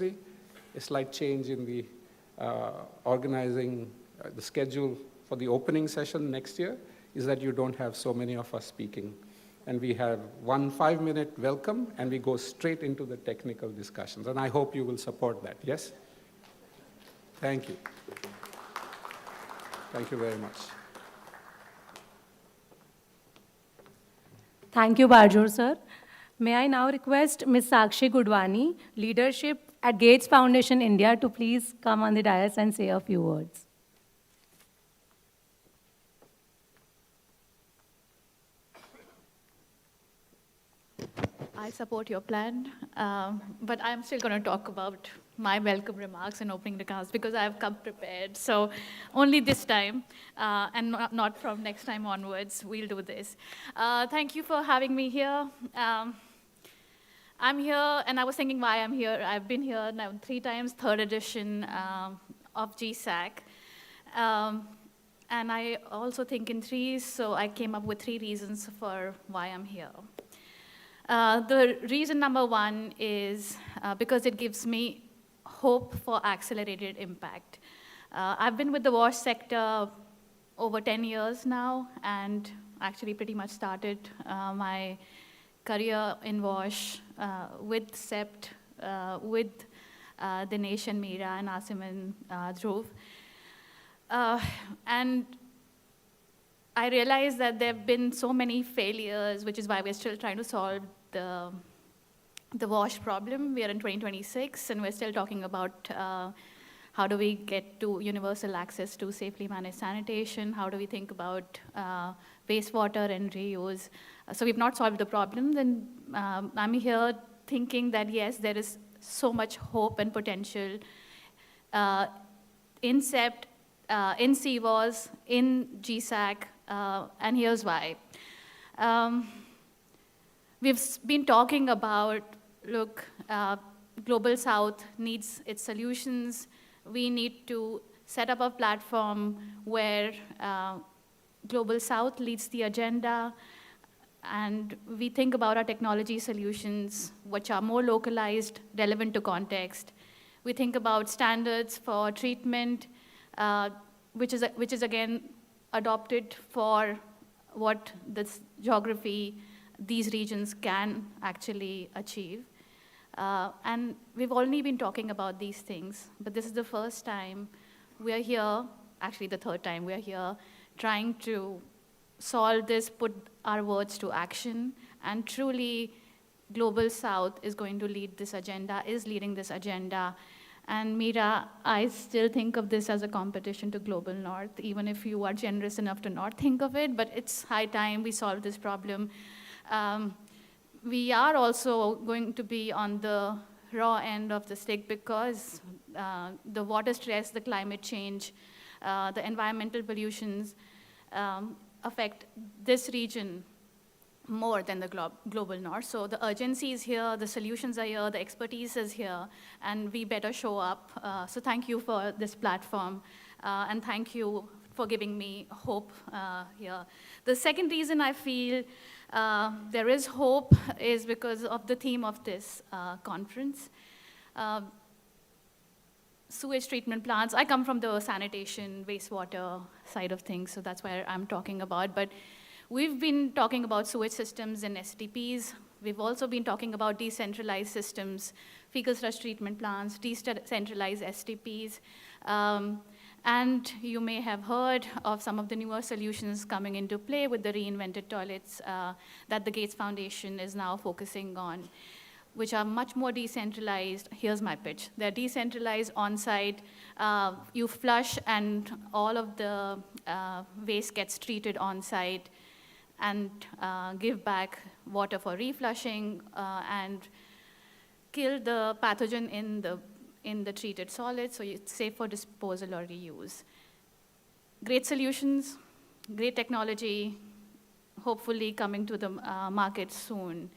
A slight change in the organizing the schedule for the opening session next year is that you don't have so many of us speaking. And we have 1 5-minute welcome, and we go straight into the technical discussions. And I hope you will support that, yes? Thank you. Thank you very much. Thank you, Bajor sir. May I now request Ms. Sakshi Gudwani, Leadership at Gates Foundation India, to please come on the dais and say a few words. I support your plan, but I'm still going to talk about my welcome remarks and opening remarks because I've come prepared. So only this time, and not from next time onwards, we'll do this. Thank you for having me here. I'm here, and I was thinking why I'm here. I've been here now 3 times, 3rd edition of GSAC. And I also think in threes, so I came up with 3 reasons for why I'm here. The reason number 1 is because it gives me hope for accelerated impact. I've been with the WASH sector over 10 years now, and actually pretty much started my career in WASH with CEPT, with Dinesh and Meera and Asim and Dhruv. And I realized that there have been so many failures, which is why we're still trying to solve the WASH problem. We are in 2026, and we're still talking about How do we get to universal access to safely managed sanitation? How do we think about wastewater and reuse? So we've not solved the problem. Then I'm here thinking that, yes, there is so much hope and potential in CEPT, in CWAS, in GSAC, and here's why. We've been talking about, look, Global South needs its solutions. We need to set up a platform where Global South leads the agenda, and we think about our technology solutions, which are more localized, relevant to context. We think about standards for treatment, which is again adopted for what this geography, these regions can actually achieve. And we've only been talking about these things, but this is the first time we are here, actually the third time we are here, trying to solve this, put our words to action, and truly Global South is going to lead this agenda, is leading this agenda. And Meera, I still think of this as a competition to Global North, even if you are generous enough to not think of it, but it's high time we solve this problem. We are also going to be on the raw end of the stick because the water stress, the climate change, the environmental pollutions affect this region more than the global north. So the urgency is here, the solutions are here, the expertise is here, and we better show up. So thank you for this platform, and thank you for giving me hope here. The second reason I feel there is hope is because of the theme of this conference. Sewage treatment plants. I come from the sanitation, wastewater side of things, so that's where I'm talking about. But we've been talking about sewage systems and STPs. We've also been talking about decentralized systems, fecal sludge treatment plants, decentralized STPs. And you may have heard of some of the newer solutions coming into play with the reinvented toilets that the Gates Foundation is now focusing on, which are much more decentralized. Here's my pitch. They're decentralized on-site. You flush and all of the waste gets treated on-site and give back water for reflushing and kill the pathogen in the treated solid, so it's safe for disposal or reuse. Great solutions, great technology, hopefully coming to the market soon.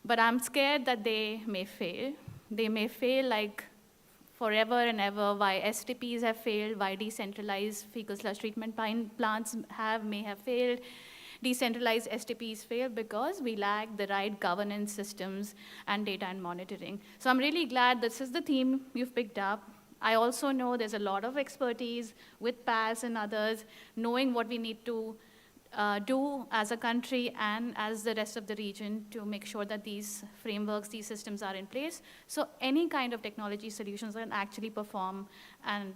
But I'm scared that they may fail. They may fail like forever and ever, why STPs have failed, why decentralized fecal sludge treatment plants may have failed. Decentralized STPs fail because we lack the right governance systems and data and monitoring. So I'm really glad this is the theme you've picked up. I also know there's a lot of expertise with PAS and others, knowing what we need to do as a country and as the rest of the region to make sure that these frameworks, these systems are in place. So any kind of technology solutions can actually perform and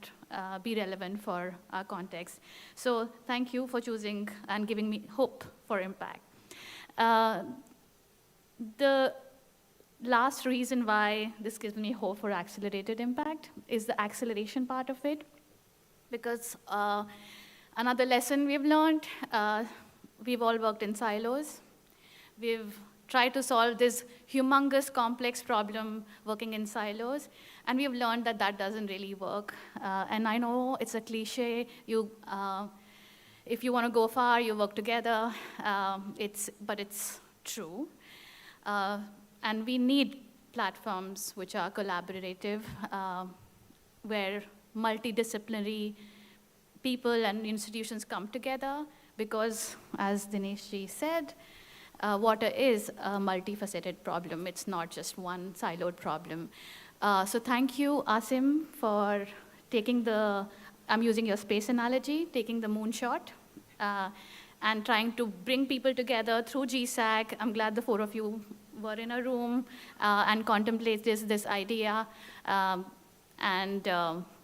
be relevant for our context. So thank you for choosing and giving me hope for impact. The last reason why this gives me hope for accelerated impact is the acceleration part of it, because another lesson we've learned, we've all worked in silos. We've tried to solve this humongous, complex problem working in silos, and we've learned that that doesn't really work. And I know it's a cliche. If you want to go far, you work together. But it's true. And we need platforms which are collaborative, where multidisciplinary people and institutions come together, because, as Dinesh ji said, water is a multifaceted problem. It's not just one siloed problem. So thank you, Asim, for taking I'm using your space analogy, taking the moonshot, and trying to bring people together through GSAC. I'm glad the four of you were in a room and contemplated this idea.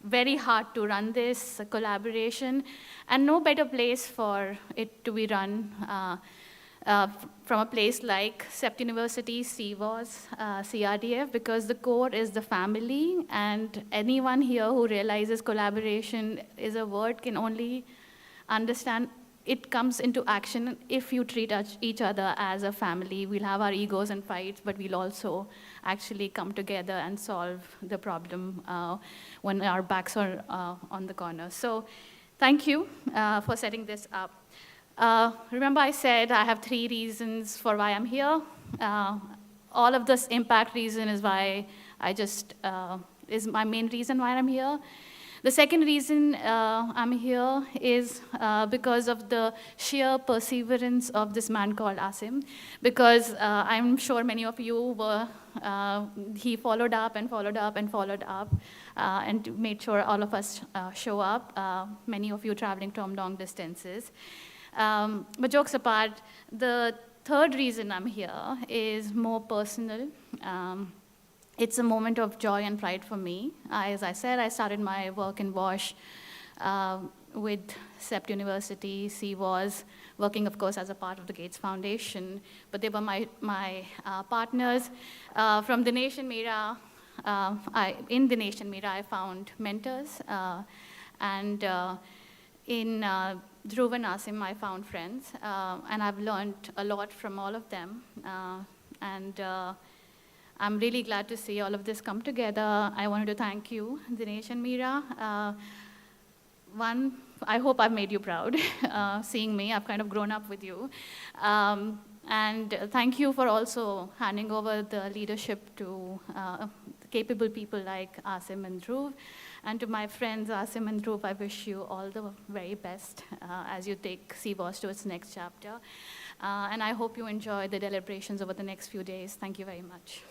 Very hard to run this collaboration, and no better place for it to be run from a place like CEPT University, CWAS-CRDF, because the core is the family, and anyone here who realizes collaboration is a word can only understand it comes into action if you treat each other as a family. We'll have our egos and fights, but we'll also actually come together and solve the problem when our backs are on the corner. So thank you for setting this up. Remember I said I have 3 reasons for why I'm here. All of this impact reason is why is my main reason why I'm here. The second reason I'm here is because of the sheer perseverance of this man called Asim, because I'm sure many of you were, he followed up and followed up and followed up and made sure all of us show up, many of you traveling from long distances. But jokes apart, the third reason I'm here is more personal. It's a moment of joy and pride for me. As I said, I started my work in WASH with CEPT University, CWAS, working, of course, as a part of the Gates Foundation. But they were my partners. From the Nation Mera, in the Nation Mera, I found mentors. And in Dhruv and Asim, I found friends. And I've learned a lot from all of them. I'm really glad to see all of this come together. I wanted to thank you, Dinesh and Meera. One, I hope I've made you proud, seeing me. I've kind of grown up with you. And thank you for also handing over the leadership to capable people like Asim and Dhruv. And to my friends, Asim and Dhruv, I wish you all the very best as you take CWAS to its next chapter. And I hope you enjoy the deliberations over the next few days. Thank you very much.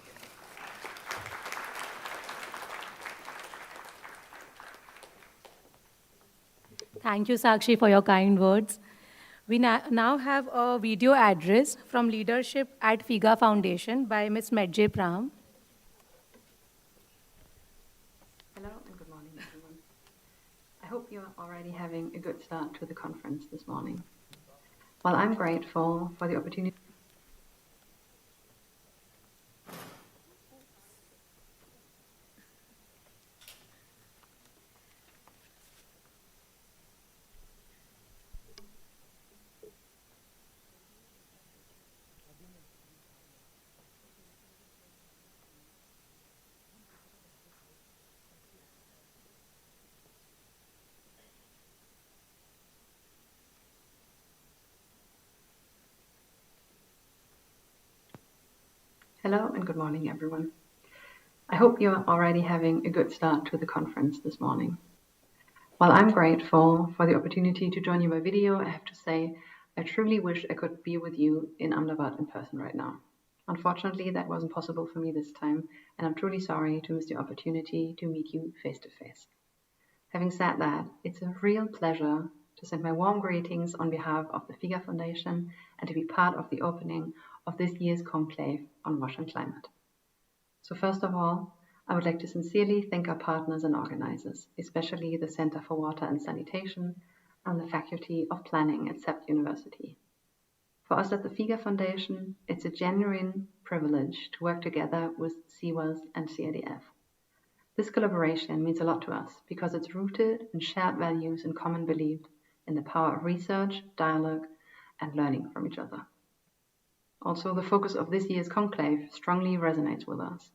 Thank you, Sakshi, for your kind words. We now have a video address from leadership at FIGA Foundation by Ms. Medjay Pram. Hello and good morning, everyone. I hope you're already having a good start to the conference this morning. While I'm grateful for the opportunity Hello and good morning, everyone. I hope you're already having a good start to the conference this morning. While I'm grateful for the opportunity to join you by video, I have to say I truly wish I could be with you in Ahmedabad in person right now. Unfortunately, that wasn't possible for me this time, and I'm truly sorry to miss the opportunity to meet you face to face. Having said that, it's a real pleasure to send my warm greetings on behalf of the FIGA Foundation and to be part of the opening of this year's Conclave on WASH and Climate. So first of all, I would like to sincerely thank our partners and organizers, especially the Center for Water and Sanitation and the Faculty of Planning at CEPT University. For us at the FIGA Foundation, it's a genuine privilege to work together with CWAS and CRDF. This collaboration means a lot to us because it's rooted in shared values and common belief in the power of research, dialogue, and learning from each other. Also, the focus of this year's conclave strongly resonates with us.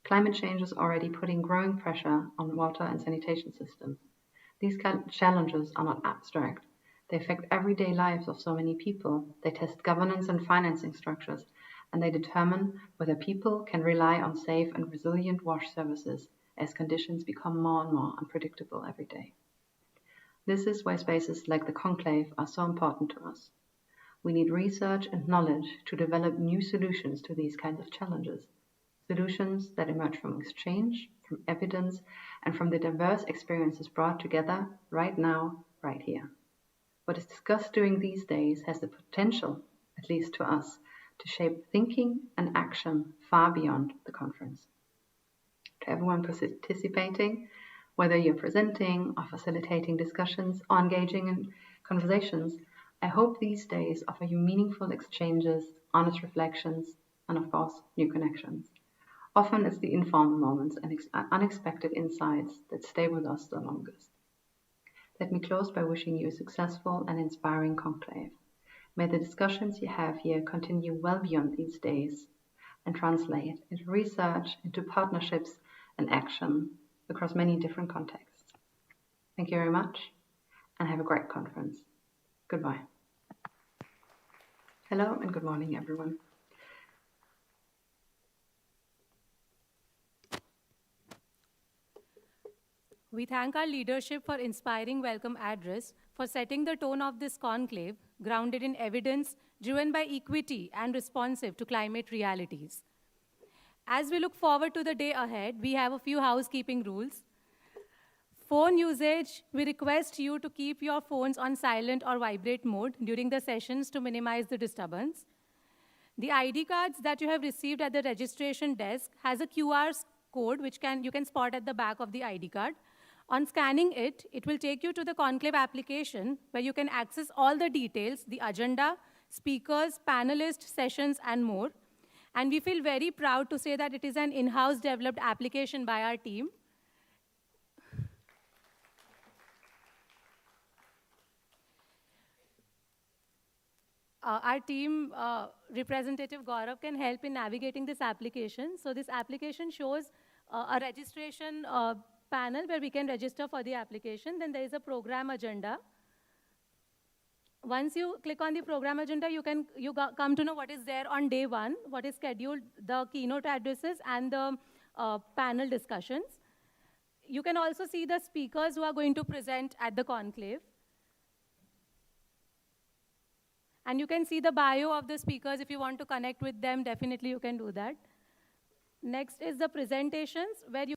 Climate change is already putting growing pressure on water and sanitation systems. These challenges are not abstract. They affect everyday lives of so many people. They test governance and financing structures, and they determine whether people can rely on safe and resilient WASH services as conditions become more and more unpredictable every day. This is why spaces like the conclave are so important to us. We need research and knowledge to develop new solutions to these kinds of challenges, solutions that emerge from exchange, from evidence, and from the diverse experiences brought together right now, right here. What is discussed during these days has the potential, at least to us, to shape thinking and action far beyond the conference. To everyone participating, whether you're presenting or facilitating discussions or engaging in conversations, I hope these days offer you meaningful exchanges, honest reflections, and of course, new connections. Often it's the informal moments and unexpected insights that stay with us the longest. Let me close by wishing you a successful and inspiring conclave. May the discussions you have here continue well beyond these days and translate into research, into partnerships and action across many different contexts. Thank you very much and have a great conference. Goodbye. Hello and good morning, everyone. We thank our leadership for inspiring welcome address, for setting the tone of this conclave, grounded in evidence, driven by equity, and responsive to climate realities. As we look forward to the day ahead, we have a few housekeeping rules. Phone usage, we request you to keep your phones on silent or vibrate mode during the sessions to minimize the disturbance. The ID cards that you have received at the registration desk has a QR code which you can spot at the back of the ID card. On scanning it, it will take you to the Conclave application where you can access all the details, the agenda, speakers, panelists, sessions, and more. And we feel very proud to say that it is an in-house developed application by our team. Our team representative Gaurav can help in navigating this application. So this application shows a registration panel where we can register for the application. Then there is a program agenda. Once you click on the program agenda, you come to know what is there on day one, what is scheduled, the keynote addresses, and the panel discussions. You can also see the speakers who are going to present at the conclave. And you can see the bio of the speakers. If you want to connect with them, definitely you can do that. Next is the presentations, where you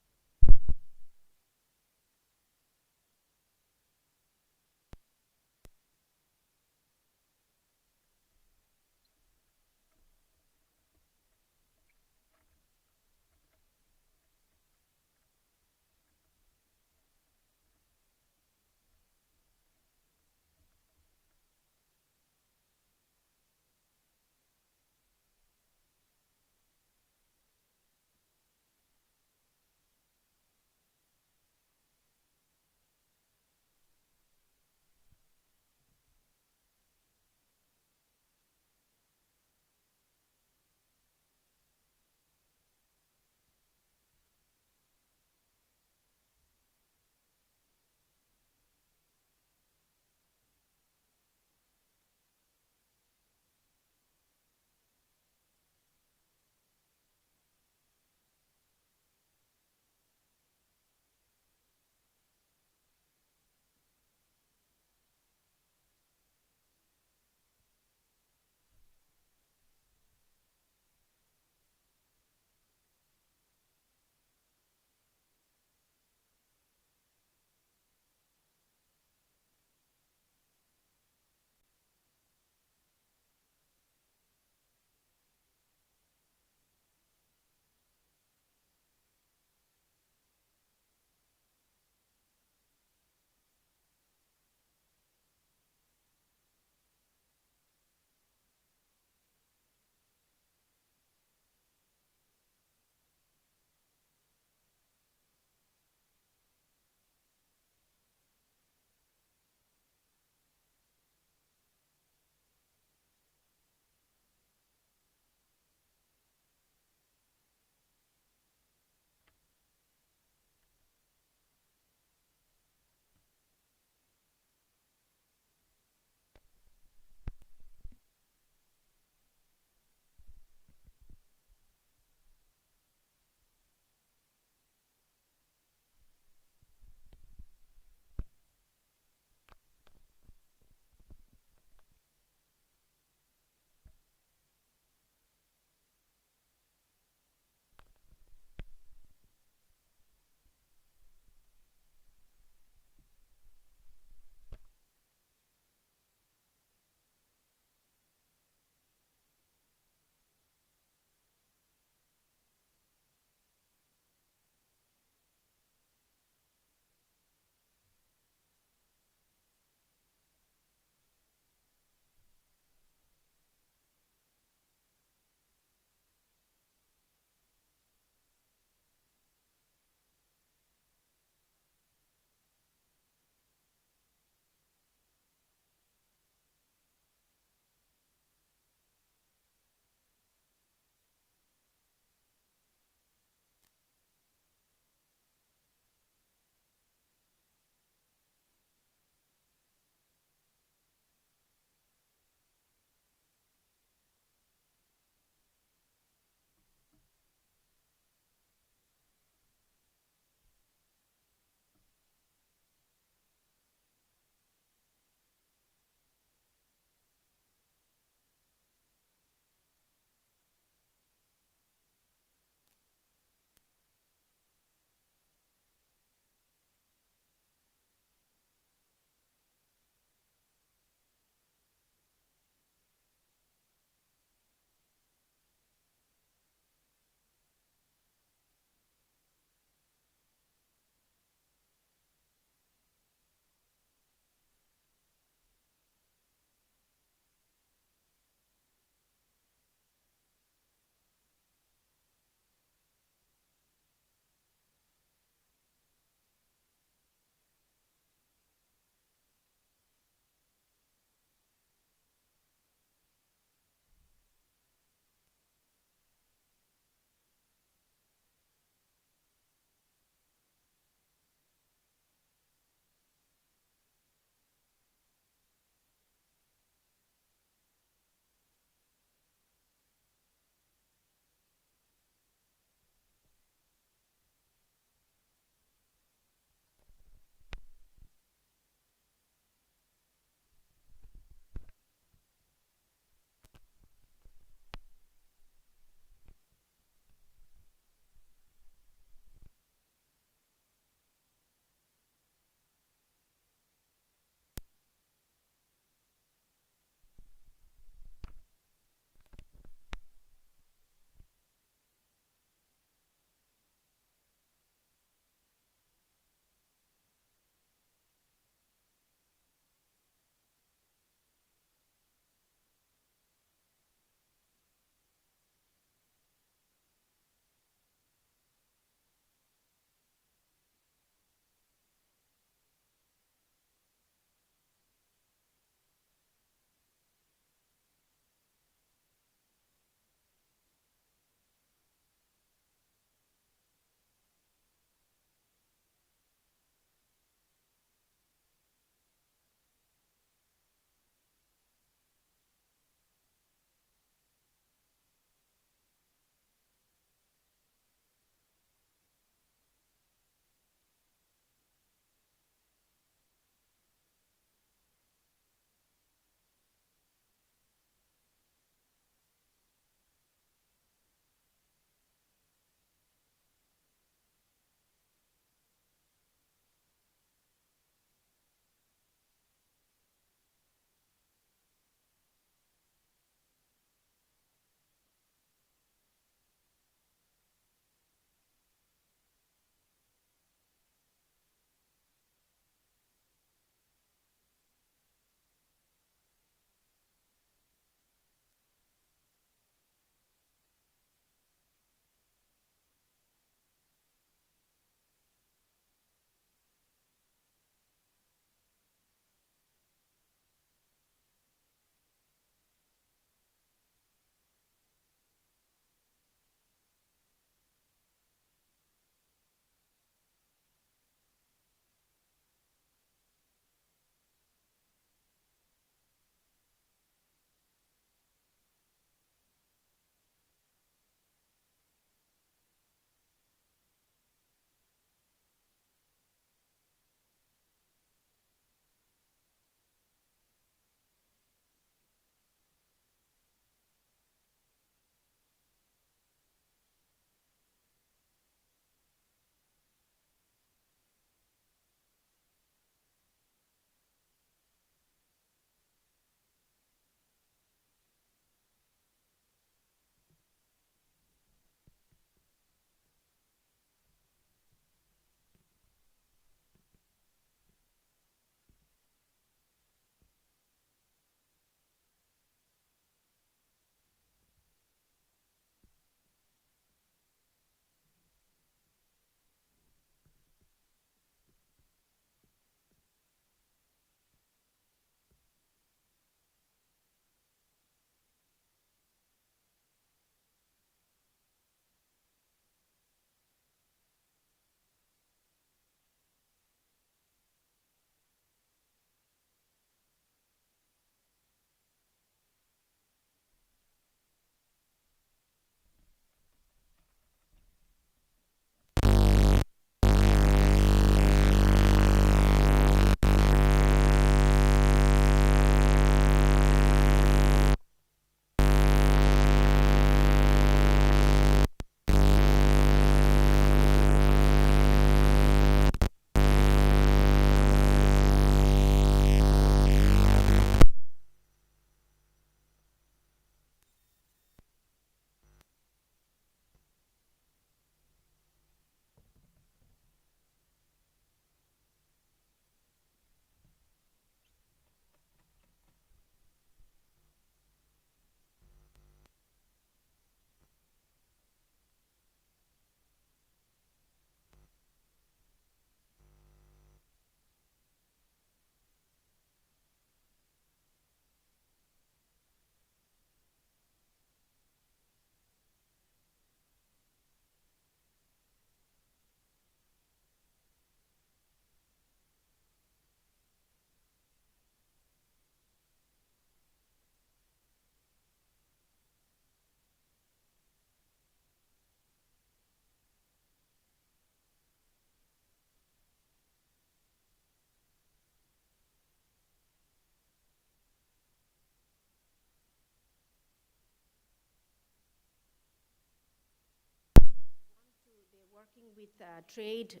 working with trade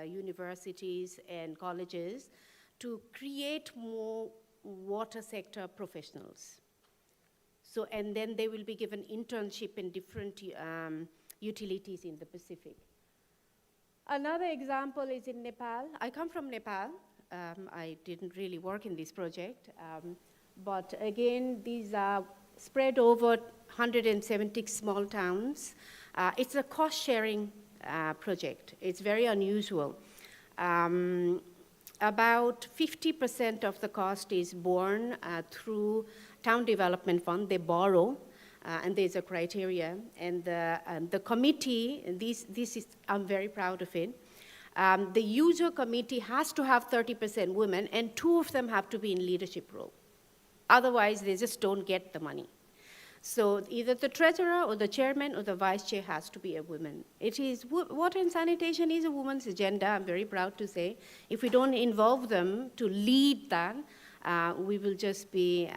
universities and colleges to create more water sector professionals. So, and then they will be given internship in different utilities in the Pacific. Another example is in Nepal. I come from Nepal. I didn't really work in this project, but again, these are spread over 170 small towns. It's a cost-sharing project. It's very unusual. About 50% of the cost is borne through Town Development Fund. They borrow, and there's a criteria. And the committee, this is, I'm very proud of it. The user committee has to have 30% women, and 2 of them have to be in leadership role. Otherwise, they just don't get the money. So either the treasurer or the chairman or the vice chair has to be a woman. It is, water and sanitation is a woman's agenda, I'm very proud to say. If we don't involve them to lead that, we will just be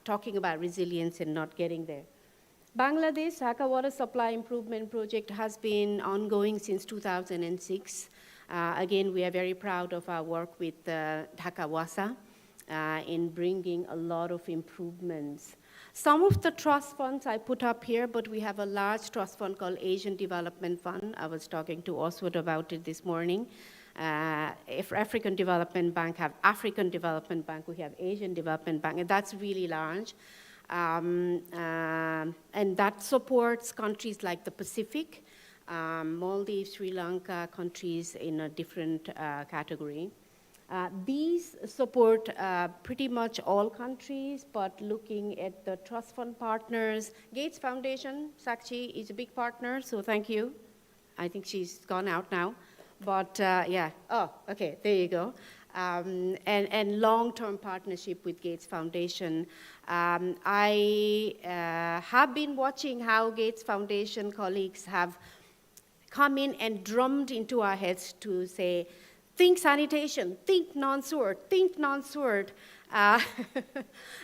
talking about resilience and not getting there. Bangladesh Dhaka Water Supply Improvement Project has been ongoing since 2006. Again, we are very proud of our work with Dhaka WASA in bringing a lot of improvements. Some of the trust funds I put up here, but we have a large trust fund called Asian Development Fund. I was talking to Oswald about it this morning. If African Development Bank have African Development Bank, we have Asian Development Bank, and that's really large. And that supports countries like the Pacific, Maldives, Sri Lanka, countries in a different category. These support pretty much all countries, but looking at the trust fund partners, Gates Foundation, Sakshi is a big partner, so thank you. I think she's gone out now, but yeah, oh, okay, there you go. And long-term partnership with Gates Foundation. I have been watching how Gates Foundation colleagues have come in and drummed into our heads to say, think sanitation, think non-SWORD, think non-SWORD. And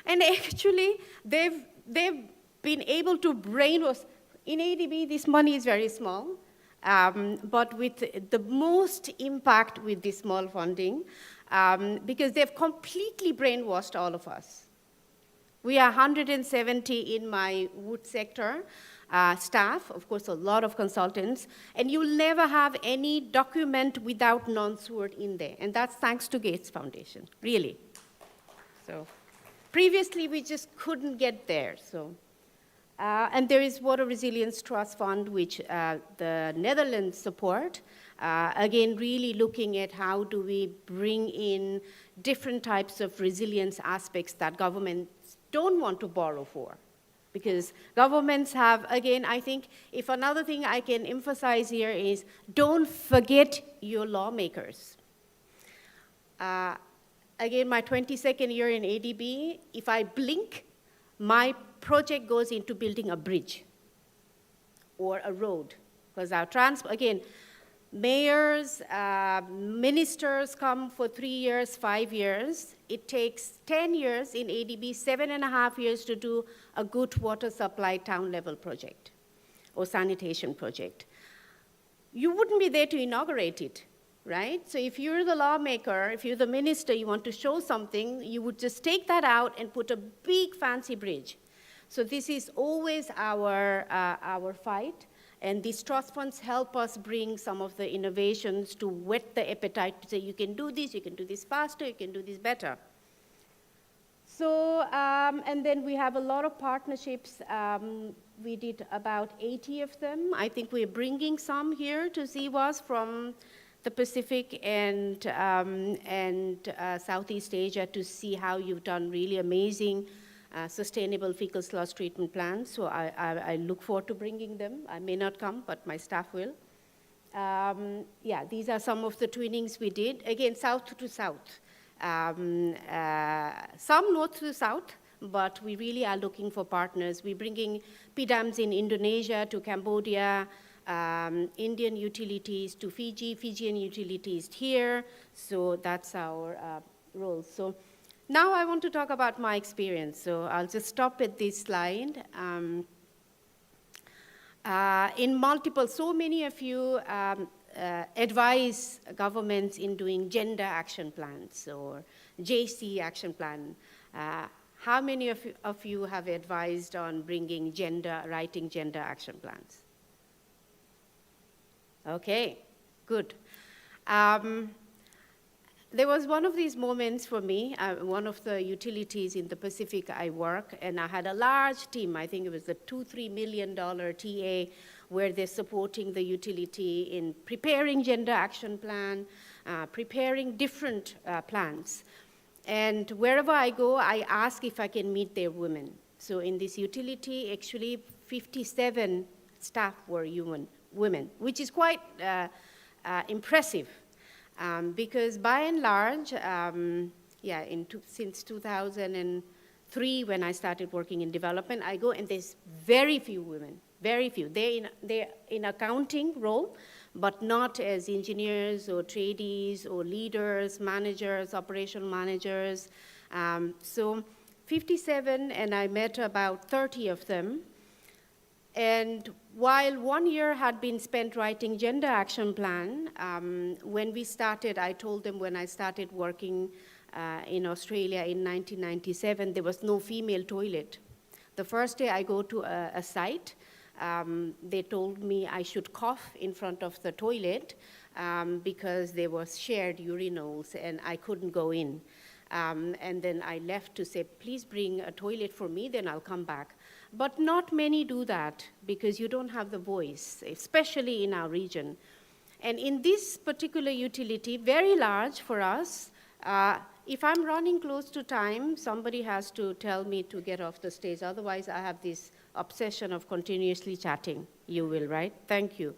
actually, they've been able to brainwash. In ADB, this money is very small, but with the most impact with this small funding, because they've completely brainwashed all of us. We are 170 in my wood sector. Staff, of course, a lot of consultants, and you'll never have any document without non-SWORD in there, and that's thanks to Gates Foundation, really. So, previously we just couldn't get there, so. And there is Water Resilience Trust Fund, which the Netherlands support, again, really looking at how do we bring in different types of resilience aspects that governments don't want to borrow for. Because governments have, again, I think if another thing I can emphasize here is don't forget your lawmakers. Again, my 22nd year in ADB, if I blink, my project goes into building a bridge or a road. Because our again, mayors, ministers come for 3 years, 5 years. It takes 10 years in ADB, 7.5 years to do a good water supply town level project or sanitation project. You wouldn't be there to inaugurate it, right? So if you're the lawmaker, if you're the minister, you want to show something, you would just take that out and put a big fancy bridge. So this is always our fight. And these trust funds help us bring some of the innovations to whet the appetite to say, you can do this faster, you can do this better. So, and then we have a lot of partnerships. We did about 80 of them. I think we're bringing some here to CWAS from the Pacific and Southeast Asia to see how you've done really amazing sustainable fecal sludge treatment plants. So I look forward to bringing them. I may not come, but my staff will. Yeah, these are some of the twinnings we did. Again, south to south. Some north to south, but we really are looking for partners. We're bringing PDAMs in Indonesia to Cambodia, Indian utilities to Fiji, Fijian utilities here. So that's our role. So now I want to talk about my experience. So I'll just stop at this slide. in multiple, so many of you advise governments in doing gender action plans or JC action plan. How many of you have advised on writing gender action plans? Okay, good. There was one of these moments for me, one of the utilities in the Pacific I work, and I had a large team. I think it was a $2-3 million TA, where they're supporting the utility in preparing gender action plan, preparing different plans. And wherever I go, I ask if I can meet their women. So in this utility, actually 57 staff were women, which is quite impressive. Because by and large, since 2003, when I started working in development, I go and there's very few women, very few. They're in accounting role, but not as engineers or tradies or leaders, managers, operational managers. So 57, and I met about 30 of them. And while 1 year had been spent writing gender action plan, when we started, I told them when I started working in Australia in 1997, there was no female toilet. The first day I go to a site, they told me I should cough in front of the toilet because there was shared urinals and I couldn't go in. And then I left to say, please bring a toilet for me, then I'll come back. But not many do that because you don't have the voice, especially in our region. And in this particular utility, very large for us, if I'm running close to time, somebody has to tell me to get off the stage. Otherwise, I have this obsession of continuously chatting. You will, right? Thank you.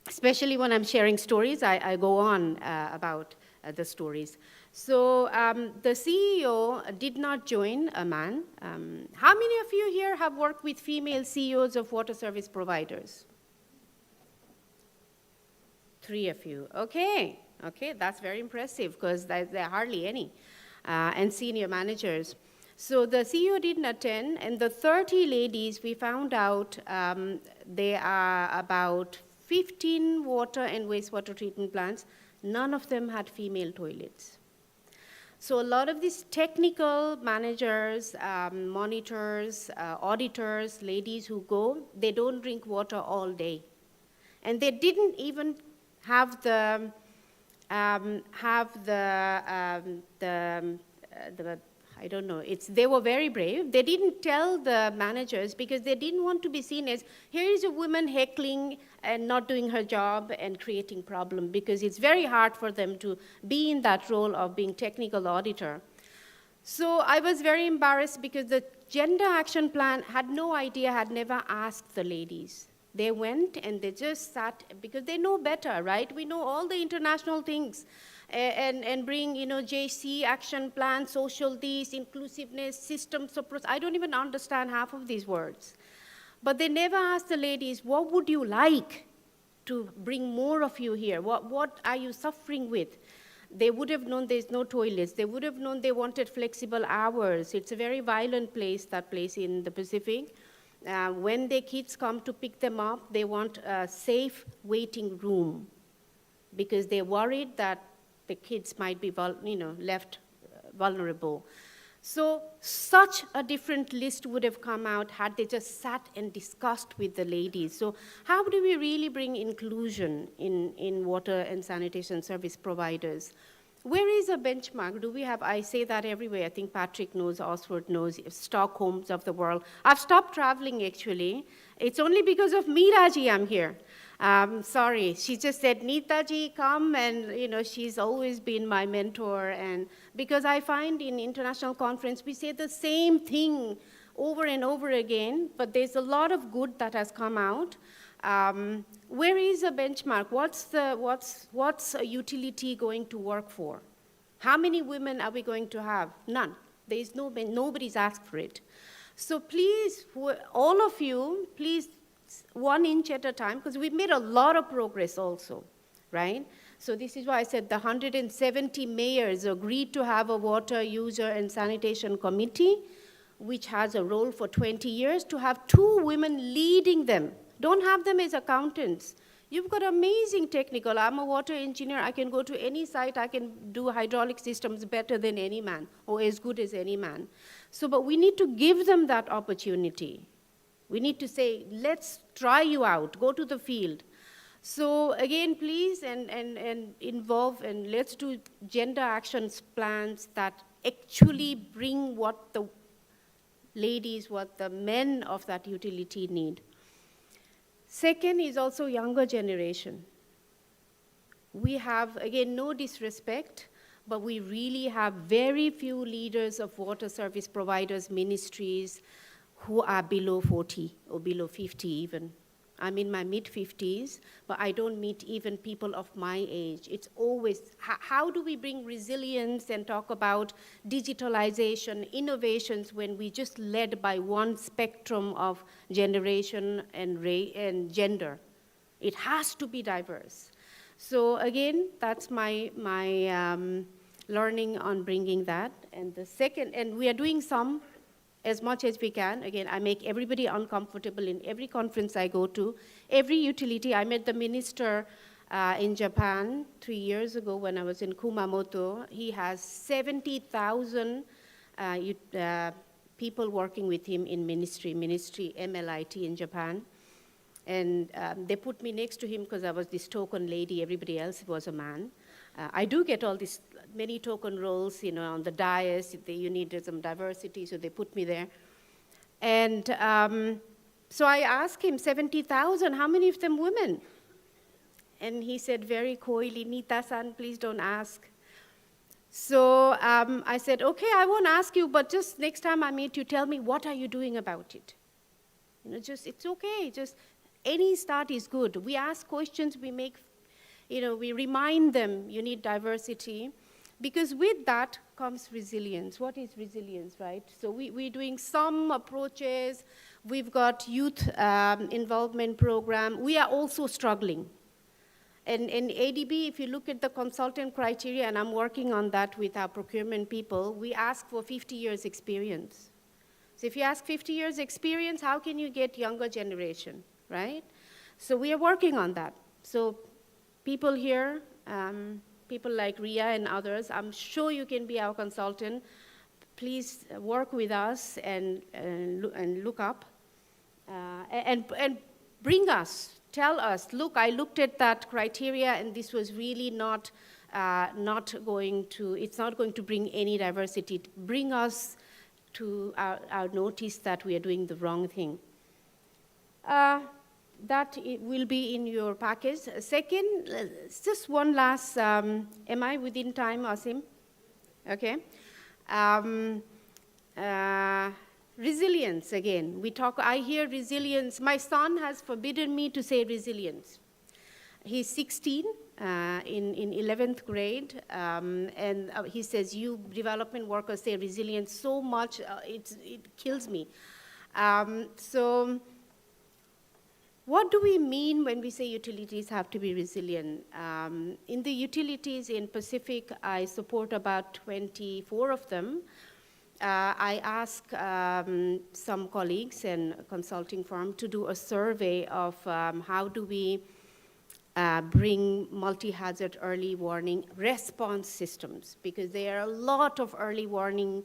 Especially when I'm sharing stories, I go on about the stories. So the CEO did not join a man. How many of you here have worked with female CEOs of water service providers? 3 of you. Okay, that's very impressive because there are hardly any, and senior managers. So the CEO didn't attend, and the 30 ladies, we found out there are about 15 water and wastewater treatment plants. None of them had female toilets. So a lot of these technical managers, monitors, auditors, ladies who go, they don't drink water all day. And they didn't even have the I don't know, they were very brave. They didn't tell the managers because they didn't want to be seen as, here is a woman heckling and not doing her job and creating problem, because it's very hard for them to be in that role of being technical auditor. So I was very embarrassed because the gender action plan had no idea, had never asked the ladies. They went and they just sat, because they know better, right? We know all the international things. And bring, JC, action plan, social this, inclusiveness, systems of process. I don't even understand half of these words. But they never asked the ladies, what would you like to bring more of you here? What are you suffering with? They would have known there's no toilets. They would have known they wanted flexible hours. It's a very violent place, that place in the Pacific. When their kids come to pick them up, they want a safe waiting room because they're worried that the kids might be left vulnerable. So such a different list would have come out had they just sat and discussed with the ladies. So how do we really bring inclusion in water and sanitation service providers? Where is a benchmark? Do we have, I say that everywhere. I think Patrick knows, Oswald knows, Stockholms of the world. I've stopped traveling, actually. It's only because of Meera ji I'm here. Sorry, she just said, Neeta ji, come, and she's always been my mentor. And because I find in international conference, we say the same thing over and over again, but there's a lot of good that has come out. Where is a benchmark? What's a utility going to work for? How many women are we going to have? None. There is nobody's asked for it. So please, all of you, please, 1 inch at a time, because we've made a lot of progress also, right? So this is why I said the 170 mayors agreed to have a water user and sanitation committee. which has a role for 20 years, to have 2 women leading them. Don't have them as accountants. You've got amazing technical. I'm a water engineer. I can go to any site. I can do hydraulic systems better than any man, or as good as any man. So, but we need to give them that opportunity. We need to say, let's try you out. Go to the field. So again, please, and involve, and let's do gender actions plans that actually bring what the ladies, what the men of that utility need. Second is also younger generation. We have, again, no disrespect, but we really have very few leaders of water service providers, ministries, who are below 40 or below 50 even. I'm in my mid-50s, but I don't meet even people of my age. It's always, how do we bring resilience and talk about digitalization, innovations, when we just led by one spectrum of generation and gender? It has to be diverse. So again, that's my learning on bringing that. And the second, and we are doing some, as much as we can. Again, I make everybody uncomfortable in every conference I go to. Every utility, I met the minister in Japan 3 years ago when I was in Kumamoto. He has 70,000 people working with him in ministry MLIT in Japan. And they put me next to him because I was this token lady, everybody else was a man. I do get all these many token roles, you know, on the dais. You needed some diversity, so they put me there. And so I asked him, 70,000, how many of them women? And he said very coyly, Neeta-san, please don't ask. So I said, okay, I won't ask you, but just next time I meet you, tell me, what are you doing about it? You know, just, it's okay, just any start is good. We ask questions, we make, you know, we remind them you need diversity, because with that comes resilience. What is resilience, right? So we're doing some approaches. We've got youth involvement program. We are also struggling. And in ADB, if you look at the consultant criteria, and I'm working on that with our procurement people, we ask for 50 years experience. So if you ask 50 years experience, how can you get younger generation, right? So we are working on that. So people here, people like Ria and others, I'm sure you can be our consultant. Please work with us and look up and bring us, tell us, look, I looked at that criteria and this was really not going to, it's not going to bring any diversity. Bring us to our notice that we are doing the wrong thing. That will be in your package. Second, just one last, am I within time, Asim? Okay. Resilience, again. I hear resilience. My son has forbidden me to say resilience. He's 16, in 11th grade, and he says, you development workers say resilience so much, it kills me. So, what do we mean when we say utilities have to be resilient? In the utilities in Pacific, I support about 24 of them. I ask some colleagues and a consulting firm to do a survey of how do we bring multi-hazard early warning response systems, because there are a lot of early warning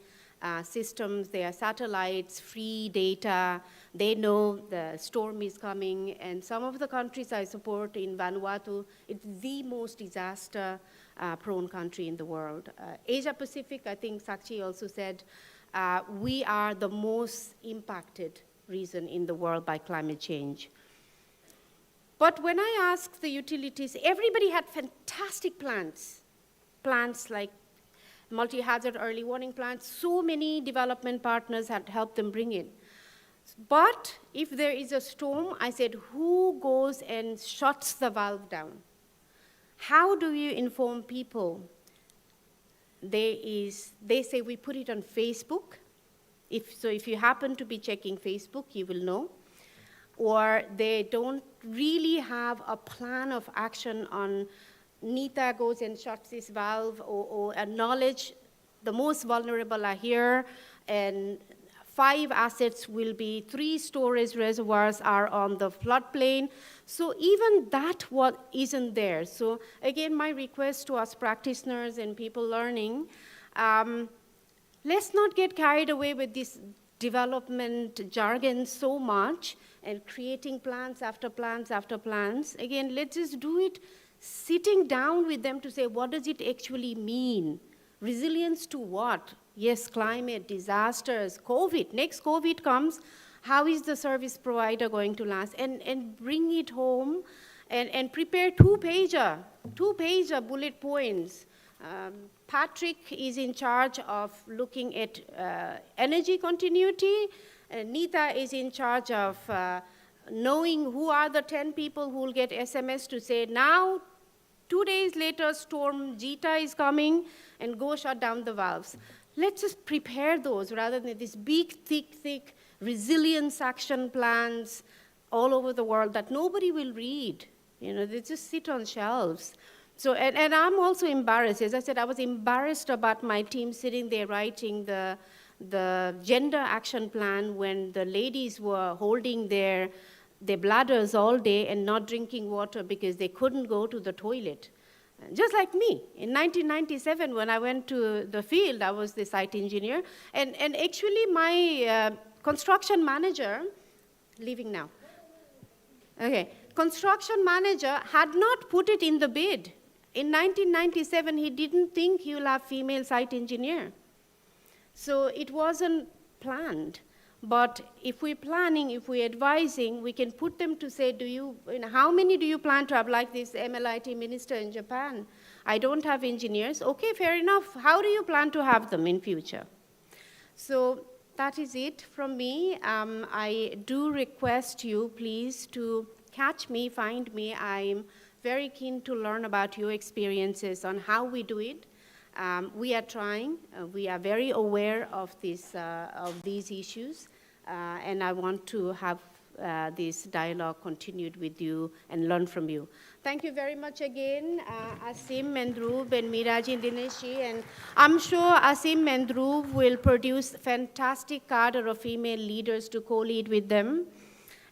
systems. They are satellites, free data. They know the storm is coming. And some of the countries I support in Vanuatu, it's the most disaster-prone country in the world. Asia Pacific, I think Sakshi also said, we are the most impacted region in the world by climate change. But when I asked the utilities, everybody had fantastic plans like multi-hazard early warning plants. So many development partners had helped them bring in. But if there is a storm, I said, who goes and shuts the valve down? How do you inform people? They say we put it on Facebook. If you happen to be checking Facebook, you will know. Or they don't really have a plan of action on Neeta goes and shuts this valve, or acknowledge the most vulnerable are here, and 5 assets will be, 3 storage reservoirs are on the floodplain. So even that isn't there. So again, my request to us practitioners and people learning, let's not get carried away with this development jargon so much and creating plans after plans after plans. Again, let's just do it sitting down with them to say, what does it actually mean? Resilience to what? Yes, climate, disasters, COVID. Next COVID comes, how is the service provider going to last? And bring it home and prepare two-pager bullet points. Patrick is in charge of looking at energy continuity. Neeta is in charge of knowing who are the 10 people who will get SMS to say, now, 2 days later, storm Jita is coming, and go shut down the valves. Let's just prepare those rather than these big, thick resilience action plans all over the world that nobody will read. You know, they just sit on shelves. So, and I'm also embarrassed. As I said, I was embarrassed about my team sitting there writing the gender action plan when the ladies were holding their bladders all day and not drinking water because they couldn't go to the toilet. Just like me. In 1997, when I went to the field, I was the site engineer, and actually my construction manager, leaving now. Okay, construction manager had not put it in the bid. In 1997, he didn't think he will have female site engineer. So it wasn't planned. But if we're planning, if we're advising, we can put them to say, how many do you plan to have, like this MLIT minister in Japan? I don't have engineers. Okay, fair enough. How do you plan to have them in future? So that is it from me. I do request you, please, to catch me, find me. I'm very keen to learn about your experiences on how we do it. We are trying. We are very aware of these issues. And I want to have this dialogue continued with you and learn from you. Thank you very much again, Asim and Dhruv and Miraji and Dineshi. And I'm sure Asim and Dhruv will produce fantastic cadre of female leaders to co-lead with them.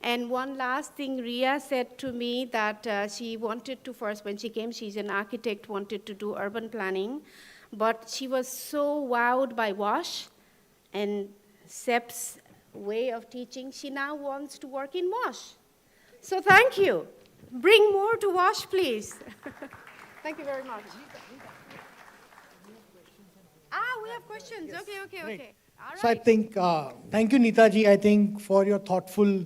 And one last thing, Ria said to me that she wanted to first, when she came, she's an architect, wanted to do urban planning. But she was so wowed by WASH and CEPT's way of teaching, she now wants to work in WASH. So thank you. Bring more to WASH, please. Thank you very much. We have questions. Yes. Okay. Right. All right. So I think, thank you, Neeta ji, I think, for your thoughtful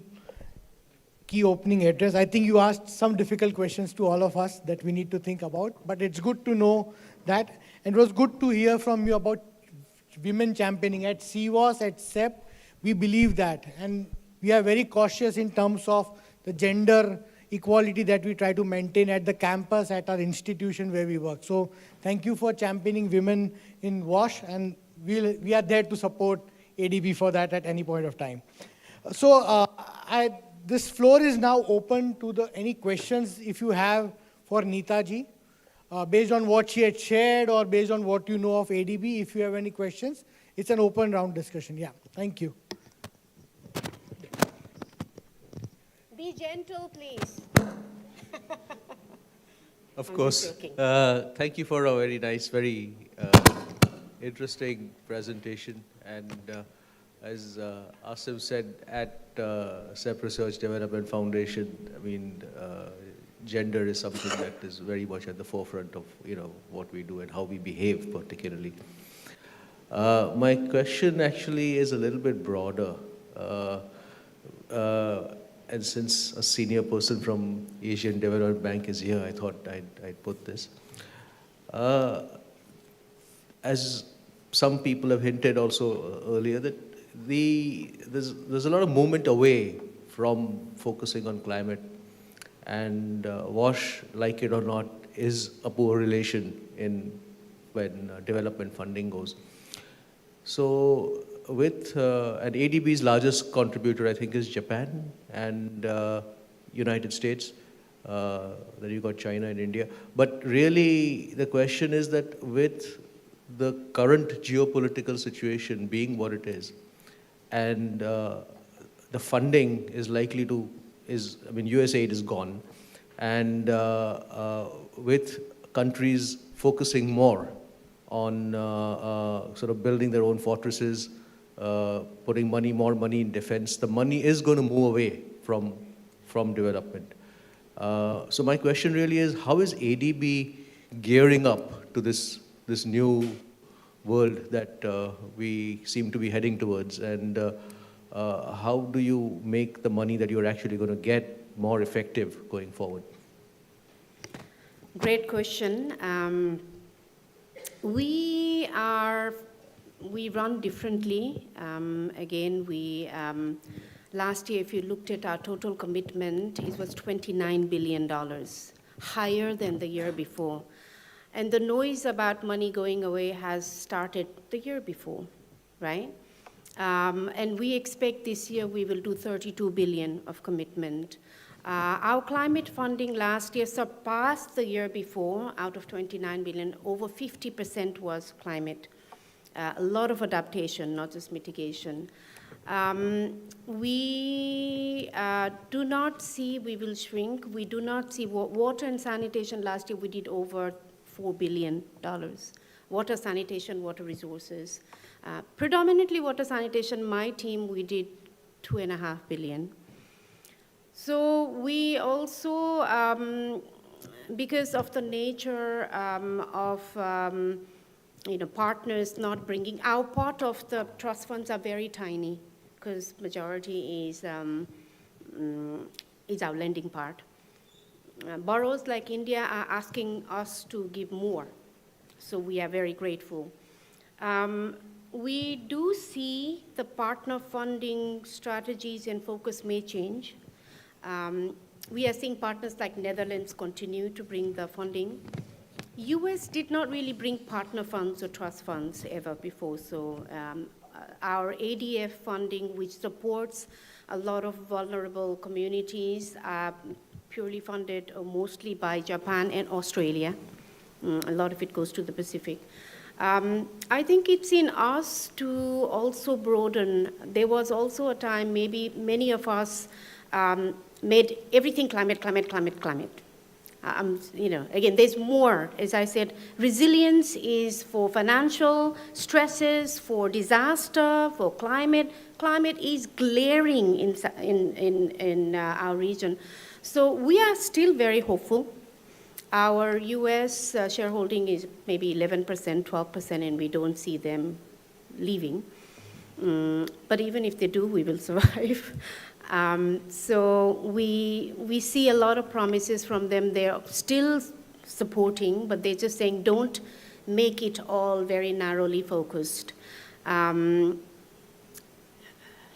key opening address. I think you asked some difficult questions to all of us that we need to think about, but it's good to know that. And it was good to hear from you about women championing at CWAS, at CEPT. We believe that, and we are very cautious in terms of the gender equality that we try to maintain at the campus, at our institution where we work. So thank you for championing women in WASH, and we are there to support ADB for that at any point of time. So this floor is now open to any questions if you have for Neeta ji, based on what she had shared or based on what you know of ADB. If you have any questions, it's an open round discussion. Yeah, thank you. Be gentle, please. Of course. Thank you for a very nice, very interesting presentation. And as Asim said, at CEP Research Development Foundation, I mean, gender is something that is very much at the forefront of what we do and how we behave particularly. My question actually is a little bit broader. And since a senior person from Asian Development Bank is here, I thought I'd put this. As some people have hinted also earlier, that there's a lot of movement away from focusing on climate, and WASH, like it or not, is a poor relation when development funding goes. So with and ADB's largest contributor, I think, is Japan and United States. Then you got China and India. But really, the question is that with the current geopolitical situation being what it is, and the funding is likely to, I mean, USAID is gone, and with countries focusing more on sort of building their own fortresses, putting more money in defense, the money is going to move away from development. So my question really is, how is ADB gearing up to this new world that we seem to be heading towards, and how do you make the money that you're actually going to get more effective going forward? Great question. We run differently. Again, last year, if you looked at our total commitment, it was $29 billion, higher than the year before. And the noise about money going away has started the year before, right? And we expect this year we will do 32 billion of commitment. Our climate funding last year surpassed the year before. Out of 29 billion, over 50% was climate. A lot of adaptation, not just mitigation. We do not see we will shrink. We do not see water and sanitation. Last year we did over $4 billion. Water, sanitation, water resources. Predominantly water sanitation, my team, we did $2.5 billion. So we also, because of the nature of partners not bringing, our part of the trust funds are very tiny, because majority is our lending part. Borrowers like India are asking us to give more, so we are very grateful. We do see the partner funding strategies and focus may change. We are seeing partners like Netherlands continue to bring the funding. US did not really bring partner funds or trust funds ever before, so our ADF funding, which supports a lot of vulnerable communities, are purely funded mostly by Japan and Australia. A lot of it goes to the Pacific. I think it's in us to also broaden. There was also a time, maybe many of us made everything climate. Again, there's more. As I said, resilience is for financial stresses, for disaster, for climate. Climate is glaring in our region. So we are still very hopeful. Our US shareholding is maybe 11%, 12%, and we don't see them leaving. But even if they do, we will survive. So we see a lot of promises from them. They're still supporting, but they're just saying, don't make it all very narrowly focused.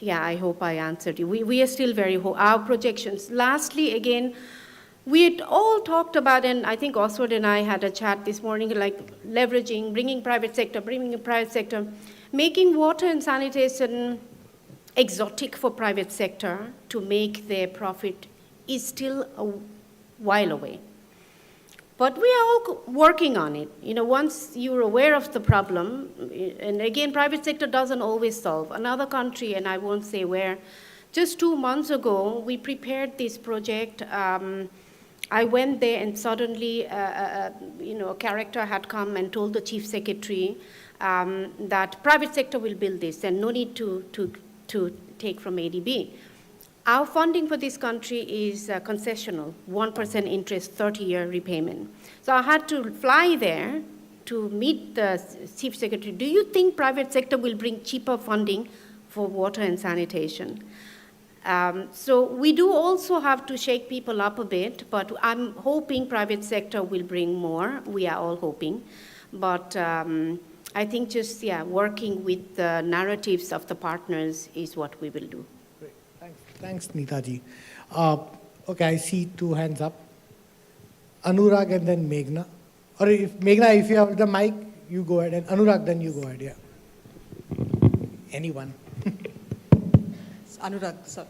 Yeah, I hope I answered you. We are still very, our projections. Lastly, again, we had all talked about, and I think Oswald and I had a chat this morning, like leveraging, bringing private sector, making water and sanitation exotic for private sector to make their profit is still a while away. But we are all working on it. Once you're aware of the problem, and again, private sector doesn't always solve. Another country, and I won't say where, just 2 months ago, we prepared this project. I went there and suddenly, a character had come and told the chief secretary that private sector will build this and no need to take from ADB. Our funding for this country is concessional, 1% interest, 30-year repayment. So I had to fly there to meet the chief secretary. Do you think private sector will bring cheaper funding for water and sanitation? So we do also have to shake people up a bit, but I'm hoping private sector will bring more. We are all hoping. But I think just, working with the narratives of the partners is what we will do. Great. Thanks, Neeta ji. Okay, I see 2 hands up. Anurag and then Meghna. Or Meghna, if you have the mic, you go ahead. And Anurag, then you go ahead, yeah. Anyone. Anurag, sir.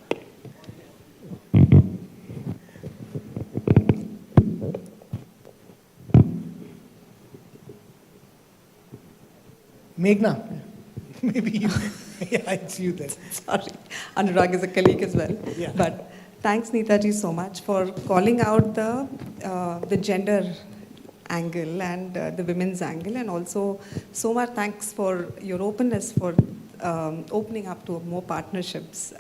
Meghna, maybe you. Yeah, it's you then. Sorry, Anurag is a colleague as well. Yeah. But thanks, Neeta ji, so much for calling out the gender angle and the women's angle, and also so much thanks for your openness for opening up to more partnerships.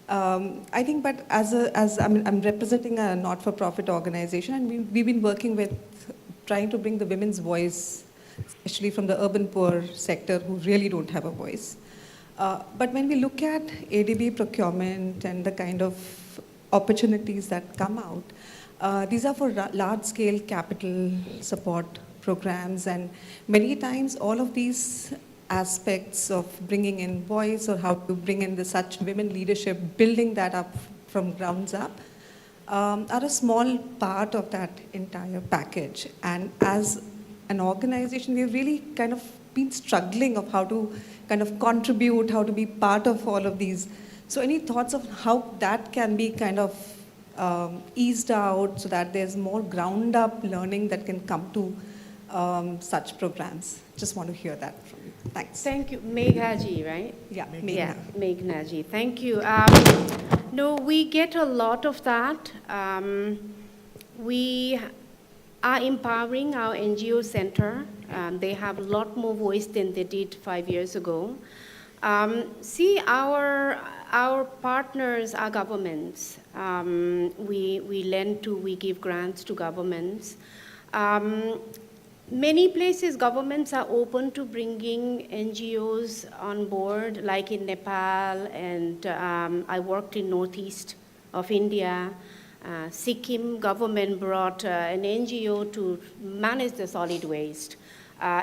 I think, but I'm representing a not-for-profit organization, and we've been working with trying to bring the women's voice, especially from the urban poor sector who really don't have a voice. But when we look at ADB procurement and the kind of opportunities that come out, these are for large-scale capital support programs, and many times all of these aspects of bringing in voice or how to bring in the such women leadership, building that up from grounds up, are a small part of that entire package. And as an organization, we've really kind of been struggling of how to kind of contribute, how to be part of all of these. So any thoughts of how that can be kind of eased out so that there's more ground up learning that can come to such programs? Just want to hear that from you. Thanks. Thank you. Meghaji, right? Yeah, Yeah, Meghnaji. Thank you. No, we get a lot of that. We are empowering our NGO center. They have a lot more voice than they did 5 years ago. See, our partners are governments. We lend to, we give grants to governments. Many places, governments are open to bringing NGOs on board, like in Nepal, and I worked in northeast of India. Sikkim government brought an NGO to manage the solid waste.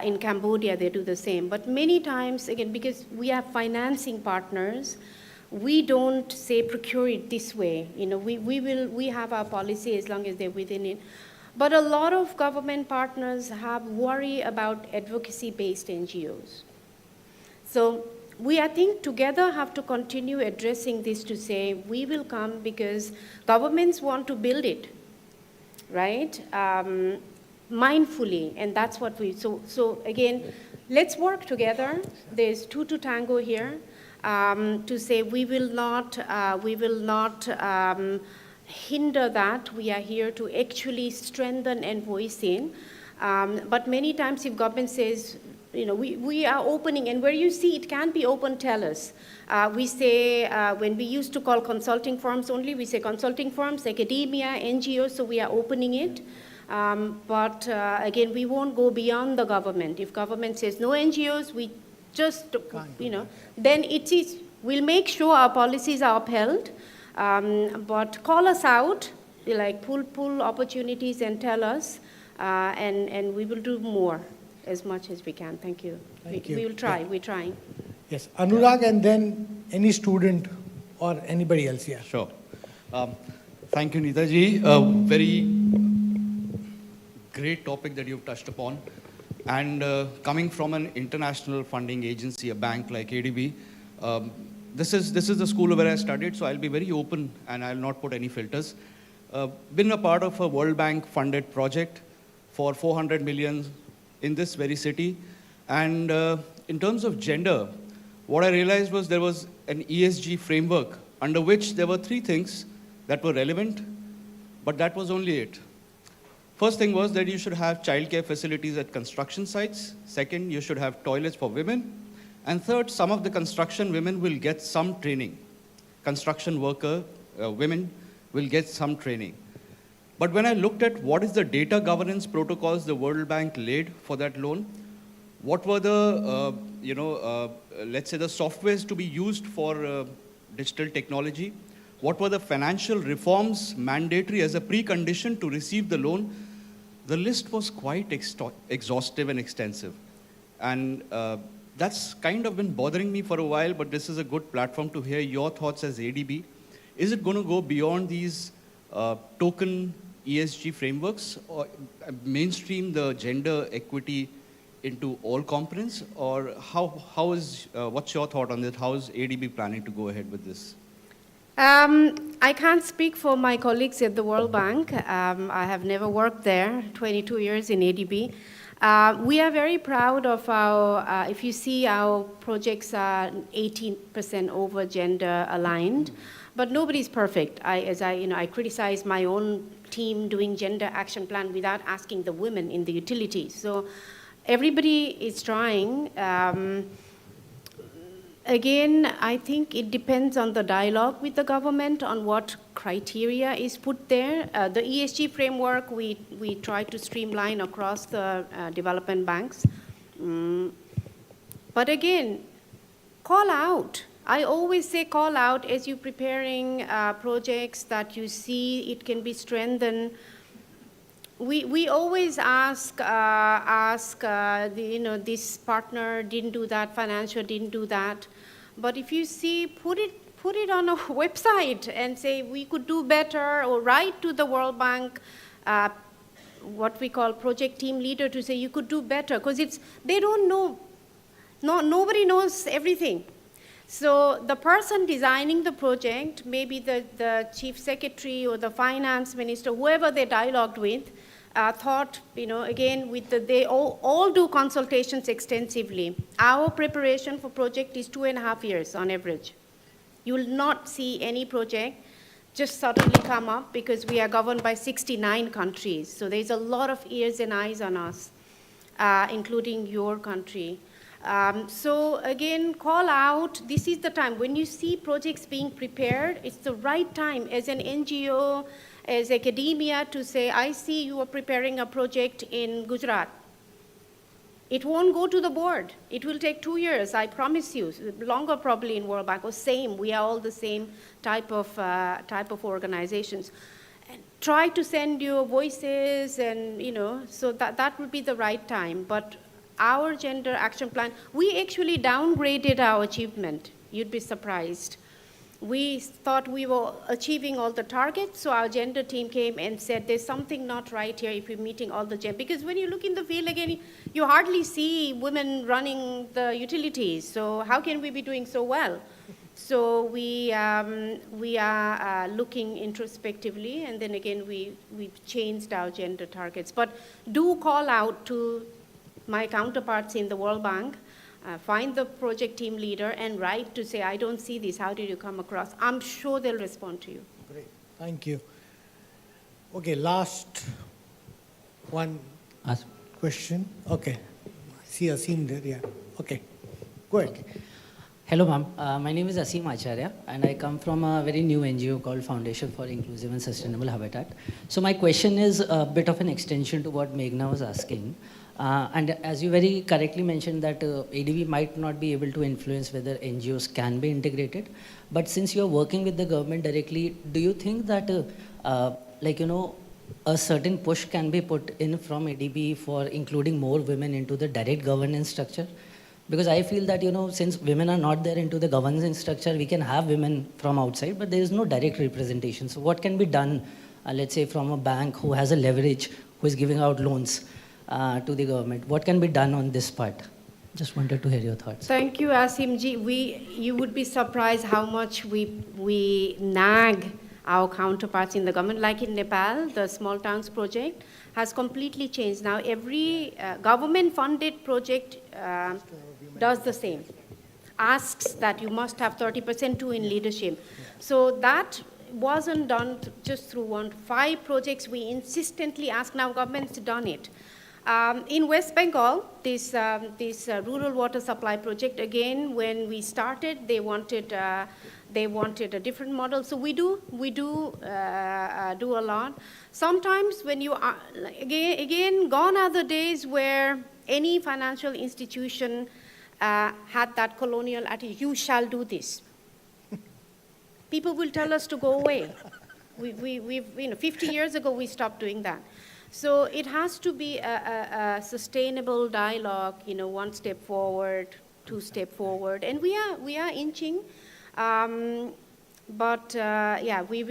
In Cambodia, they do the same. But many times, again, because we have financing partners, we don't say procure it this way. You know, we have our policy as long as they're within it. But a lot of government partners have worry about advocacy-based NGOs. So we, I think, together have to continue addressing this to say, we will come because governments want to build it, right? Mindfully, and that's what we, so again, let's work together. There's two to tango here, to say we will not hinder that. We are here to actually strengthen and voice in. But many times if government says, you know, we are opening, and where you see it can be open, tell us. We say, when we used to call consulting firms only, we say consulting firms, academia, NGOs, so we are opening it. But again, we won't go beyond the government. If government says no NGOs, we just, you know, then it is, we'll make sure our policies are upheld. But call us out, like pull opportunities and tell us, and we will do more as much as we can. Thank you. We will try. We're trying. Yes, Anurag, and then any student or anybody else here. Sure. Thank you, Neeta ji. Very great topic that you've touched upon. And coming from an international funding agency, a bank like ADB, this is the school where I studied, so I'll be very open and I'll not put any filters. Been a part of a World Bank funded project for 400 million in this very city. And in terms of gender, what I realized was there was an ESG framework under which there were 3 things that were relevant, but that was only it. First thing was that you should have childcare facilities at construction sites. Second, you should have toilets for women. And third, some of the construction women will get some training. Construction worker women will get some training. But when I looked at what is the data governance protocols the World Bank laid for that loan, what were the, let's say the softwares to be used for digital technology, what were the financial reforms mandatory as a precondition to receive the loan, the list was quite exhaustive and extensive. And that's kind of been bothering me for a while, but this is a good platform to hear your thoughts as ADB. Is it going to go beyond these token ESG frameworks or mainstream the gender equity into all components? Or what's your thought on this? How is ADB planning to go ahead with this? I can't speak for my colleagues at the World Bank. I have never worked there, 22 years in ADB. We are very proud of our, if you see our projects are 18% over gender aligned, but nobody's perfect. I criticize my own team doing gender action plan without asking the women in the utilities. So everybody is trying. Again, I think it depends on the dialogue with the government on what criteria is put there. The ESG framework, we try to streamline across the development banks. But again, call out. I always say call out as you're preparing projects that you see it can be strengthened. We always ask, this partner didn't do that, financial didn't do that. But if you see, put it on a website and say we could do better, or write to the World Bank, what we call project team leader, to say you could do better, because they don't know. Nobody knows everything. So the person designing the project, maybe the chief secretary or the finance minister, whoever they dialogued with, thought, again, they all do consultations extensively. Our preparation for project is 2.5 years on average. You will not see any project just suddenly come up, because we are governed by 69 countries. So there's a lot of ears and eyes on us, including your country. So again, call out, this is the time. When you see projects being prepared, it's the right time as an NGO, as academia, to say, I see you are preparing a project in Gujarat. It won't go to the board. It will take 2 years, I promise you, longer probably in World Bank, or same, we are all the same type of organizations. And try to send your voices, and so that would be the right time. But our gender action plan, we actually downgraded our achievement. You'd be surprised. We thought we were achieving all the targets, so our gender team came and said, there's something not right here if you're meeting all the gender. Because when you look in the field again, you hardly see women running the utilities. So how can we be doing so well? So we are looking introspectively, and then again, we've changed our gender targets. But do call out to my counterparts in the World Bank, find the project team leader and write to say, I don't see this, how did you come across? I'm sure they'll respond to you. Great, thank you. Okay, last one question. Okay, I see Asim there, yeah. Okay, go ahead. Okay. Hello ma'am, my name is Asim Acharya, and I come from a very new NGO called Foundation for Inclusive and Sustainable Habitat. So my question is a bit of an extension to what Meghna was asking. And as you very correctly mentioned that ADB might not be able to influence whether NGOs can be integrated, but since you're working with the government directly, do you think that a certain push can be put in from ADB for including more women into the direct governance structure? Because I feel that, since women are not there into the governance structure, we can have women from outside, but there is no direct representation. So what can be done, let's say from a bank who has a leverage, who is giving out loans to the government? What can be done on this part? Just wanted to hear your thoughts. Thank you, Asimji. You would be surprised how much we nag our counterparts in the government. Like in Nepal, the Small Towns project has completely changed. Now every government-funded project does the same. Asks that you must have 30% too in leadership. So that wasn't done just through 5 projects. We insistently ask. Now government's done it. In West Bengal, this rural water supply project, again, when we started, they wanted a different model. So we do a lot. Sometimes when you are, again, gone are the days where any financial institution had that colonial attitude, you shall do this. People will tell us to go away. We've 50 years ago, we stopped doing that. So it has to be a sustainable dialogue, 1 step forward, 2 step forward, and we are inching. But we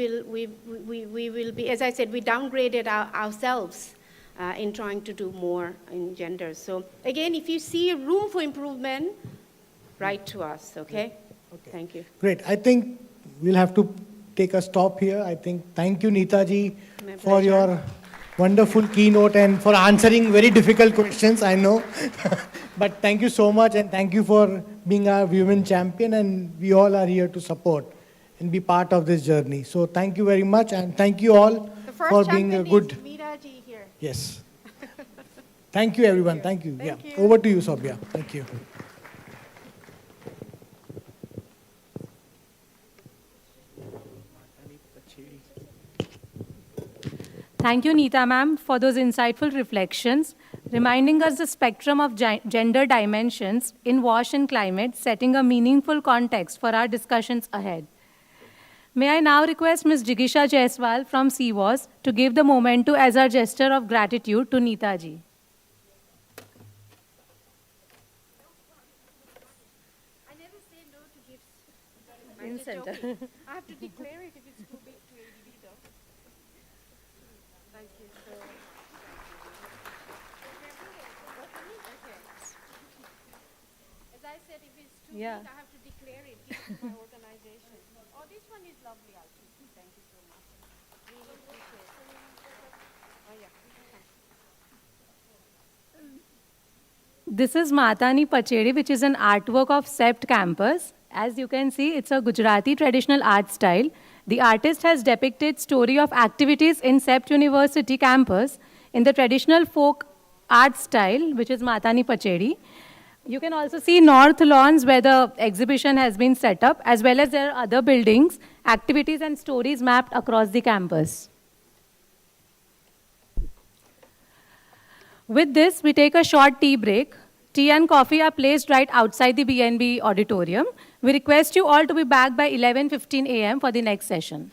will be, as I said, we downgraded ourselves in trying to do more in gender. So again, if you see room for improvement, write to us, okay? Thank you. Great, I think we'll have to take a stop here. I think, thank you Neeta ji for your wonderful keynote and for answering very difficult questions, I know. But thank you so much, and thank you for being our women champion, and we all are here to support and be part of this journey. So thank you very much, and thank you all The first for being a champion good... is Moriarty here. Yes. Thank you, everyone. Thank you. Thank Yeah. you. Over to you, Sobhya. Thank you. Thank you, Neeta ma'am, for those insightful reflections, reminding us the spectrum of gender dimensions in WASH and climate, setting a meaningful context for our discussions ahead. May I now request Ms. Mugisha Jaiswal from CWAS to give the memento as our gesture of gratitude to Neeta ji. I never say no to gifts. In center. I have to declare it if it's too big to ADB though. Thank you. So, okay. As I said, if it's too Yeah. big, I have to declare it. Give it to my organization. Oh, this one is lovely, Alfie. Thank you so much. Really appreciate it. Oh, yeah. This is Matani Pachedi, which is an artwork of CEPT campus. As you can see, it's a Gujarati traditional art style. The artist has depicted story of activities in CEPT University campus in the traditional folk art style, which is Matani Pachedi. You can also see north lawns where the exhibition has been set up, as well as there are other buildings, activities and stories mapped across the campus. With this, we take a short tea break. Tea and coffee are placed right outside the BNB auditorium. We request you all to be back by 11:15 a.m. for the next session.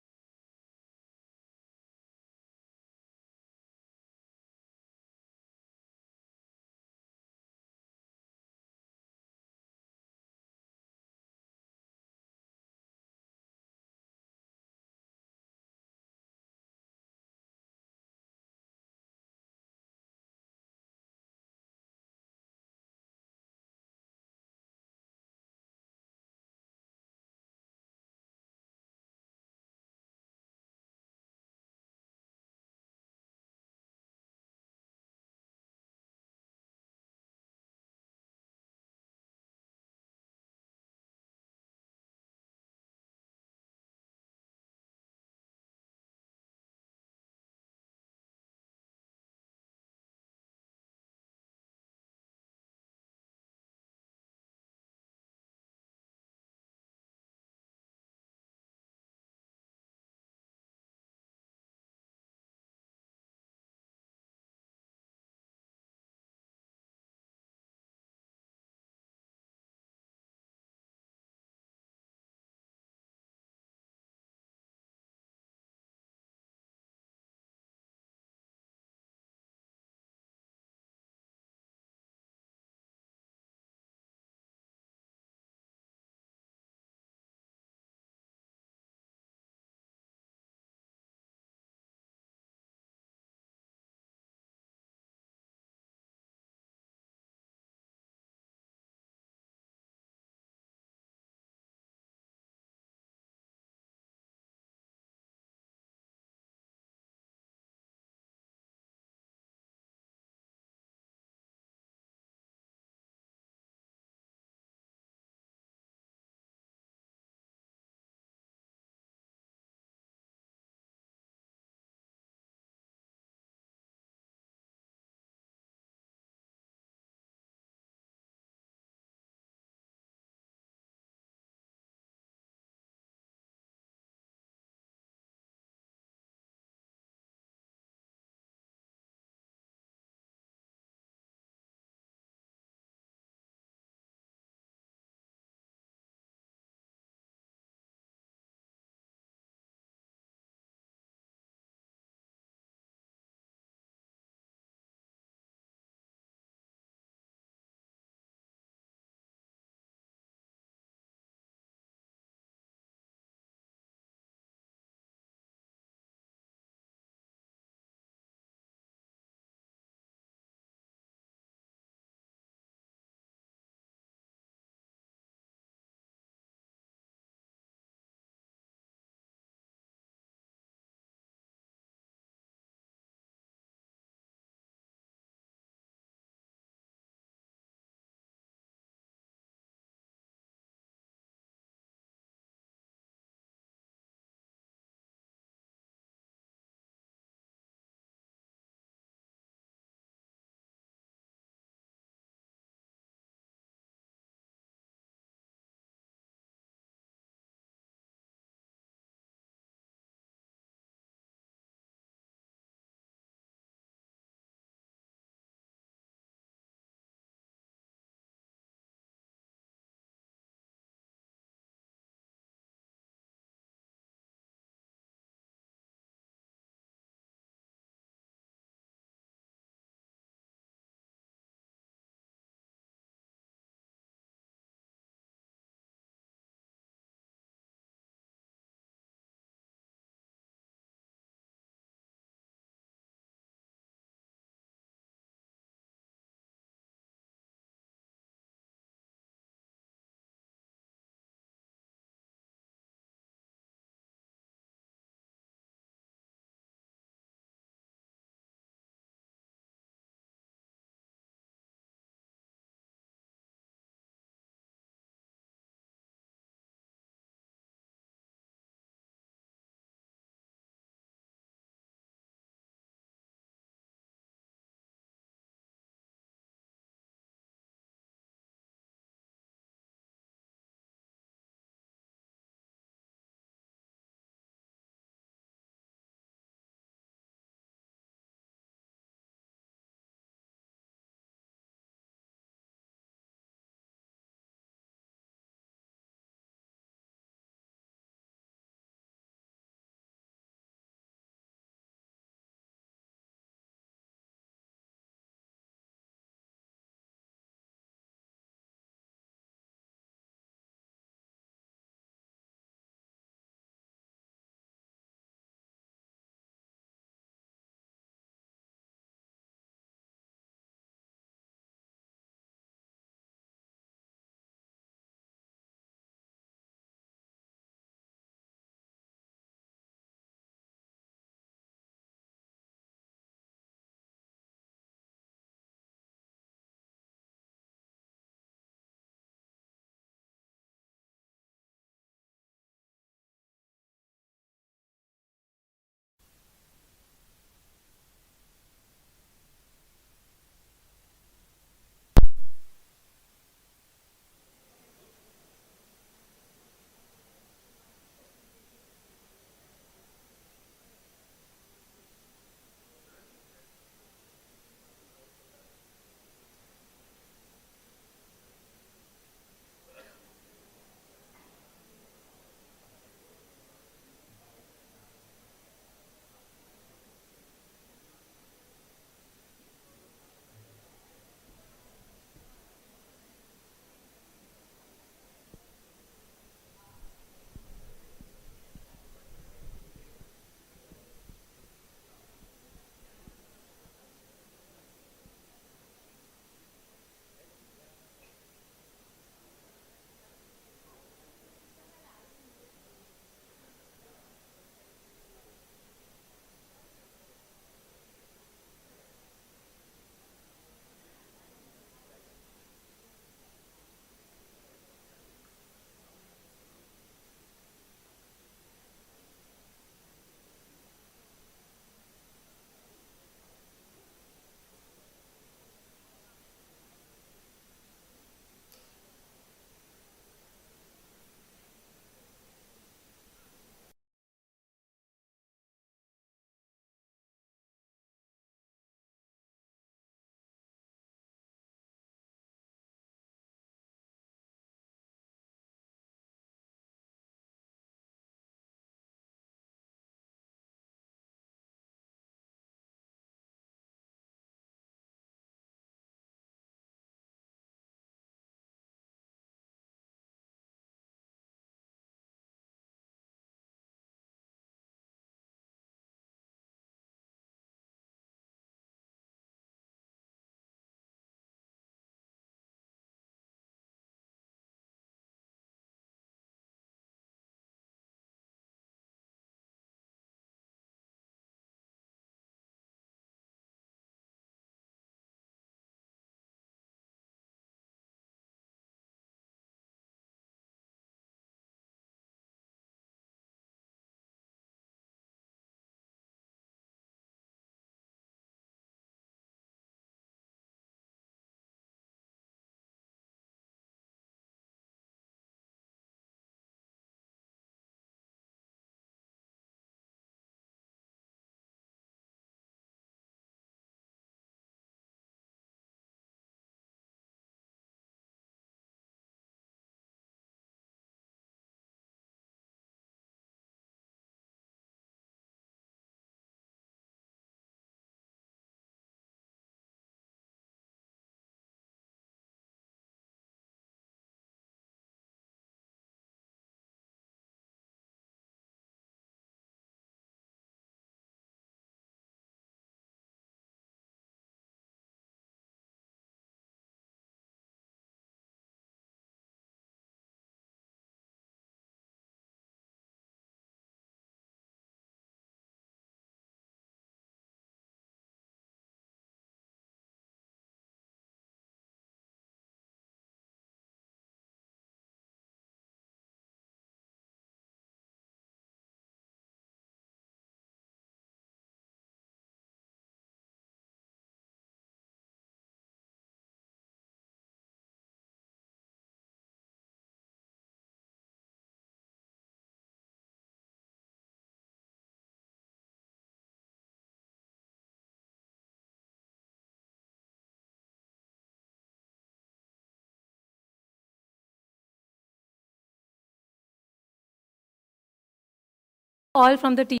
All from the team.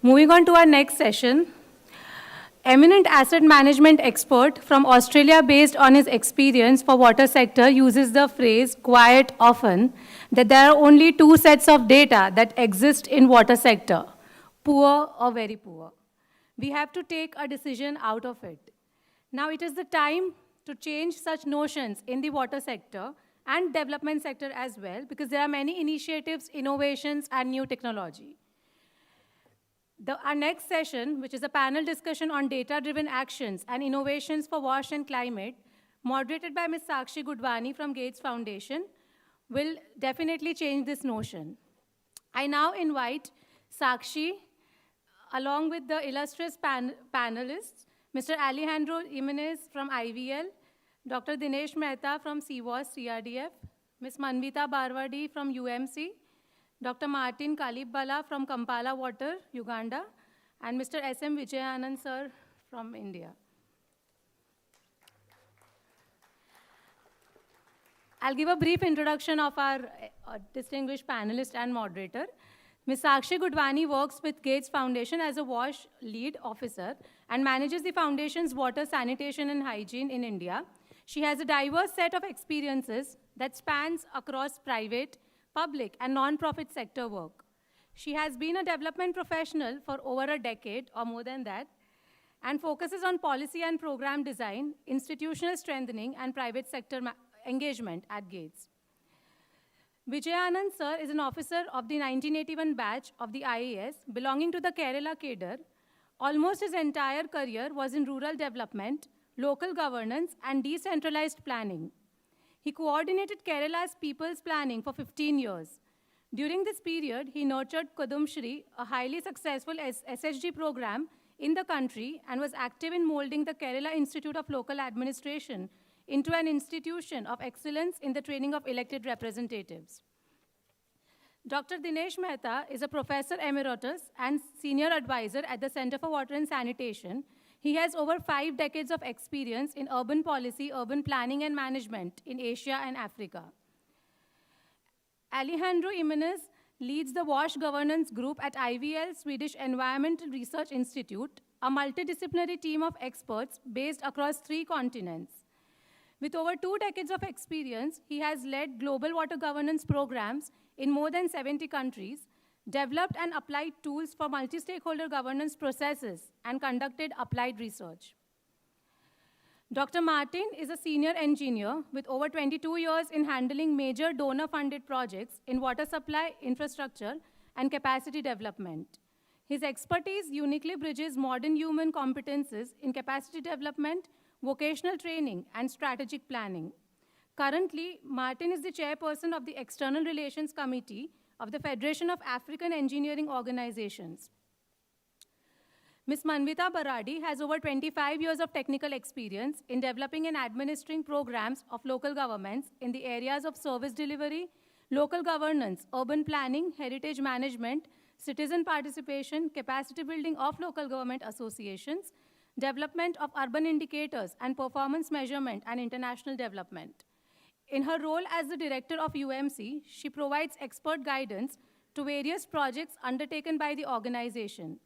Moving on to our next session, eminent asset management expert from Australia, based on his experience for water sector, uses the phrase quite often that there are only two sets of data that exist in water sector, poor or very poor. We have to take a decision out of it. Now it is the time to change such notions in the water sector and development sector as well, because there are many initiatives, innovations, and new technology. Our next session, which is a panel discussion on data-driven actions and innovations for wash and climate, moderated by Ms. Sakshi Gudwani from Gates Foundation, will definitely change this notion. I now invite Sakshi, along with the illustrious panelists, Mr. Alejandro Jimenez from IVL, Dr. Dinesh Mehta from CWAS-CRDF, Ms. Manvita Barwadi from UMC, Dr. Martin Kalibbala from Kampala Water, Uganda, and Mr. S.M. Vijayanand, sir, from India. I'll give a brief introduction of our distinguished panelist and moderator. Ms. Sakshi Gudwani works with Gates Foundation as a WASH lead officer and manages the foundation's water, sanitation, and hygiene in India. She has a diverse set of experiences that spans across private, public, and non-profit sector work. She has been a development professional for over a decade or more than that, and focuses on policy and program design, institutional strengthening, and private sector engagement at Gates. Vijayanand sir is an officer of the 1981 batch of the IAS, belonging to the Kerala cadre. Almost his entire career was in rural development, local governance, and decentralized planning. He coordinated Kerala's people's planning for 15 years. During this period, he nurtured Kudumshri, a highly successful SHG program in the country, and was active in molding the Kerala Institute of Local Administration into an institution of excellence in the training of elected representatives. Dr. Dinesh Mehta is a professor emeritus and senior advisor at the Center for Water and Sanitation. He has over 5 decades of experience in urban policy, urban planning, and management in Asia and Africa. Alejandro Jimenez leads the WASH governance group at IVL Swedish Environmental Research Institute, a multidisciplinary team of experts based across 3 continents. With over 2 decades of experience, he has led global water governance programs in more than 70 countries, developed and applied tools for multi-stakeholder governance processes, and conducted applied research. Dr. Martin is a senior engineer with over 22 years in handling major donor-funded projects in water supply, infrastructure, and capacity development. His expertise uniquely bridges modern human competences in capacity development, vocational training, and strategic planning. Currently, Martin is the chairperson of the External Relations Committee of the Federation of African Engineering Organizations. Ms. Manvita Barwadi has over 25 years of technical experience in developing and administering programs of local governments in the areas of service delivery, local governance, urban planning, heritage management, citizen participation, capacity building of local government associations, development of urban indicators, and performance measurement and international development. In her role as the director of UMC, she provides expert guidance to various projects undertaken by the organization.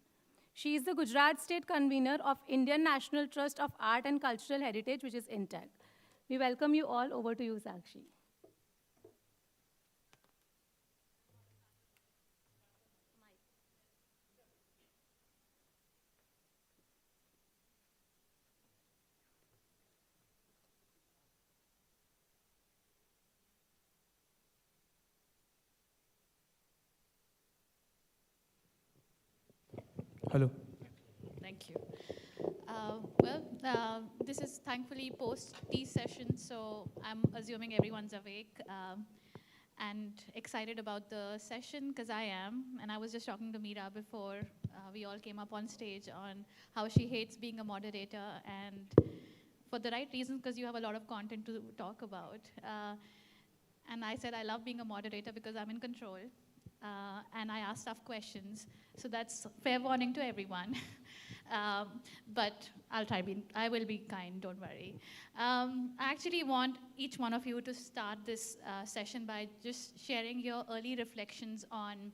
She is the Gujarat State Convener of Indian National Trust of Art and Cultural Heritage, which is INTAC. We welcome you all. Over to you, Sakshi. Hello. Thank you. This is thankfully post-tea session, so I'm assuming everyone's awake and excited about the session, because I am. And I was just talking to Meera before we all came up on stage on how she hates being a moderator, and for the right reasons, because you have a lot of content to talk about. And I said I love being a moderator because I'm in control. And I ask tough questions. So that's fair warning to everyone. But I will be kind, don't worry. I actually want each one of you to start this session by just sharing your early reflections on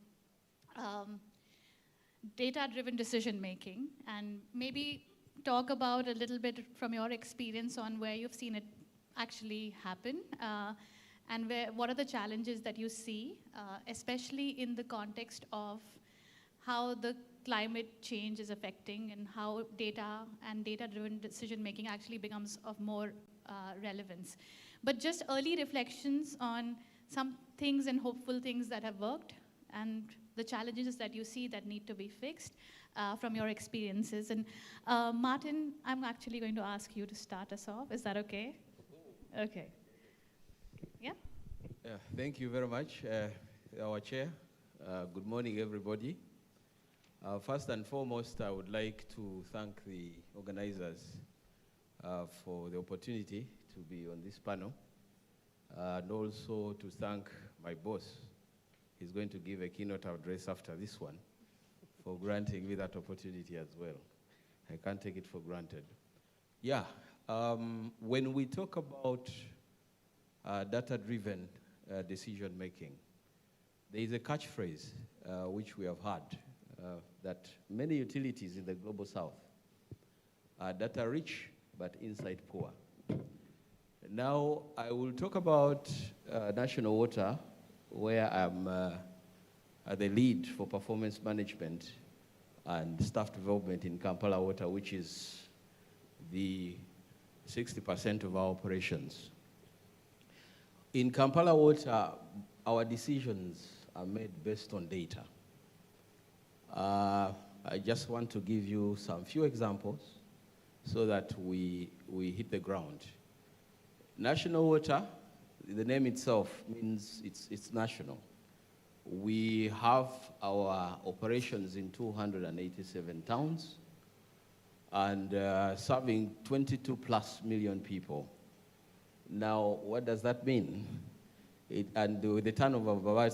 data-driven decision-making, and maybe talk about a little bit from your experience on where you've seen it actually happen, and what are the challenges that you see, especially in the context of how the climate change is affecting and how data and data-driven decision-making actually becomes of more relevance. But just early reflections on some things and hopeful things that have worked and the challenges that you see that need to be fixed from your experiences. And Martin, I'm actually going to ask you to start us off. Is that okay? Okay. Yeah? Yeah, thank you very much, our chair. Good morning, everybody. First and foremost, I would like to thank the organizers for the opportunity to be on this panel, and also to thank my boss. He's going to give a keynote address after this one, for granting me that opportunity as well. I can't take it for granted. Yeah, when we talk about data-driven decision-making, there is a catchphrase which we have heard, that many utilities in the global south are data-rich but inside poor. Now, I will talk about National Water, where I'm the lead for performance management and staff development in Kampala Water, which is the 60% of our operations. In Kampala Water, our decisions are made based on data. I just want to give you some few examples so that we hit the ground. National Water, the name itself means it's national. We have our operations in 287 towns and serving 22 plus million people. Now, what does that mean? And with the turnover of about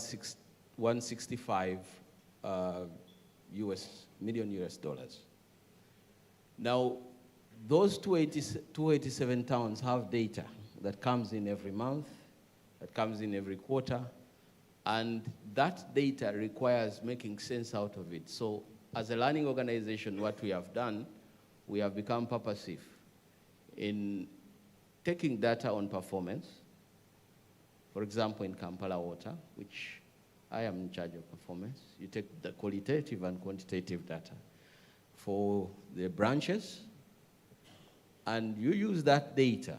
165 million US dollars. Now, those 287 towns have data that comes in every month, that comes in every quarter, and that data requires making sense out of it. So as a learning organization, what we have done, we have become purposive in taking data on performance. For example, in Kampala Water, which I am in charge of performance, you take the qualitative and quantitative data for the branches, and you use that data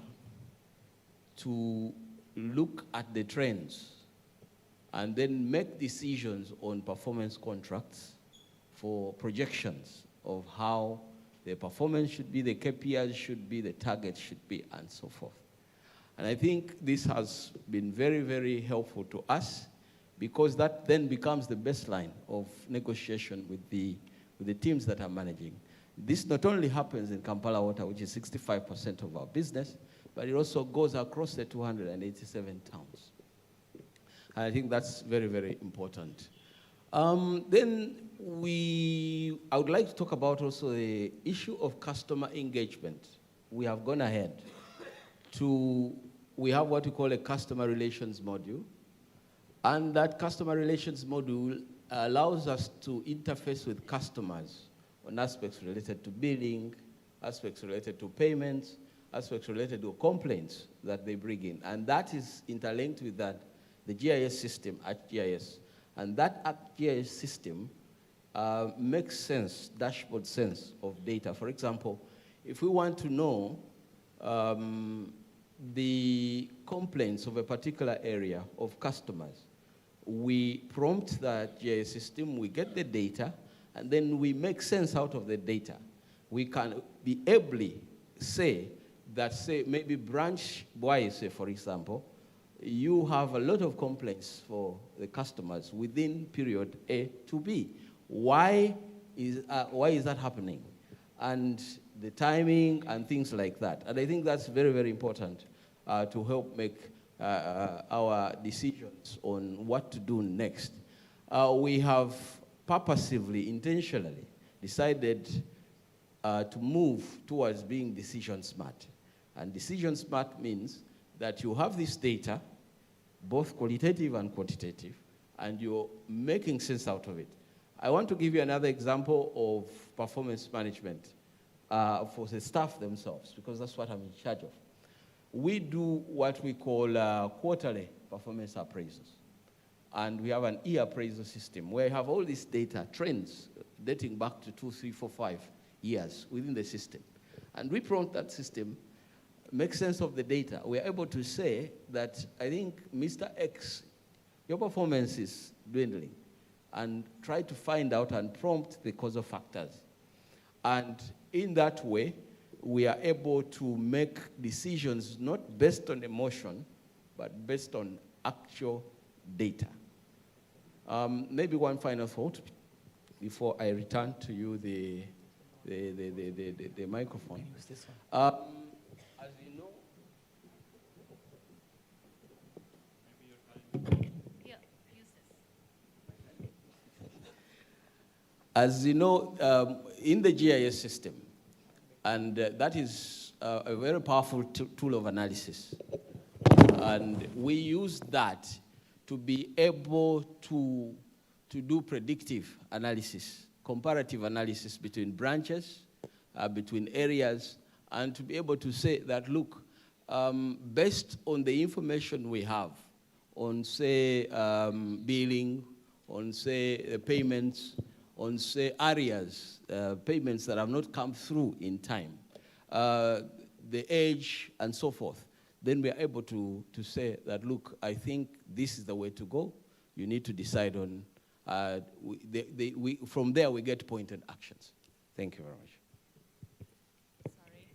to look at the trends and then make decisions on performance contracts for projections of how the performance should be, the KPIs should be, the targets should be, and so forth. And I think this has been very, very helpful to us because that then becomes the baseline of negotiation with the teams that are managing. This not only happens in Kampala Water, which is 65% of our business, but it also goes across the 287 towns. And I think that's very, very important. Then I would like to talk about also the issue of customer engagement. We have gone ahead we have what we call a customer relations module. And that customer relations module allows us to interface with customers on aspects related to billing, aspects related to payments, aspects related to complaints that they bring in. And that is interlinked with the GIS system, ArcGIS. And that ArcGIS system makes sense, dashboard sense of data. For example, if we want to know the complaints of a particular area of customers, we prompt the GIS system, we get the data, and then we make sense out of the data. We can be ably say that, say, maybe branch-wise, say, for example, you have a lot of complaints for the customers within period A to B. Why is that happening? And the timing and things like that. And I think that's very, very important to help make our decisions on what to do next. We have purposively, intentionally decided to move towards being decision smart. And decision smart means that you have this data, both qualitative and quantitative, and you're making sense out of it. I want to give you another example of performance management for the staff themselves, because that's what I'm in charge of. We do what we call quarterly performance appraisals. And we have an e-appraisal system where you have all this data, trends, dating back to 2, 3, 4, 5 years within the system. And we prompt that system, make sense of the data. We're able to say that, I think, Mr. X, your performance is dwindling, and try to find out and prompt the causal factors. And in that way, we are able to make decisions not based on emotion, but based on actual data. Maybe one final thought before I return to you the microphone. Can you use this one? As you know, Yeah, use this. As you know, in the GIS system, and that is a very powerful tool of analysis, and we use that to be able to do predictive analysis, comparative analysis between branches, between areas, and to be able to say that, look, based on the information we have on, say, billing, on, say, payments, on, say, areas, payments that have not come through in time, the age, and so forth, then we are able to say that, look, I think this is the way to go. You need to decide on, from there we get pointed actions. Thank you very much. Sorry.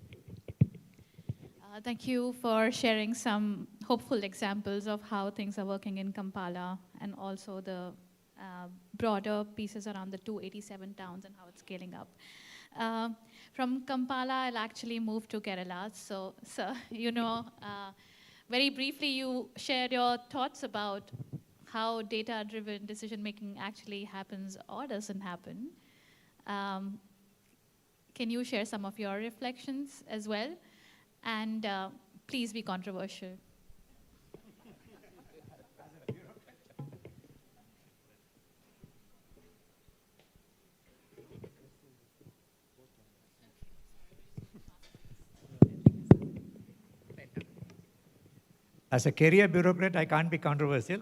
Thank you for sharing some hopeful examples of how things are working in Kampala, and also the broader pieces around the 287 towns and how it's scaling up. From Kampala, I'll actually move to Kerala. So you know, very briefly, you shared your thoughts about how data-driven decision-making actually happens or doesn't happen. Can you share some of your reflections as well? And please be controversial. As a career bureaucrat, I can't be controversial.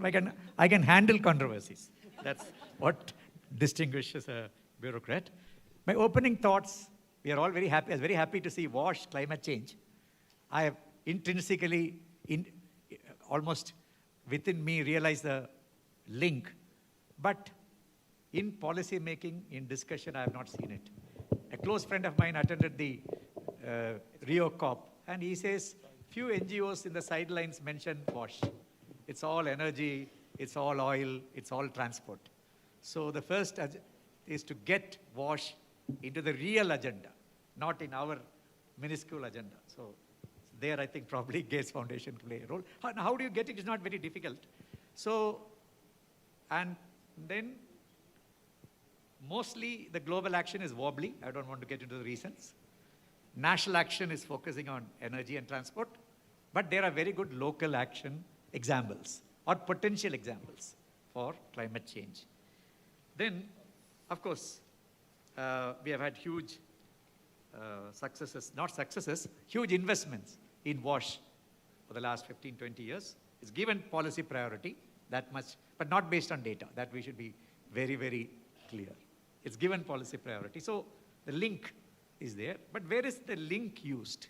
I can handle controversies. That's what distinguishes a bureaucrat. My opening thoughts, we are all very happy. I was very happy to see WASH, climate change. I have intrinsically, almost within me, realized the link. But in policy making, in discussion, I have not seen it. A close friend of mine attended the Rio COP, and he says, few NGOs in the sidelines mention WASH. It's all energy, it's all oil, it's all transport. So the first is to get WASH into the real agenda, not in our minuscule agenda. So there I think probably Gates Foundation play a role. How do you get it? It's not very difficult. So, and then mostly the global action is wobbly. I don't want to get into the reasons. National action is focusing on energy and transport, but there are very good local action examples or potential examples for climate change. Then, of course, we have had huge successes, not successes, huge investments in WASH for the last 15, 20 years. It's given policy priority, that much, but not based on data. That we should be very, very clear. It's given policy priority. So the link is there, but where is the link used?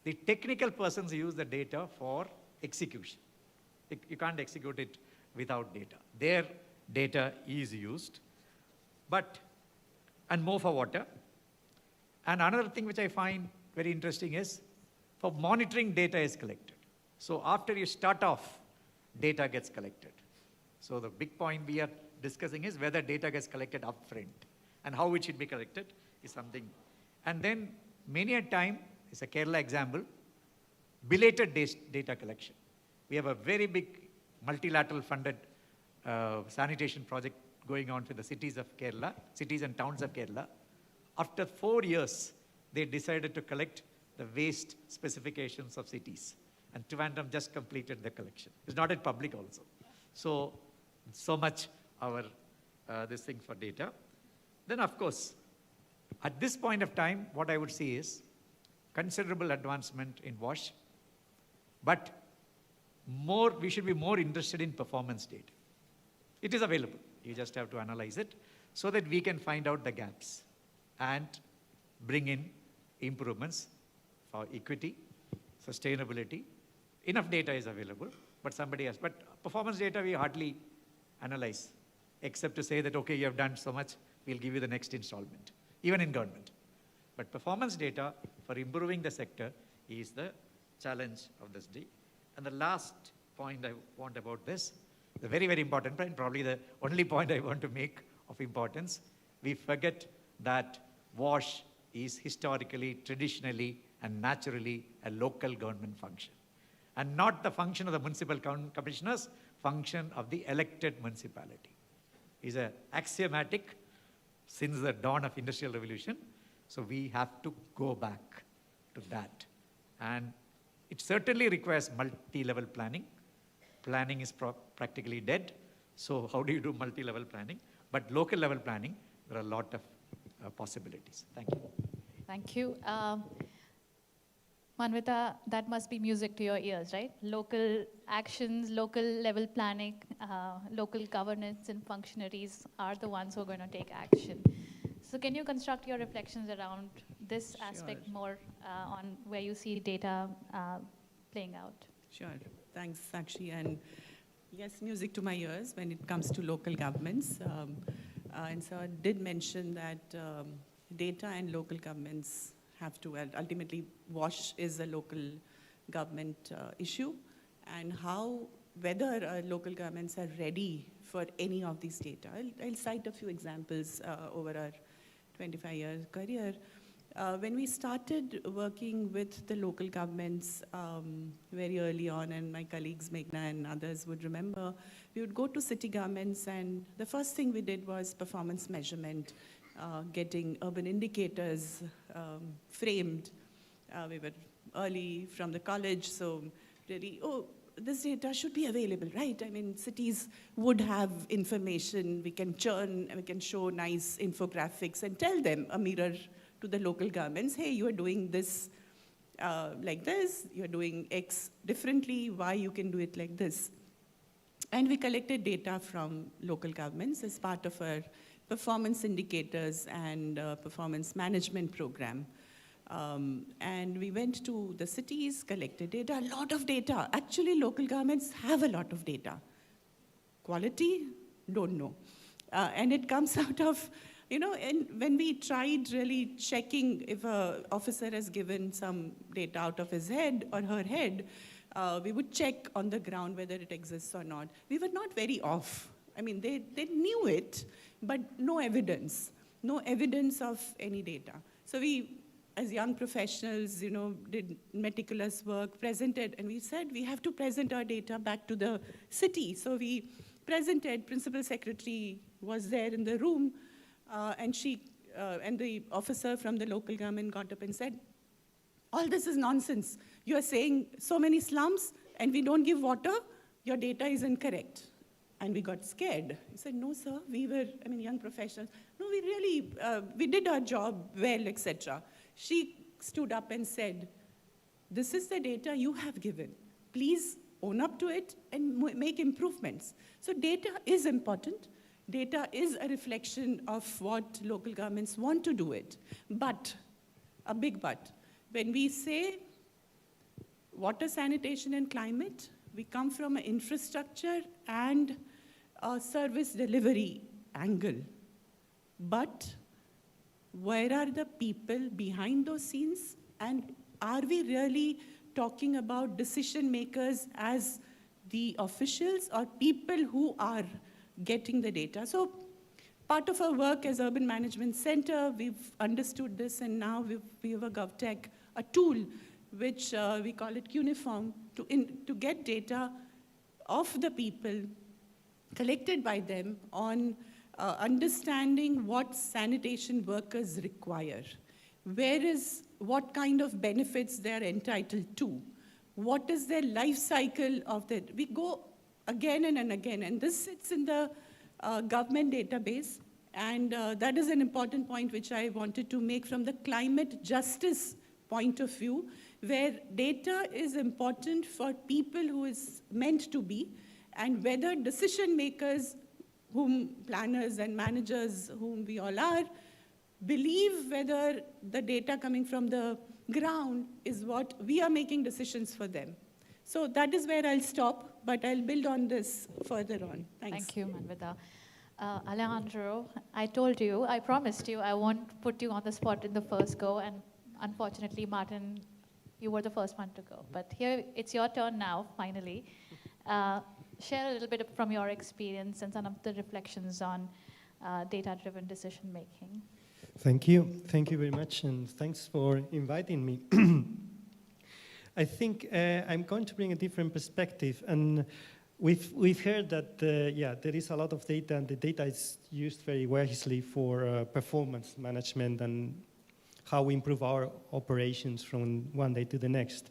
The technical persons use the data for execution. You can't execute it without data. Their data is used, and more for water. And another thing which I find very interesting is, for monitoring, data is collected. So after you start off, data gets collected. So the big point we are discussing is whether data gets collected upfront, and how it should be collected is something. And then many a time, it's a Kerala example, belated data collection. We have a very big multilateral funded sanitation project going on for the cities of Kerala, cities and towns of Kerala. After 4 years, they decided to collect the waste specifications of cities. And Trivandrum just completed the collection. It's not in public also. So much our this thing for data. Then, of course, at this point of time, what I would see is considerable advancement in WASH, but we should be more interested in performance data. It is available. You just have to analyze it so that we can find out the gaps and bring in improvements for equity, sustainability. Enough data is available, but somebody has. But performance data we hardly analyze, except to say that, okay, you have done so much, we'll give you the next installment, even in government. But performance data for improving the sector is the challenge of this day. And the last point I want about this, the very, very important point, probably the only point I want to make of importance, we forget that WASH is historically, traditionally, and naturally a local government function. And not the function of the municipal commissioners, function of the elected municipality. Is a axiomatic since the dawn of Industrial Revolution. So we have to go back to that. And it certainly requires multi-level planning. Planning is practically dead. So how do you do multi-level planning? But local level planning, there are a lot of possibilities. Thank you. Thank you. Manvita, that must be music to your ears, right? Local actions, local level planning, local governance and functionaries are the ones who are going to take action. So can you construct your reflections around this aspect more on where you see data playing out? Sure. Thanks, Sakshi. And yes, music to my ears when it comes to local governments. And so I did mention that data and local governments have to, ultimately, WASH is a local government issue, and whether local governments are ready for any of these data. I'll cite a few examples over our 25-year career. When we started working with the local governments very early on, and my colleagues Meghna and others would remember, we would go to city governments, and the first thing we did was performance measurement, getting urban indicators framed. We were early from the college, so really, this data should be available, right? I mean, cities would have information. We can churn, we can show nice infographics and tell them, a mirror to the local governments, hey, you are doing this like this, you're doing X differently, why you can do it like this. And we collected data from local governments as part of our performance indicators and performance management program. And we went to the cities, collected data, a lot of data. Actually, local governments have a lot of data. Quality, don't know. And it comes out of, and when we tried really checking if an officer has given some data out of his head or her head, we would check on the ground whether it exists or not. We were not very off. I mean, they knew it, but no evidence of any data. So we, as young professionals, did meticulous work, presented, and we said we have to present our data back to the city. So we presented, principal secretary was there in the room, and the officer from the local government got up and said, all this is nonsense. You are saying so many slums and we don't give water, your data is incorrect. And we got scared. He said, no, sir, we were, young professionals. No, we really, we did our job well, etc. She stood up and said, this is the data you have given. Please own up to it and make improvements. So data is important. Data is a reflection of what local governments want to do it. But, a big but, when we say water, sanitation, and climate, we come from an infrastructure and a service delivery angle. But where are the people behind those scenes? And are we really talking about decision makers as the officials or people who are getting the data? So part of our work as Urban Management Center, we've understood this, and now we have a GovTech, a tool which we call it Cuneiform, to get data of the people collected by them on understanding what sanitation workers require, what kind of benefits they're entitled to, what is their life cycle of that. We go again and again, and this sits in the government database. And that is an important point which I wanted to make from the climate justice point of view, where data is important for people who is meant to be, and whether decision makers, whom planners and managers, whom we all are, believe whether the data coming from the ground is what we are making decisions for them. So that is where I'll stop, but I'll build on this further on. Thanks. Thank you, Manvita. Alejandro, I told you, I promised you, I won't put you on the spot in the first go, and unfortunately, Martin, you were the first one to go. But here, it's your turn now, finally. Share a little bit from your experience and some of the reflections on data-driven decision-making. Thank you. Thank you very much, and thanks for inviting me. I think I'm going to bring a different perspective, and we've heard that there is a lot of data, and the data is used very wisely for performance management and how we improve our operations from one day to the next.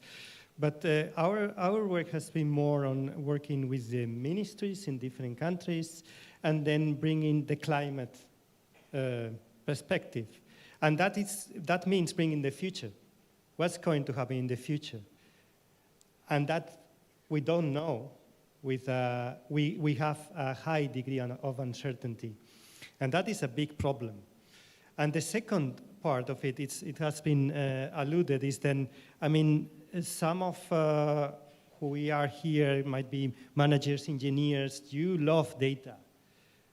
But our work has been more on working with the ministries in different countries, and then bringing the climate perspective. And that means bringing the future. What's going to happen in the future? And that we don't know. We have a high degree of uncertainty. And that is a big problem. And the second part of it, it has been alluded, is then, I mean, some of who we are here might be managers, engineers, you love data,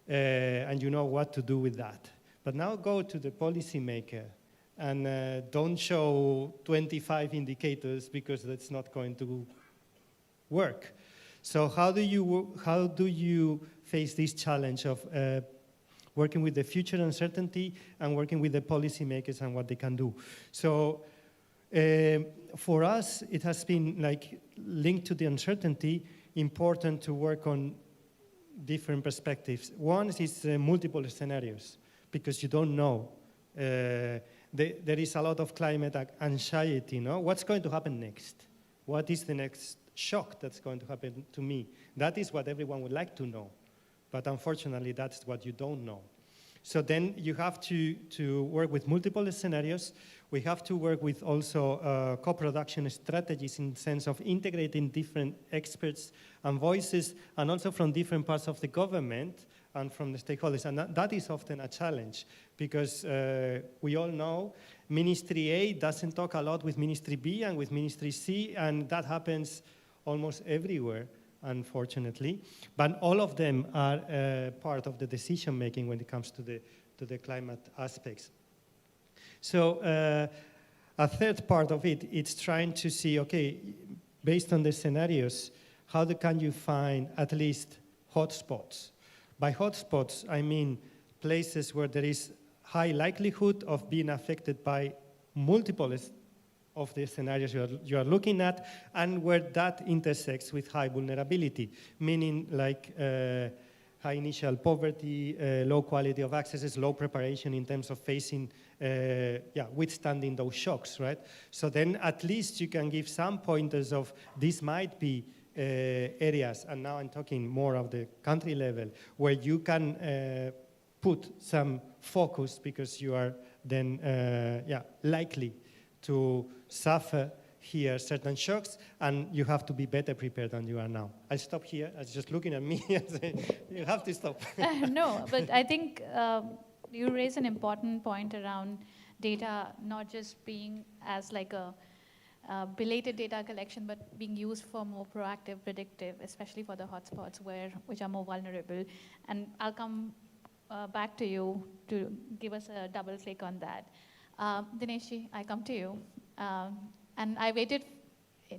and you know what to do with that. But now go to the policymaker and don't show 25 indicators, because that's not going to work. So how do you face this challenge of working with the future uncertainty and working with the policymakers and what they can do? So for us, it has been like linked to the uncertainty, important to work on different perspectives. One is multiple scenarios, because you don't know. There is a lot of climate anxiety, no? What's going to happen next? What is the next shock that's going to happen to me? That is what everyone would like to know. But unfortunately, that's what you don't know. So then you have to work with multiple scenarios. We have to work with also co-production strategies, in the sense of integrating different experts and voices, and also from different parts of the government and from the stakeholders. And that is often a challenge, because we all know Ministry A doesn't talk a lot with Ministry B and with Ministry C, and that happens almost everywhere, unfortunately. But all of them are part of the decision-making when it comes to the climate aspects. So a third part of it, it's trying to see, okay, based on the scenarios, how can you find at least hotspots? By hotspots, I mean places where there is high likelihood of being affected by multiple of the scenarios you are looking at, and where that intersects with high vulnerability, meaning like high initial poverty, low quality of accesses, low preparation in terms of facing, withstanding those shocks, right? So then at least you can give some pointers of this might be areas, and now I'm talking more of the country level, where you can put some focus, because you are then likely to suffer here certain shocks, and you have to be better prepared than you are now. I stop here. I was just looking at me and saying, you have to stop. No, but I think you raise an important point around data not just being as like a belated data collection, but being used for more proactive, predictive, especially for the hotspots which are more vulnerable. And I'll come back to you to give us a double click on that. Dineshji, I come to you. And I waited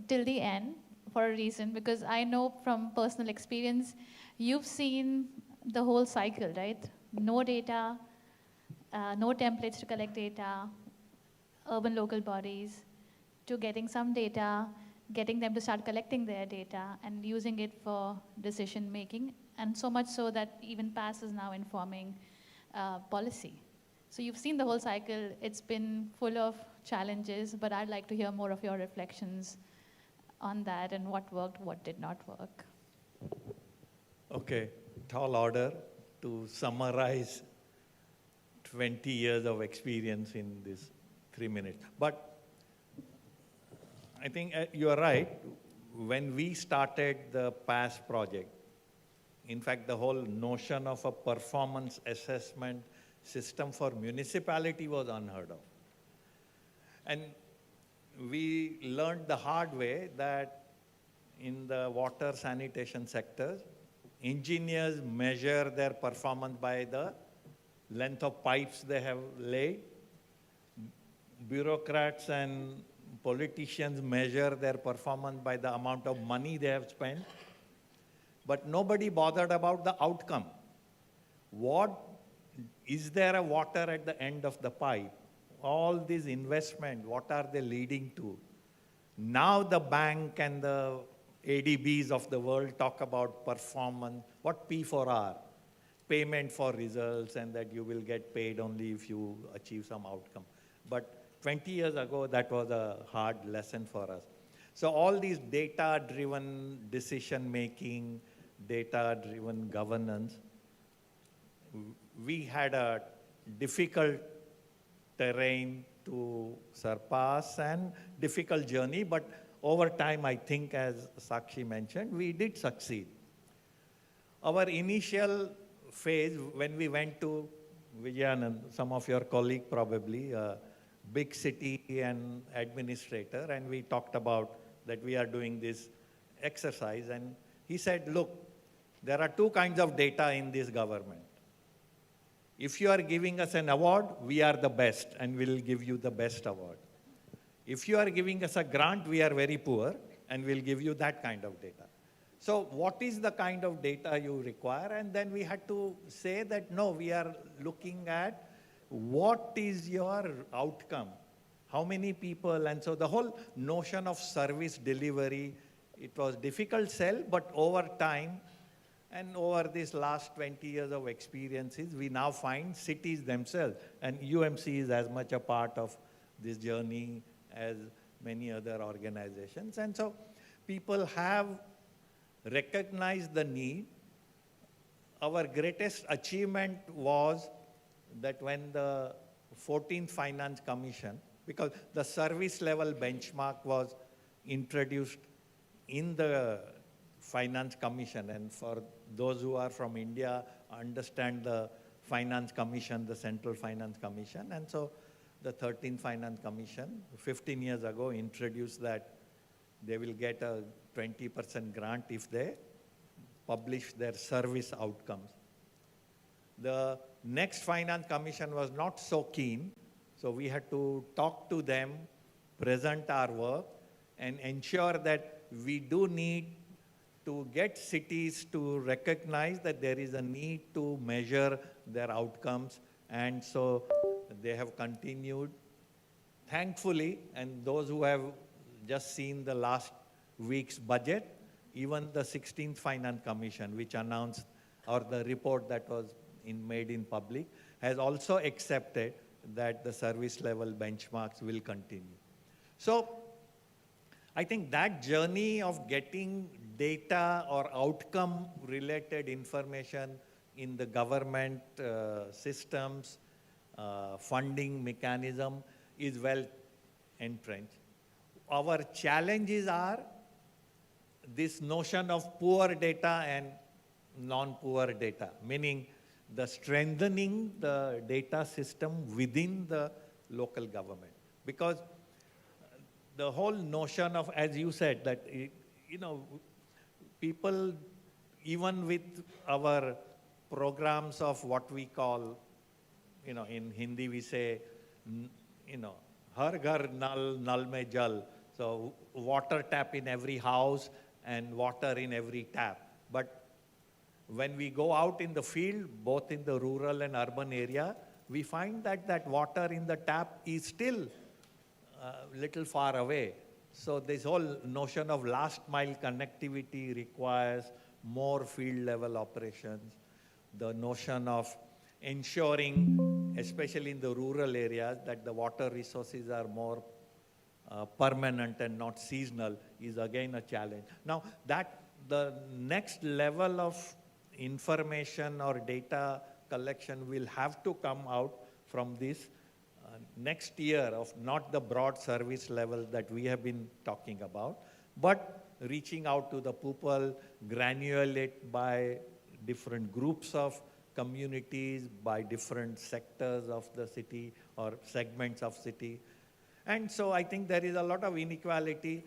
till the end for a reason, because I know from personal experience, you've seen the whole cycle, right? No data, no templates to collect data, urban local bodies, to getting some data, getting them to start collecting their data and using it for decision making, and so much so that even PASS is now informing policy. So you've seen the whole cycle. It's been full of challenges, but I'd like to hear more of your reflections on that and what worked, what did not work. Okay, tall order. to summarize 20 years of experience in this 3 minutes. But I think you are right. When we started the PASS project, in fact, the whole notion of a performance assessment system for municipality was unheard of. And we learned the hard way that in the water sanitation sectors, engineers measure their performance by the length of pipes they have laid. Bureaucrats and politicians measure their performance by the amount of money they have spent. But nobody bothered about the outcome. Is there a water at the end of the pipe? All these investment, what are they leading to? Now the bank and the ADBs of the world talk about performance, what P4R, payment for results, and that you will get paid only if you achieve some outcome. But 20 years ago, that was a hard lesson for us. So all these data-driven decision-making, data-driven governance, we had a difficult terrain to surpass and difficult journey, but over time, I think, as Sakshi mentioned, we did succeed. Our initial phase, when we went to Vijayan, some of your colleagues probably, big city and administrator, and we talked about that we are doing this exercise, and he said, look, there are two kinds of data in this government. If you are giving us an award, we are the best, and we'll give you the best award. If you are giving us a grant, we are very poor, and we'll give you that kind of data. So what is the kind of data you require? And then we had to say that, no, we are looking at what is your outcome? How many people? And so the whole notion of service delivery, it was difficult sell, but over time, and over these last 20 years of experiences, we now find cities themselves, and UMC is as much a part of this journey as many other organizations. And so people have recognized the need. Our greatest achievement was that when the 14th Finance Commission, because the service level benchmark was introduced in the Finance Commission, and for those who are from India, understand the Finance Commission, the Central Finance Commission, and so the 13th Finance Commission, 15 years ago, introduced that they will get a 20% grant if they publish their service outcomes. The next Finance Commission was not so keen, so we had to talk to them, present our work, and ensure that we do need to get cities to recognize that there is a need to measure their outcomes, and so they have continued. Thankfully, and those who have just seen the last week's budget, even the 16th Finance Commission, which announced, or the report that was made in public, has also accepted that the service level benchmarks will continue. So I think that journey of getting data or outcome related information in the government systems, funding mechanism is well entrenched. Our challenges are this notion of poor data and non-poor data, meaning the strengthening the data system within the local government. Because the whole notion of, as you said, that, people, even with our programs of what we call, in Hindi we say, har ghar nal, nal mein jal. So water tap in every house and water in every tap. But when we go out in the field, both in the rural and urban area, we find that that water in the tap is still a little far away. So this whole notion of last mile connectivity requires more field level operations. The notion of ensuring, especially in the rural areas, that the water resources are more permanent and not seasonal is again a challenge. Now, that the next level of information or data collection will have to come out from this next year of not the broad service level that we have been talking about, but reaching out to the people, granulate by different groups of communities, by different sectors of the city or segments of city. And so I think there is a lot of inequality.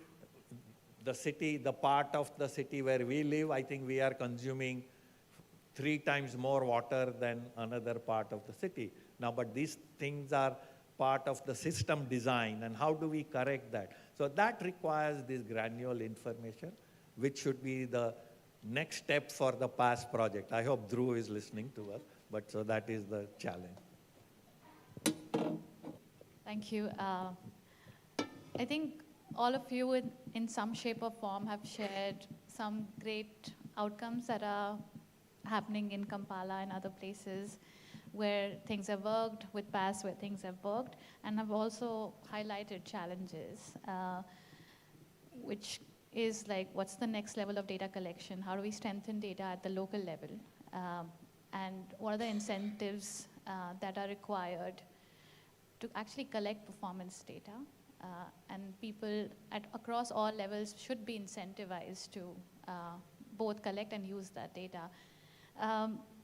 The city, the part of the city where we live, I think we are consuming 3 times more water than another part of the city. Now, but these things are part of the system design, and how do we correct that? So that requires this granular information, which should be the next step for the PASS project. I hope Dhruv is listening to us, but so that is the challenge. Thank you. I think all of you in some shape or form have shared some great outcomes that are happening in Kampala and other places where things have worked, with PASS where things have worked, and have also highlighted challenges, which is like, what's the next level of data collection? How do we strengthen data at the local level? And what are the incentives that are required to actually collect performance data? And people across all levels should be incentivized to both collect and use that data.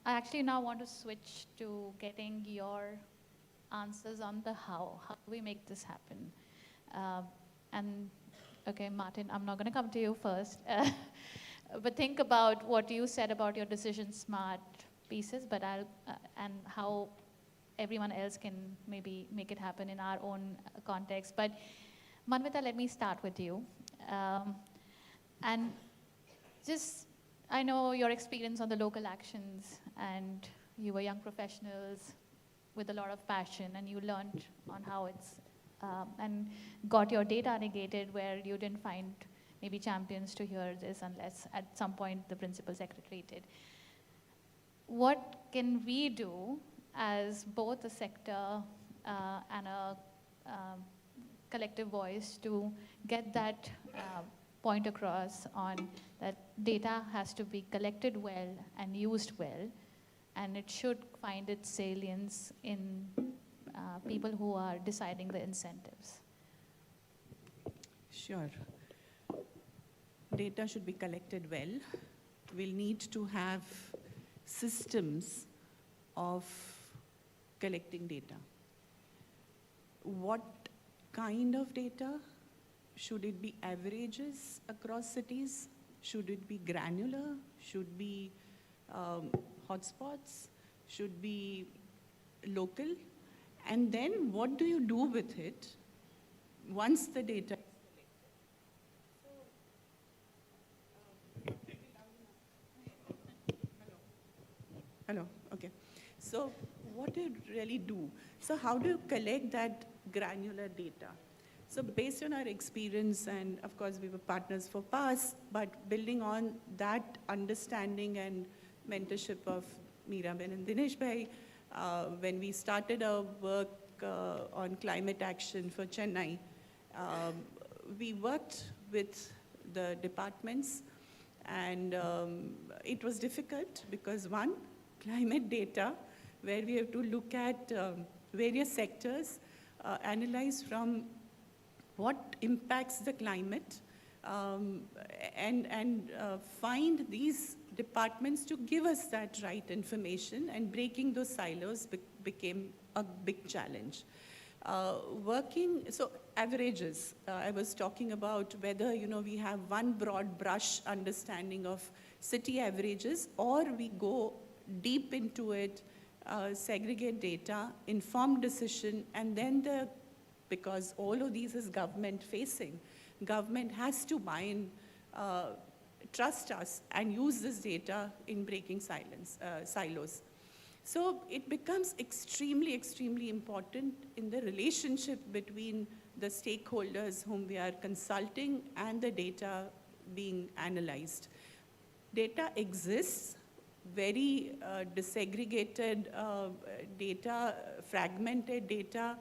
I actually now want to switch to getting your answers on the how. How do we make this happen? And okay, Martin, I'm not going to come to you first. But think about what you said about your decision smart pieces, but and how everyone else can maybe make it happen in our own context. But Manvita, let me start with you. And just, I know your experience on the local actions, and you were young professionals with a lot of passion, and you learned on how it's, and got your data negated where you didn't find maybe champions to hear this unless at some point the principal secretary did. What can we do as both a sector and a collective voice to get that point across on that data has to be collected well and used well, and it should find its salience in people who are deciding the incentives? Sure. Data should be collected well. We'll need to have systems of collecting data. What kind of data? Should it be averages across cities? Should it be granular? Should be hotspots? Should be local? And then what do you do with it once the data is collected? Hello, okay. So what do you really do? So how do you collect that granular data? So based on our experience, and of course we were partners for PASS, but building on that understanding and mentorship of Meeraben and Dinesh Bhai, when we started our work on climate action for Chennai, we worked with the departments, and it was difficult because one, climate data, where we have to look at various sectors, analyze from what impacts the climate, and find these departments to give us that right information, and breaking those silos became a big challenge. So averages, I was talking about whether we have one broad brush understanding of city averages, or we go deep into it, segregate data, informed decision, and then because all of these is government facing, government has to buy in, trust us, and use this data in breaking silos. So it becomes extremely, extremely important in the relationship between the stakeholders whom we are consulting and the data being analyzed. Data exists, very disaggregated data, fragmented data.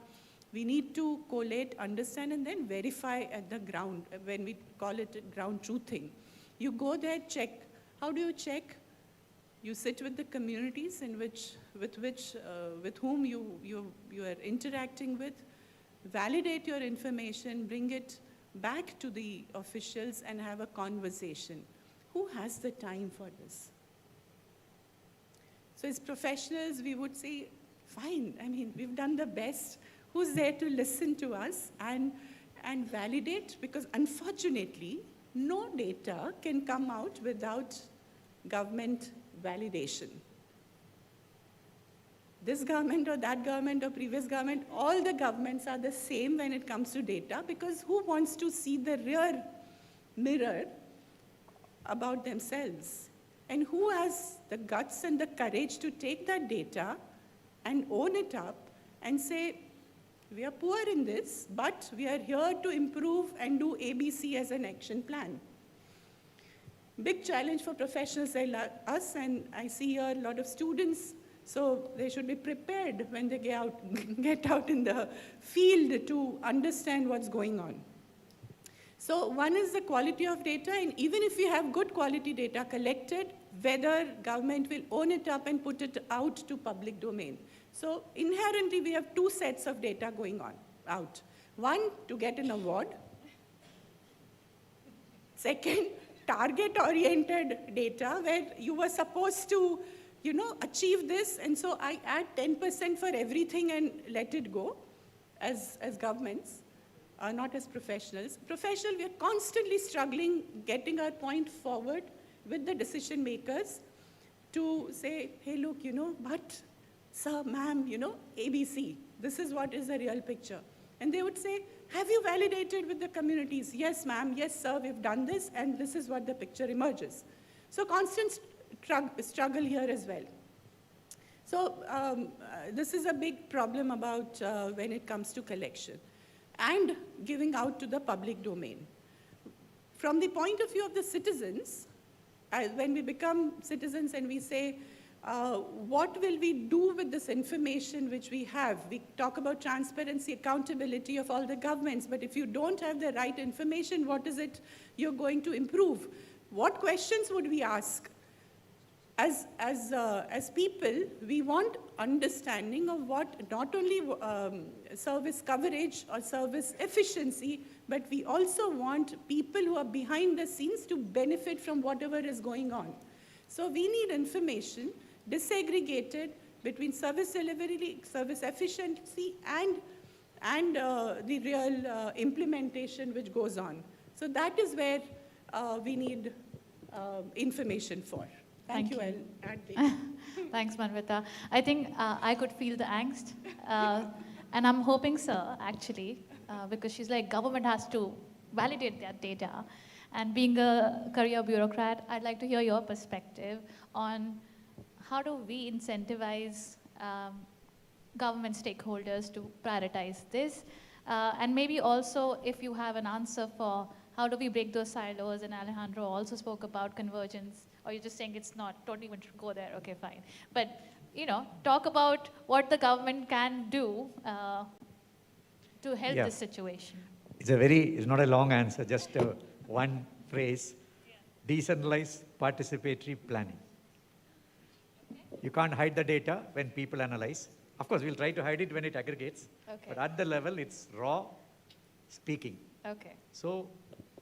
We need to collate, understand, and then verify at the ground, when we call it ground truthing. You go there, check. How do you check? You sit with the communities with whom you are interacting with, validate your information, bring it back to the officials and have a conversation. Who has the time for this? So as professionals, we would say, fine, I mean, we've done the best. Who's there to listen to us and validate? Because unfortunately, no data can come out without government validation. This government or that government or previous government, all the governments are the same when it comes to data, because who wants to see the rear mirror about themselves? And who has the guts and the courage to take that data and own it up and say, we are poor in this, but we are here to improve and do ABC as an action plan. Big challenge for professionals like us, and I see here a lot of students, so they should be prepared when they get out in the field to understand what's going on. So one is the quality of data, and even if we have good quality data collected, whether government will own it up and put it out to public domain. So inherently, we have two sets of data going on out. One, to get an award. Second, target-oriented data, where you were supposed to, achieve this, and so I add 10% for everything and let it go as governments. Not as professionals. Professional, we are constantly struggling getting our point forward with the decision makers to say, hey, look, but sir, ma'am, ABC, this is what is the real picture. And they would say, have you validated with the communities? Yes, ma'am, yes, sir, we've done this, and this is what the picture emerges. So constant struggle here as well. So this is a big problem about when it comes to collection and giving out to the public domain. From the point of view of the citizens, when we become citizens and we say, what will we do with this information which we have? We talk about transparency, accountability of all the governments, but if you don't have the right information, what is it you're going to improve? What questions would we ask? As people, we want understanding of what not only service coverage or service efficiency, but we also want people who are behind the scenes to benefit from whatever is going on. So we need information disaggregated between service delivery, service efficiency, and the real implementation which goes on. So that is where we need information for. Thank you. I'll add later. Thanks, Manvita. I think I could feel the angst. And I'm hoping, sir, actually, because she's like, government has to validate that data. And being a career bureaucrat, I'd like to hear your perspective on how do we incentivize government stakeholders to prioritize this? And maybe also, if you have an answer for how do we break those silos, and Alejandro also spoke about convergence, or you're just saying it's not, don't even go there, okay, fine. But, talk about what the government can do to help this situation. It's not a long answer, just one phrase, decentralized participatory planning. You can't hide the data when people analyze. Of course, we'll try to hide it when it aggregates, but at the level, it's raw speaking. Okay. So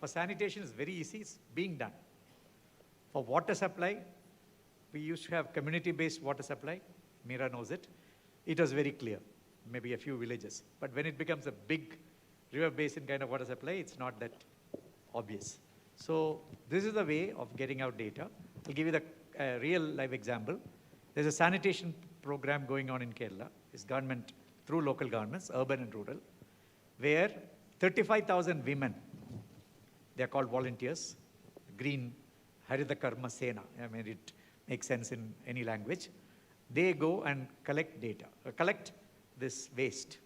for sanitation, it's very easy, it's being done. For water supply, we used to have community-based water supply. Meera knows it. It was very clear, maybe a few villages. But when it becomes a big river basin kind of water supply, it's not that obvious. So this is the way of getting out data. I'll give you the real live example. There's a sanitation program going on in Kerala. It's government, through local governments, urban and rural, where 35,000 women, they're called volunteers, green Harita Karma Sena. I mean, it makes sense in any language. They go and collect data, collect this waste.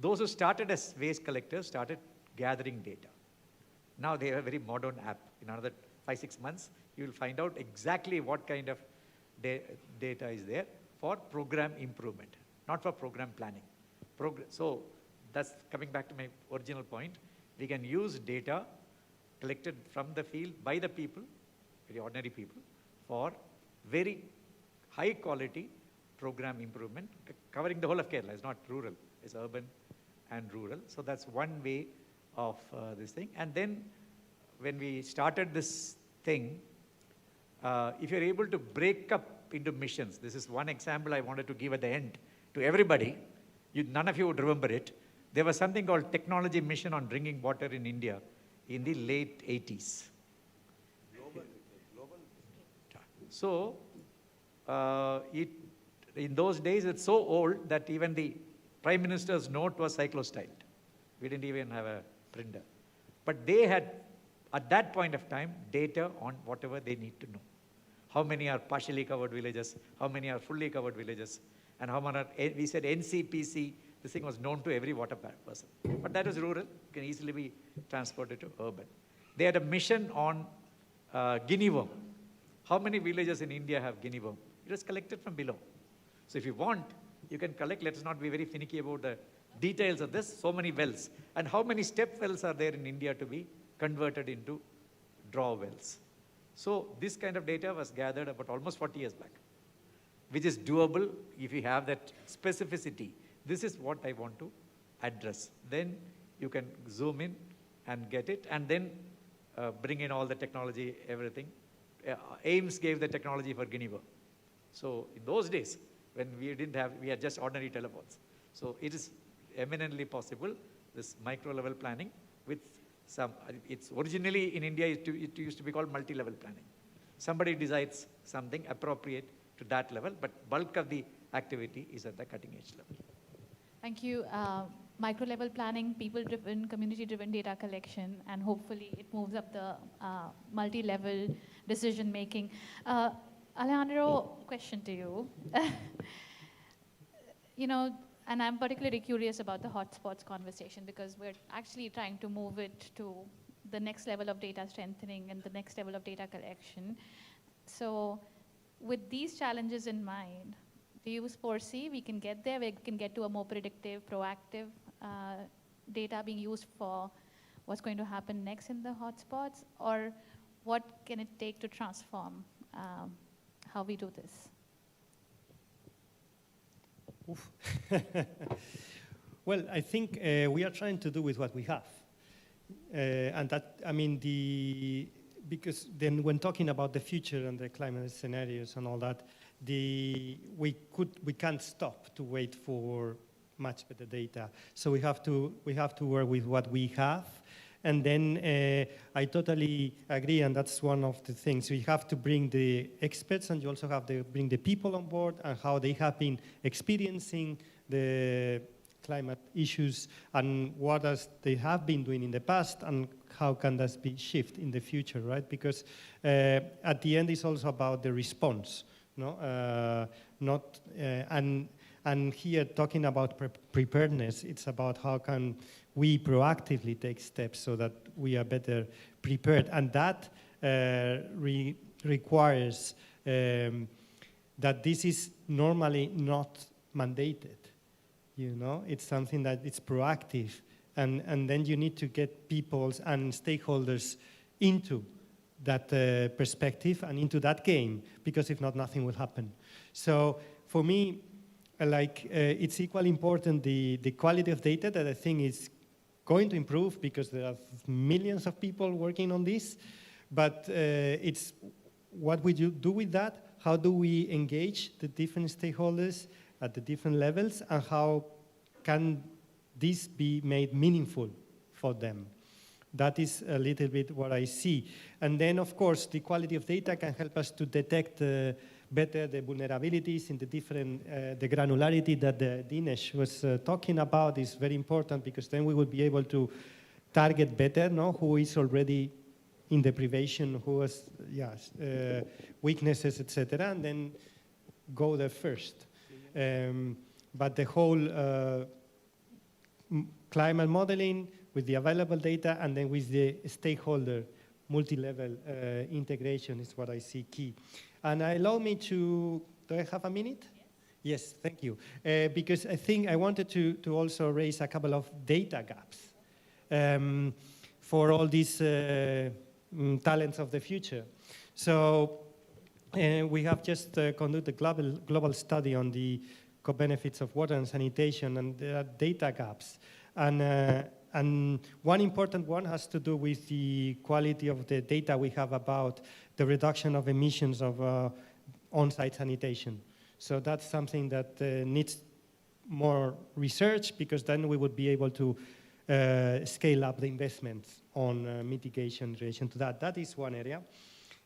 Those who started as waste collectors started gathering data. Now they have a very modern app. In another 5-6 months, you will find out exactly what kind of data is there for program improvement, not for program planning. So that's coming back to my original point. We can use data collected from the field by the people, very ordinary people, for very high quality program improvement, covering the whole of Kerala. It's not rural, it's urban and rural. So that's one way of this thing. And then when we started this thing, if you're able to break up into missions, this is one example I wanted to give at the end to everybody. None of you would remember it. There was something called Technology Mission on Drinking Water in India in the late 80s. So, in those days, it's so old that even the Prime Minister's note was cyclostyled. We didn't even have a printer. But they had, at that point of time, data on whatever they need to know. How many are partially covered villages, how many are fully covered villages, and how many are, we said NCPC, this thing was known to every water person. But that was rural, it can easily be transported to urban. They had a mission on guinea worm. How many villages in India have guinea worm? It was collected from below. So if you want, you can collect. Let us not be very finicky about the details of this. So many wells. And how many step wells are there in India to be converted into draw wells? So this kind of data was gathered about almost 40 years back, which is doable if you have that specificity. This is what I want to address. Then you can zoom in and get it, and then bring in all the technology, everything. AIMS gave the technology for guinea worm. So in those days, when we didn't have, we had just ordinary telephones. So it is eminently possible, this micro-level planning with some, it's originally in India, it used to be called multi-level planning. Somebody decides something appropriate to that level, but bulk of the activity is at the cutting edge level. Thank you. Micro-level planning, people-driven, community-driven data collection, and hopefully it moves up the multi-level decision-making. Alejandro, question to you. And I'm particularly curious about the hotspots conversation because we're actually trying to move it to the next level of data strengthening and the next level of data collection. So with these challenges in mind, do you foresee we can get there, we can get to a more predictive, proactive data being used for what's going to happen next in the hotspots? Or what can it take to transform how we do this? Well, I think we are trying to do with what we have. And that, I mean, because then when talking about the future and the climate scenarios and all that, we can't stop to wait for much better data. So we have to work with what we have. And then I totally agree, and that's one of the things. We have to bring the experts, and you also have to bring the people on board and how they have been experiencing the climate issues and what they have been doing in the past and how can that be shifted in the future, right? Because at the end, it's also about the response, no? And here, talking about preparedness, it's about how can we proactively take steps so that we are better prepared. And that requires that this is normally not mandated. You know, it's something that it's proactive. And then you need to get people and stakeholders into that perspective and into that game, because if not, nothing will happen. So for me, it's equally important the quality of data that I think is going to improve because there are millions of people working on this, but it's what we do with that, how do we engage the different stakeholders at the different levels, and how can this be made meaningful for them? That is a little bit what I see. And then, of course, the quality of data can help us to detect better the vulnerabilities in the different, the granularity that Dinesh was talking about is very important, because then we will be able to target better, no? Who is already in deprivation, who has weaknesses, etc., and then go there first. But the whole climate modeling with the available data and then with the stakeholder multi-level integration is what I see key. And allow me to, do I have a minute? Yes, thank you. Because I think I wanted to also raise a couple of data gaps for all these talents of the future. So we have just conducted a global study on the co-benefits of water and sanitation, and there are data gaps. And one important one has to do with the quality of the data we have about the reduction of emissions of on-site sanitation. So that's something that needs more research, because then we would be able to scale up the investments on mitigation in relation to that. That is one area.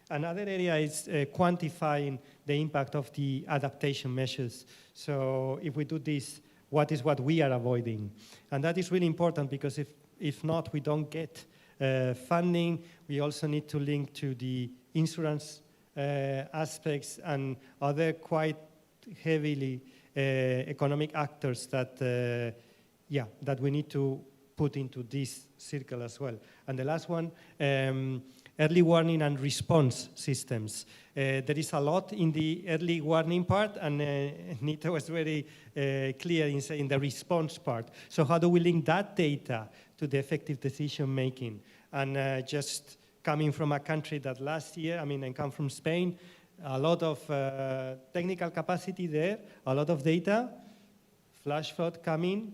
Another area is quantifying the impact of the adaptation measures. So if we do this, what is what we are avoiding? And that is really important, because if not, we don't get funding. We also need to link to the insurance aspects and other quite heavily economic actors that, that we need to put into this circle as well. And the last one, early warning and response systems. There is a lot in the early warning part, and Neeta was very clear in saying the response part. So how do we link that data to the effective decision making? And just coming from a country that last year, I come from Spain, a lot of technical capacity there, a lot of data, flash flood coming,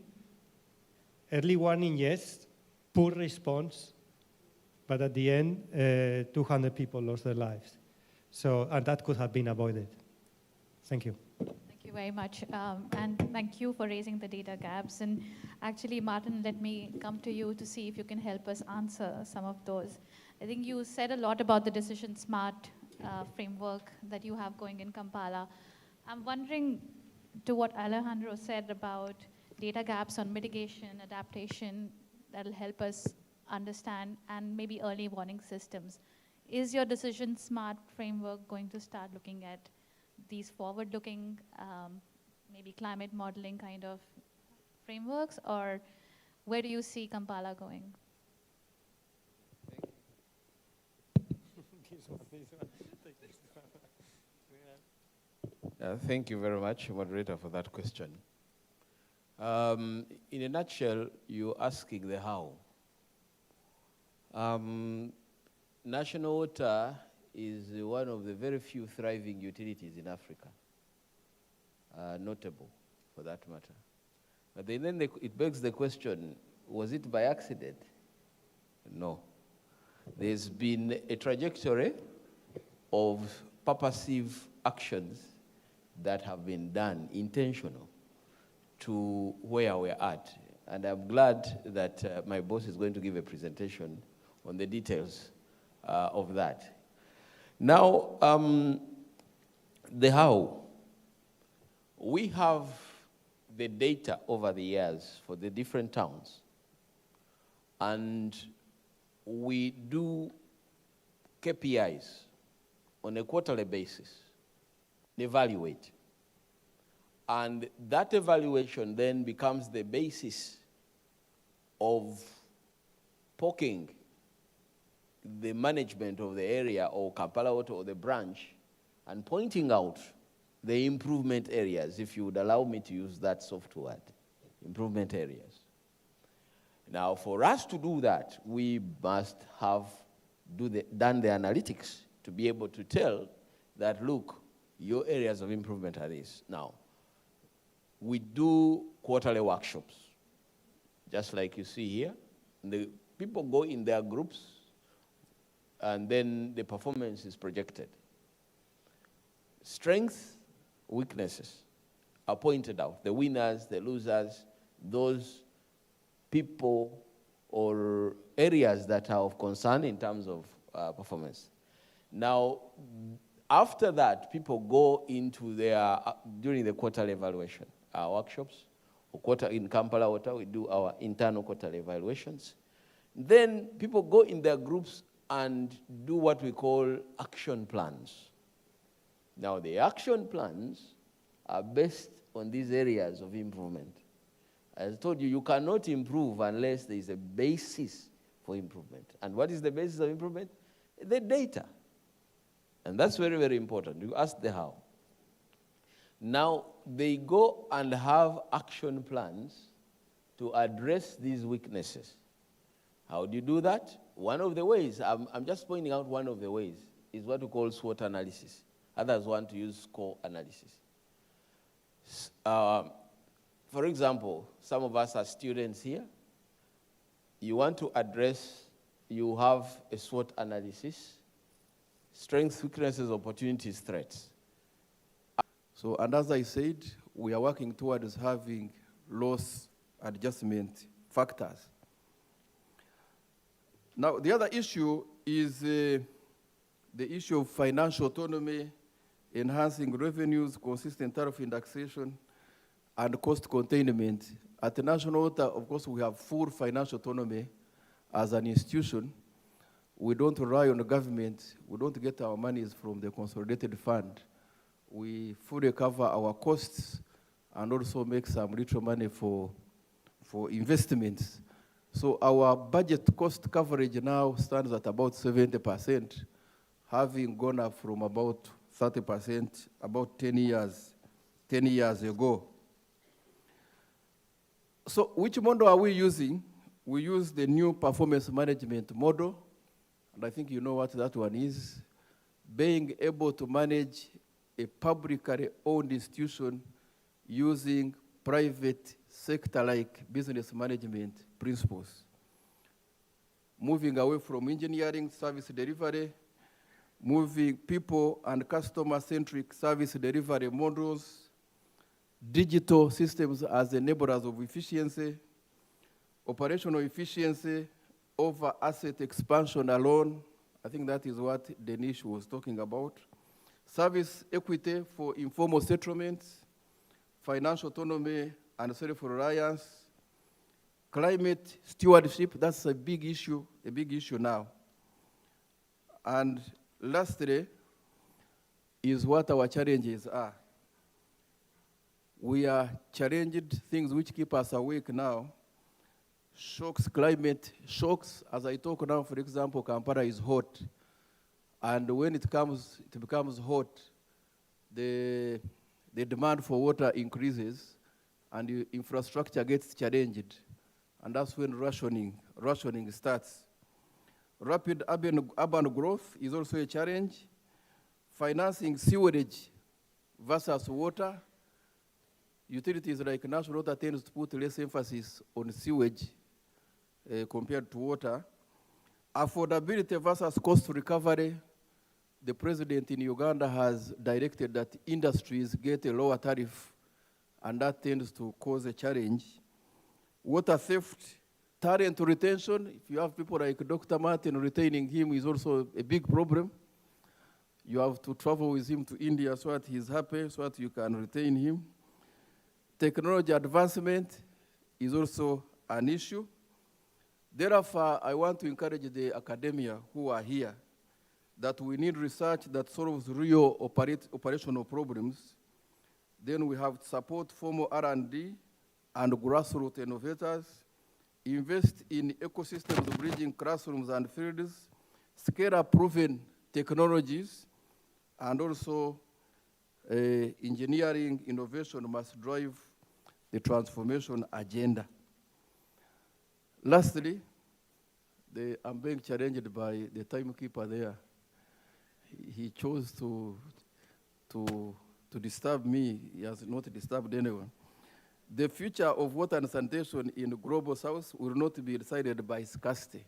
early warning, yes, poor response, but at the end, 200 people lost their lives. So, and that could have been avoided. Thank you. Thank you very much. And thank you for raising the data gaps. And actually, Martin, let me come to you to see if you can help us answer some of those. I think you said a lot about the Decision Smart framework that you have going in Kampala. I'm wondering, to what Alejandro said about data gaps on mitigation, adaptation, that'll help us understand, and maybe early warning systems. Is your Decision Smart framework going to start looking at these forward-looking, maybe climate modeling kind of frameworks, or where do you see Kampala going? Thank you very much, moderator, for that question. In a nutshell, you're asking the how. National water is one of the very few thriving utilities in Africa, notable for that matter. But then it begs the question, was it by accident? No. There's been a trajectory of purposive actions that have been done, intentional, to where we're at. And I'm glad that my boss is going to give a presentation on the details of that. Now, the how. We have the data over the years for the different towns, and we do KPIs on a quarterly basis, evaluate. And that evaluation then becomes the basis of poking the management of the area or Kampala Water or the branch and pointing out the improvement areas, if you would allow me to use that soft word, improvement areas. Now, for us to do that, we must have done the analytics to be able to tell that, look, your areas of improvement are these. Now, we do quarterly workshops, just like you see here. The people go in their groups, and then the performance is projected. Strengths, weaknesses are pointed out. The winners, the losers, those people or areas that are of concern in terms of performance. Now, after that, people go into their, during the quarterly evaluation, our workshops, in Kampala Water, we do our internal quarterly evaluations. Then people go in their groups and do what we call action plans. Now, the action plans are based on these areas of improvement. As I told you, you cannot improve unless there is a basis for improvement. And what is the basis of improvement? The data. And that's very, very important. You ask the how. Now, they go and have action plans to address these weaknesses. How do you do that? One of the ways, I'm just pointing out one of the ways, is what we call SWOT analysis. Others want to use score analysis. For example, some of us are students here. You want to address, you have a SWOT analysis, strengths, weaknesses, opportunities, threats. So, and as I said, we are working towards having loss adjustment factors. Now, the other issue is the issue of financial autonomy, enhancing revenues, consistent tariff indexation, and cost containment. At the national level, of course, we have full financial autonomy as an institution. We don't rely on the government. We don't get our monies from the consolidated fund. We fully cover our costs and also make some little money for investments. So our budget cost coverage now stands at about 70%, having gone up from about 30% about 10 years ago. So which model are we using? We use the new performance management model, and I think you know what that one is. Being able to manage a publicly owned institution using private sector-like business management principles. Moving away from engineering service delivery, moving people and customer-centric service delivery models, digital systems as enablers of efficiency, operational efficiency over asset expansion alone. I think that is what Denish was talking about. Service equity for informal settlements, financial autonomy and self-reliance, climate stewardship, that's a big issue now. And lastly is what our challenges are. We are challenged things which keep us awake now. Shocks, climate shocks. As I talk now, for example, Kampala is hot. And when it becomes hot, the demand for water increases and the infrastructure gets challenged. And that's when rationing starts. Rapid urban growth is also a challenge. Financing sewerage versus water. Utilities like national water tends to put less emphasis on sewage compared to water. Affordability versus cost recovery. The president in Uganda has directed that industries get a lower tariff, and that tends to cause a challenge. Water theft, talent retention. If you have people like Dr. Martin, retaining him is also a big problem. You have to travel with him to India so that he's happy, so that you can retain him. Technology advancement is also an issue. Therefore, I want to encourage the academia who are here that we need research that solves real operational problems. Then we have to support formal R&D and grassroots innovators, invest in ecosystems bridging classrooms and fields, scale up proven technologies, and also engineering innovation must drive the transformation agenda. Lastly, I'm being challenged by the timekeeper there. He chose to disturb me. He has not disturbed anyone. The future of water and sanitation in the global south will not be decided by scarcity.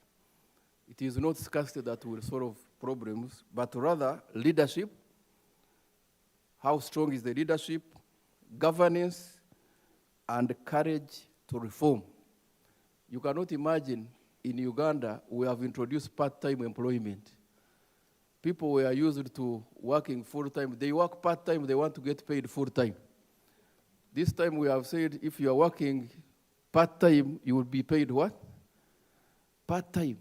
It is not scarcity that will solve problems, but rather leadership. How strong is the leadership, governance, and courage to reform? You cannot imagine in Uganda, we have introduced part-time employment. People were used to working full-time. They work part-time, they want to get paid full-time. This time we have said if you are working part-time, you will be paid what? Part-time.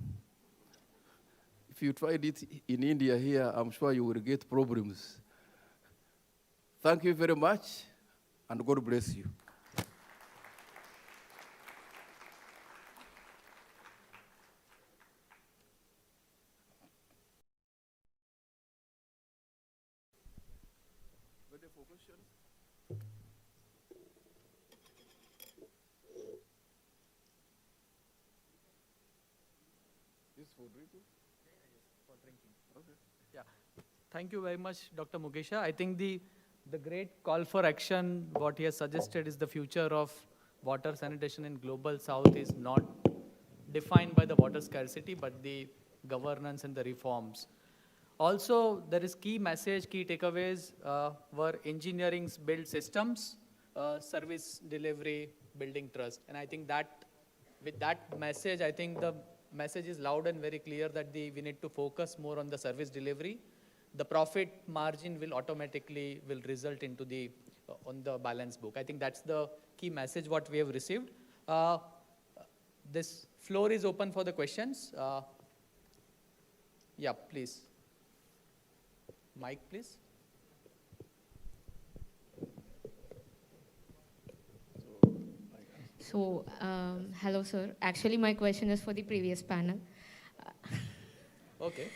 If you tried it in India here, I'm sure you will get problems. Thank you very much, and God bless you. Ready for questions? This for drinking? For drinking. Okay. Yeah. Thank you very much, Dr. Mugisha. I think the great call for action, what he has suggested is the future of water sanitation in Global South is not defined by the water scarcity, but the governance and the reforms. Also, there is key message, key takeaways were engineering build systems, service delivery, building trust. And I think that with that message, I think the message is loud and very clear that we need to focus more on the service delivery. The profit margin will automatically result into the on the balance book. I think that's the key message what we have received. This floor is open for the questions. Yeah, please. Mic, please. So, hello, sir. Actually, my question is for the previous panel. Okay.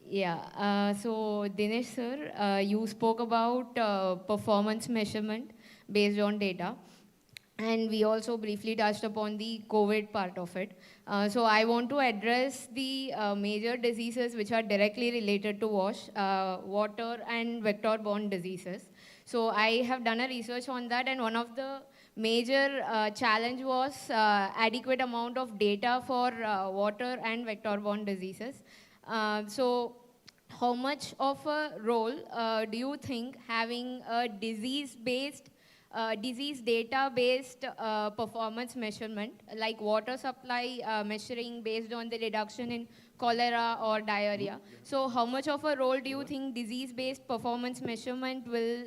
Yeah. So, Dinesh, sir, you spoke about performance measurement based on data. And we also briefly touched upon the COVID part of it. So I want to address the major diseases which are directly related to water and vector-borne diseases. So I have done a research on that, and one of the major challenge was adequate amount of data for water and vector-borne diseases. So how much of a role do you think having a disease data-based performance measurement, like water supply measuring based on the reduction in cholera or diarrhea. So how much of a role do you think disease-based performance measurement will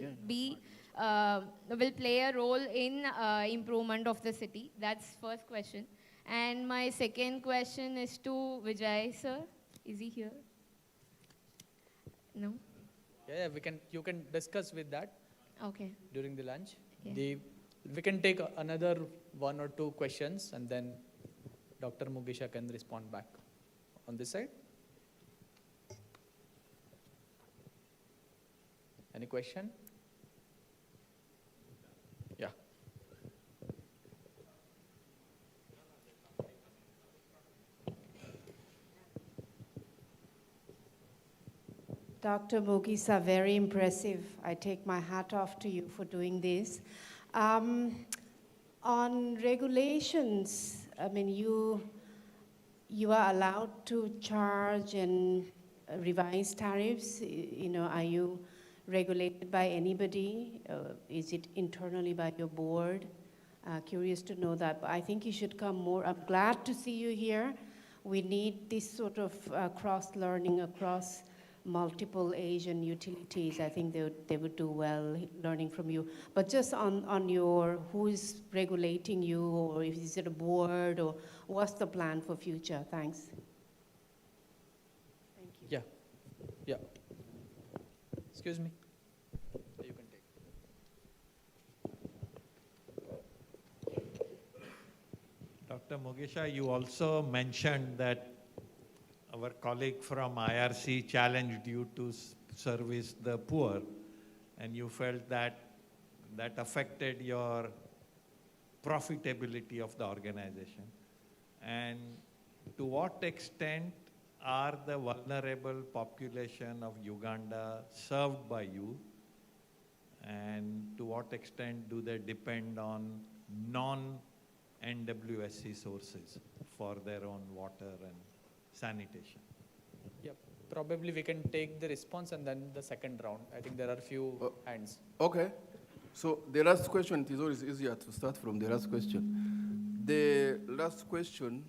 play a role in improvement of the city? That's first question. And my second question is to Vijay, sir. Is he here? No? Yeah, you can discuss with that. Okay. During the lunch. Yeah. We can take another 1 or 2 questions, and then Dr. Mugisha can respond back. On this side? Any question? Yeah. Dr. Mugisha, very impressive. I take my hat off to you for doing this. On regulations, I mean, you are allowed to charge and revise tariffs. You know, are you regulated by anybody? Is it internally by your board? Curious to know that. But I think you should come more. I'm glad to see you here. We need this sort of cross-learning across multiple Asian utilities. I think they would do well learning from you. But just on your, who is regulating you, or is it a board, or what's the plan for future? Thanks. Thank you. Yeah. Yeah. Excuse me. You can take. Dr. Mugisha, you also mentioned that our colleague from IRC challenged you to service the poor, and you felt that that affected your profitability of the organization. And to what extent are the vulnerable population of Uganda served by you, and to what extent do they depend on non-NWSC sources for their own water and sanitation? Yeah, probably we can take the response and then the second round. I think there are few hands. Okay. So the last question, it is always easier to start from the last question. The last question,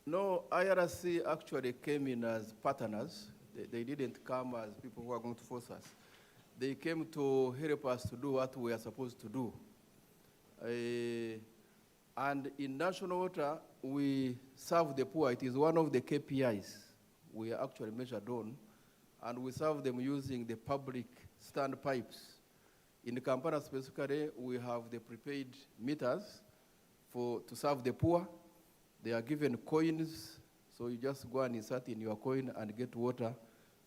no, IRC actually came in as partners. They didn't come as people who are going to force us. They came to help us to do what we are supposed to do. And in national water, we serve the poor. It is one of the KPIs we are actually measured on, and we serve them using the public stand pipes. In Kampala specifically, we have the prepaid meters to serve the poor. They are given coins, so you just go and insert in your coin and get water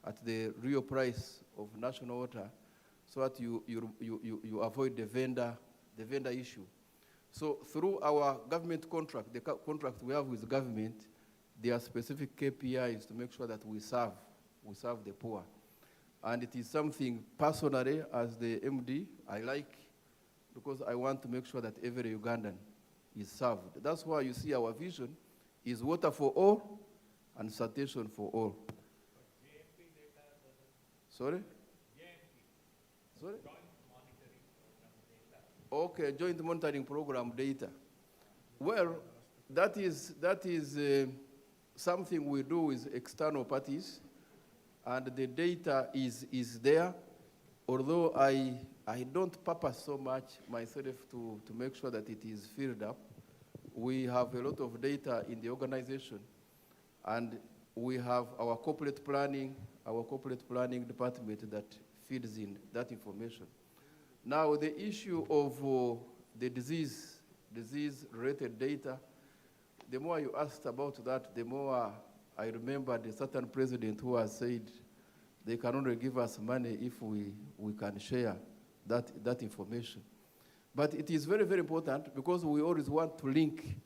at the real price of national water, so that you avoid the vendor issue. So through our government contract, the contract we have with the government, there are specific KPIs to make sure that we serve we serve the poor. And it is something personally, as the MD, I like, because I want to make sure that every Ugandan is served. That's why you see our vision is water for all and sanitation for all. Sorry? Sorry? Okay, joint monitoring program data. Well, that is something we do with external parties, and the data is there, although I don't purpose so much myself to make sure that it is filled up. We have a lot of data in the organization, and we have our corporate planning department that feeds in that information. Now, the issue of the disease-related data, the more you asked about that, the more I remembered a certain president who has said they can only give us money if we can share that information. But it is very, very important because we always want to link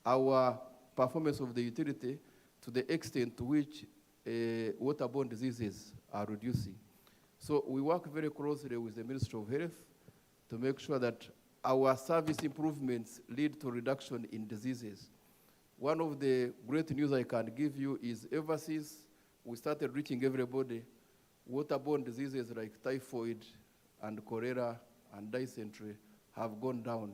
our performance of the utility to the extent to which waterborne diseases are reducing. So we work very closely with the Ministry of Health to make sure that our service improvements lead to reduction in diseases. One of the great news I can give you is ever since we started reaching everybody, waterborne diseases like typhoid and cholera and dysentery have gone down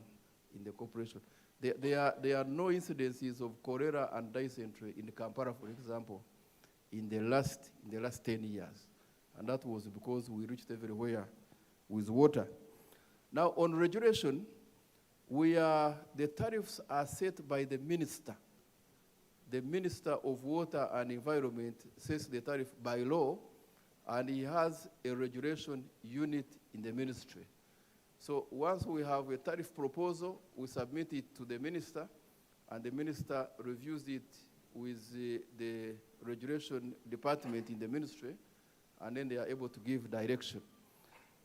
in the corporation. There are no incidences of cholera and dysentery in Kampala, for example, in the last 10 years. And that was because we reached everywhere with water. Now, on regulation, the tariffs are set by the minister. The Minister of Water and Environment sets the tariff by law, and he has a regulation unit in the ministry. So once we have a tariff proposal, we submit it to the minister, and the minister reviews it with the regulation department in the ministry, and then they are able to give direction.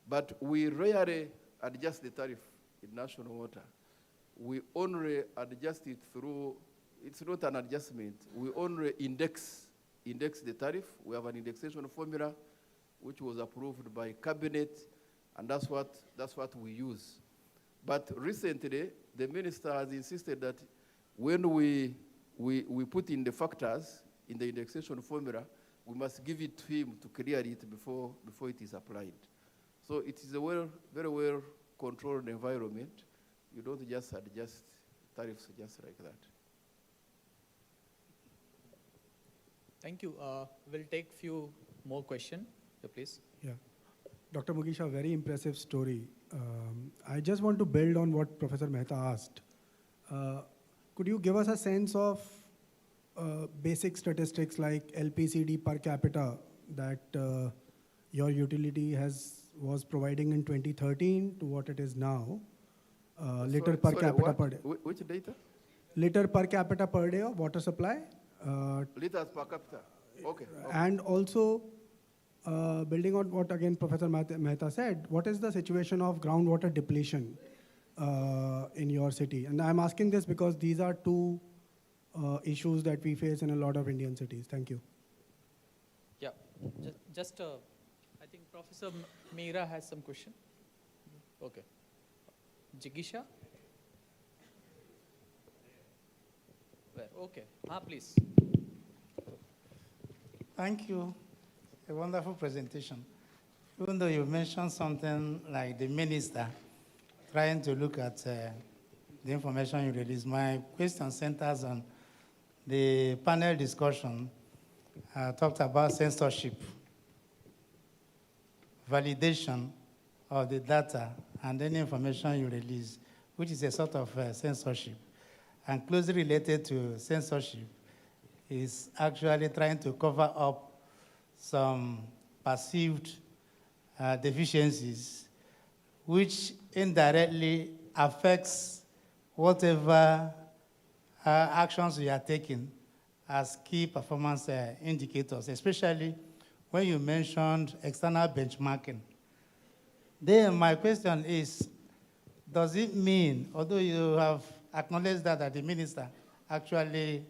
But we rarely adjust the tariff in national water. We only adjust it through, it's not an adjustment, we only index the tariff. We have an indexation formula which was approved by cabinet, and that's what we use. But recently, the minister has insisted that when we put in the factors in the indexation formula, we must give it to him to clear it before it is applied. So it is a very well controlled environment. You don't just adjust tariffs just like that. Thank you. We'll take few more questions. Yeah, please. Yeah. Dr. Mugisha, very impressive story. I just want to build on what Professor Mehta asked. Could you give us a sense of basic statistics like LPCD per capita that your utility was providing in 2013 to what it is now? Liter per capita per day. Which data? Liter per capita per day of water supply. Liters per capita. Okay. And also, building on what again Professor Mehta said, what is the situation of groundwater depletion in your city? And I'm asking this because these are two issues that we face in a lot of Indian cities. Thank you. Yeah, just I think Professor Meera has some question. Okay. Mugisha? Where? Okay. Please. Thank you. A wonderful presentation. Even though you mentioned something like the minister trying to look at the information you released, my question centers on the panel discussion talked about censorship, validation of the data and any information you release, which is a sort of censorship. And closely related to censorship is actually trying to cover up some perceived deficiencies, which indirectly affects whatever actions we are taking as key performance indicators, especially when you mentioned external benchmarking. Then my question is, does it mean, although you have acknowledged that the minister actually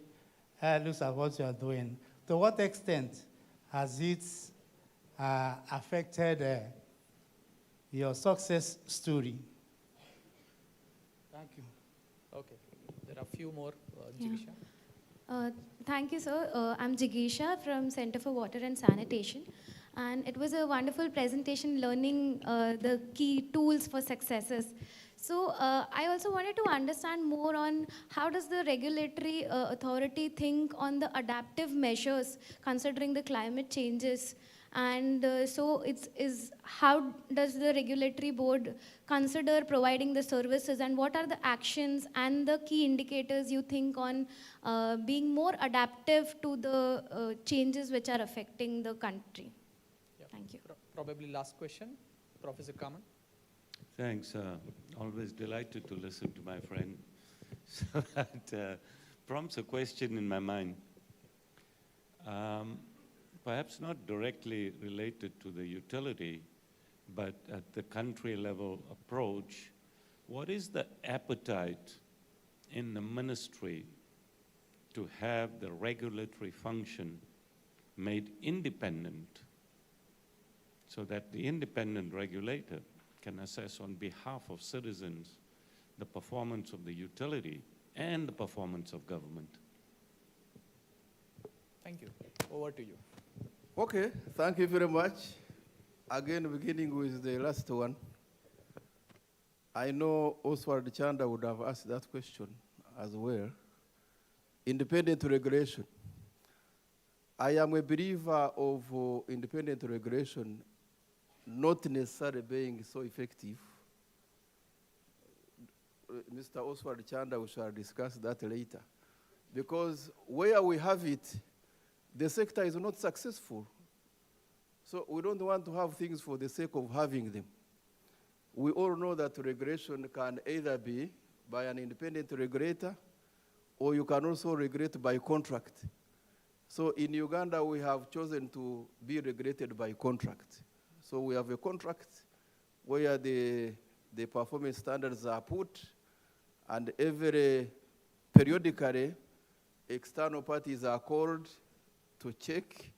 looks at what you are doing, to what extent has it affected your success story? Thank you. Okay, there are a few more. Yeah. Mugisha. Thank you, sir. I'm Mugisha from Center for Water and Sanitation. And it was a wonderful presentation learning the key tools for successes. So I also wanted to understand more on how does the regulatory authority think on the adaptive measures considering the climate changes. And so how does the regulatory board consider providing the services, and what are the actions and the key indicators you think on being more adaptive to the changes which are affecting the country? Thank you. Probably last question, Professor Kaman. Thanks. Always delighted to listen to my friend. So that prompts a question in my mind. Perhaps not directly related to the utility, but at the country level approach, what is the appetite in the ministry to have the regulatory function made independent so that the independent regulator can assess on behalf of citizens the performance of the utility and the performance of government? Thank you. Over to you. Okay, thank you very much. Again, beginning with the last one. I know Oswald Chanda would have asked that question as well. Independent regulation. I am a believer of independent regulation not necessarily being so effective. Mr. Oswald Chanda, we shall discuss that later. Because where we have it, the sector is not successful. So we don't want to have things for the sake of having them. We all know that regulation can either be by an independent regulator, or you can also regulate by contract. So in Uganda, we have chosen to be regulated by contract. So we have a contract where the performance standards are put, and periodically, external parties are called to check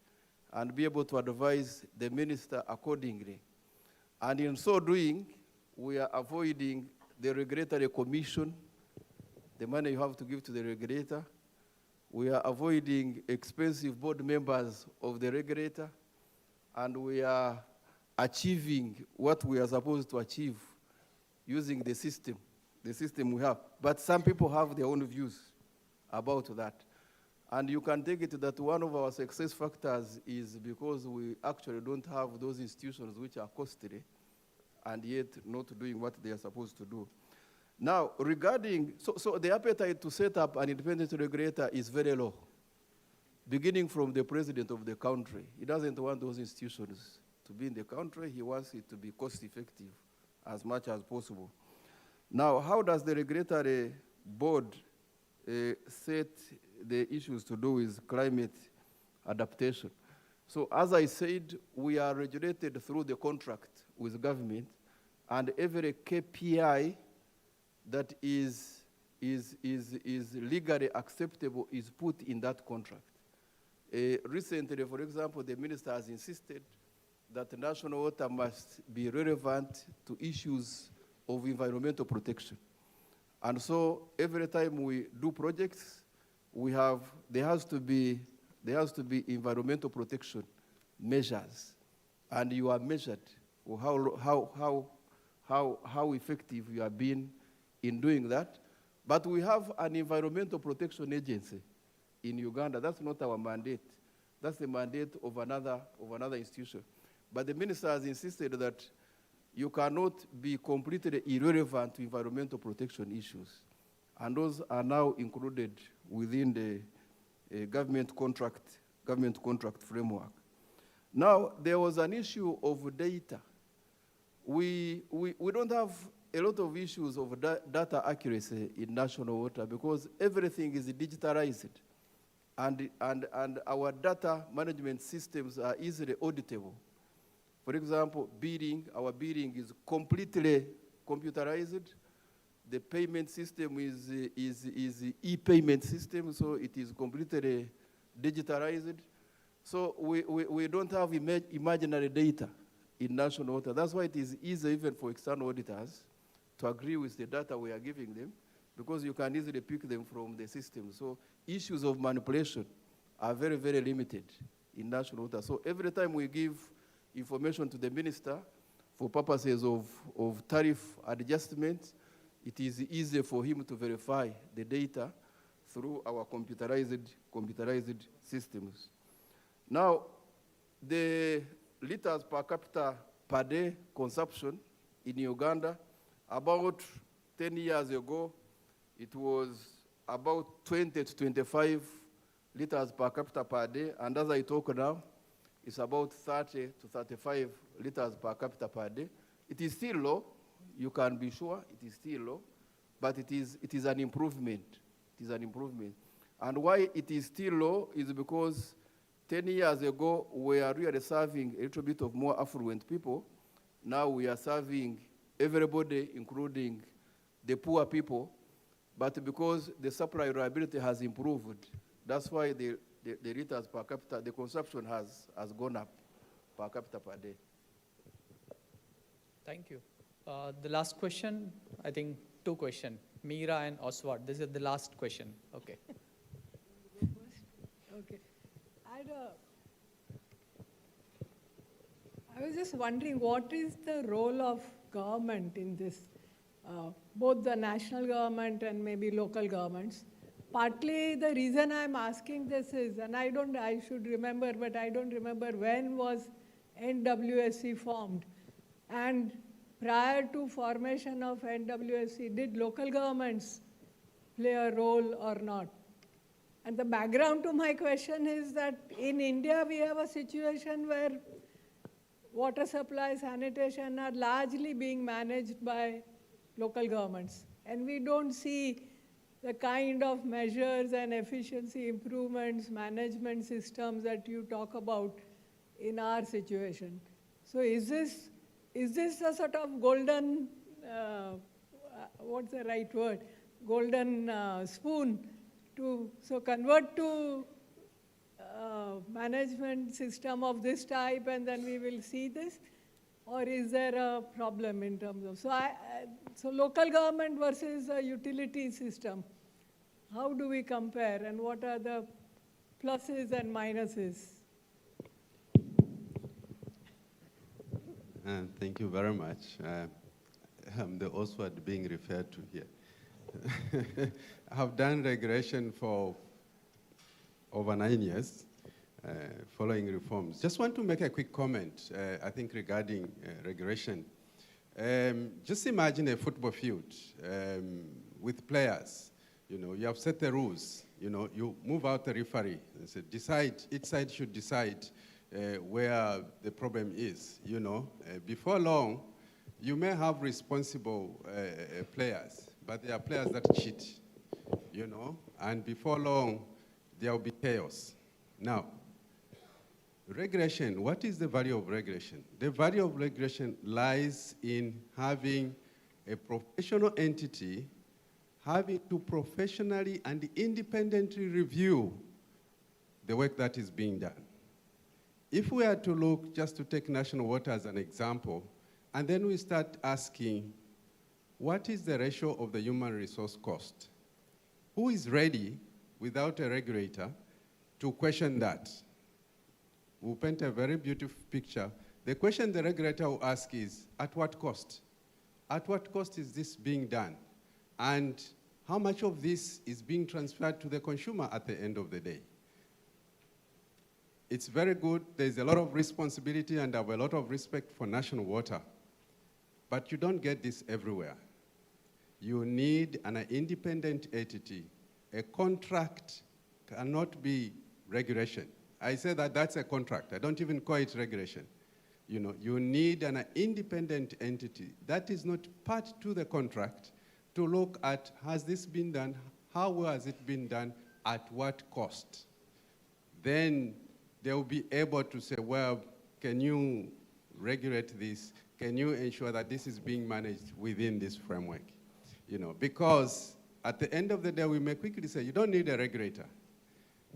and be able to advise the minister accordingly. And in so doing, we are avoiding the regulatory commission, the money you have to give to the regulator. We are avoiding expensive board members of the regulator, and we are achieving what we are supposed to achieve using the system we have. But some people have their own views about that. And you can take it that one of our success factors is because we actually don't have those institutions which are costly and yet not doing what they are supposed to do. Now, regarding, so the appetite to set up an independent regulator is very low, beginning from the president of the country. He doesn't want those institutions to be in the country. He wants it to be cost effective as much as possible. Now, how does the regulatory board set the issues to do with climate adaptation? So as I said, we are regulated through the contract with government, and every KPI that is legally acceptable is put in that contract. Recently, for example, the minister has insisted that national water must be relevant to issues of environmental protection. And so every time we do projects, there has to be environmental protection measures, and you are measured how effective you have been in doing that. But we have an environmental protection agency in Uganda. That's not our mandate. That's the mandate of another institution. But the minister has insisted that you cannot be completely irrelevant to environmental protection issues. And those are now included within the government contract framework. Now, there was an issue of data. We don't have a lot of issues of data accuracy in national water because everything is digitalized. And our data management systems are easily auditable. For example, our bidding is completely computerized. The payment system is e-payment system, so it is completely digitalized. So we don't have imaginary data in national water. That's why it is easy even for external auditors to agree with the data we are giving them, because you can easily pick them from the system. So issues of manipulation are very, very limited in national water. So every time we give information to the minister for purposes of tariff adjustment, it is easier for him to verify the data through our computerized systems. Now, the liters per capita per day consumption in Uganda, about 10 years ago, it was about 20 to 25 liters per capita per day, and as I talk now, it's about 30 to 35 liters per capita per day. It is still low, you can be sure it is still low, but it is an improvement. It is an improvement. And why it is still low is because 10 years ago, we are really serving a little bit of more affluent people. Now we are serving everybody, including the poor people. But because the supply reliability has improved, that's why the liters per capita, the consumption has gone up per capita per day. Thank you. The last question, I think 2 questions. Meera and Oswald, this is the last question. Okay. Okay. I was just wondering, what is the role of government in this? Both the national government and maybe local governments. Partly the reason I'm asking this is, and I should remember, but I don't remember when was NWSC formed. And prior to formation of NWSC, did local governments play a role or not? And the background to my question is that in India, we have a situation where water supply, sanitation are largely being managed by local governments. And we don't see the kind of measures and efficiency improvements, management systems that you talk about in our situation. So is this a sort of golden, what's the right word? Golden spoon to convert to management system of this type and then we will see this? Or is there a problem in terms of, so local government versus a utility system, how do we compare and what are the pluses and minuses? Thank you very much. I'm the Oswald being referred to here. I have done regulation for over 9 years, following reforms. Just want to make a quick comment, I think, regarding regulation. Just imagine a football field with players. You know, you have set the rules. You know, you move out the referee and say, decide, each side should decide where the problem is. You know, before long, you may have responsible players, but there are players that cheat, you know, and before long, there will be chaos. Now, regulation, what is the value of regulation? The value of regulation lies in having a professional entity having to professionally and independently review the work that is being done. If we are to look, just to take national water as an example, and then we start asking, what is the ratio of the human resource cost? Who is ready, without a regulator, to question that? We'll paint a very beautiful picture. The question the regulator will ask is, at what cost? At what cost is this being done? And how much of this is being transferred to the consumer at the end of the day? It's very good. There's a lot of responsibility and I have a lot of respect for national water. But you don't get this everywhere. You need an independent entity. A contract cannot be regulation. I say that that's a contract. I don't even call it regulation. You know, you need an independent entity that is not part to the contract to look at, has this been done? How has it been done? At what cost? Then they will be able to say, well, can you regulate this? Can you ensure that this is being managed within this framework? You know, because at the end of the day, we may quickly say, you don't need a regulator.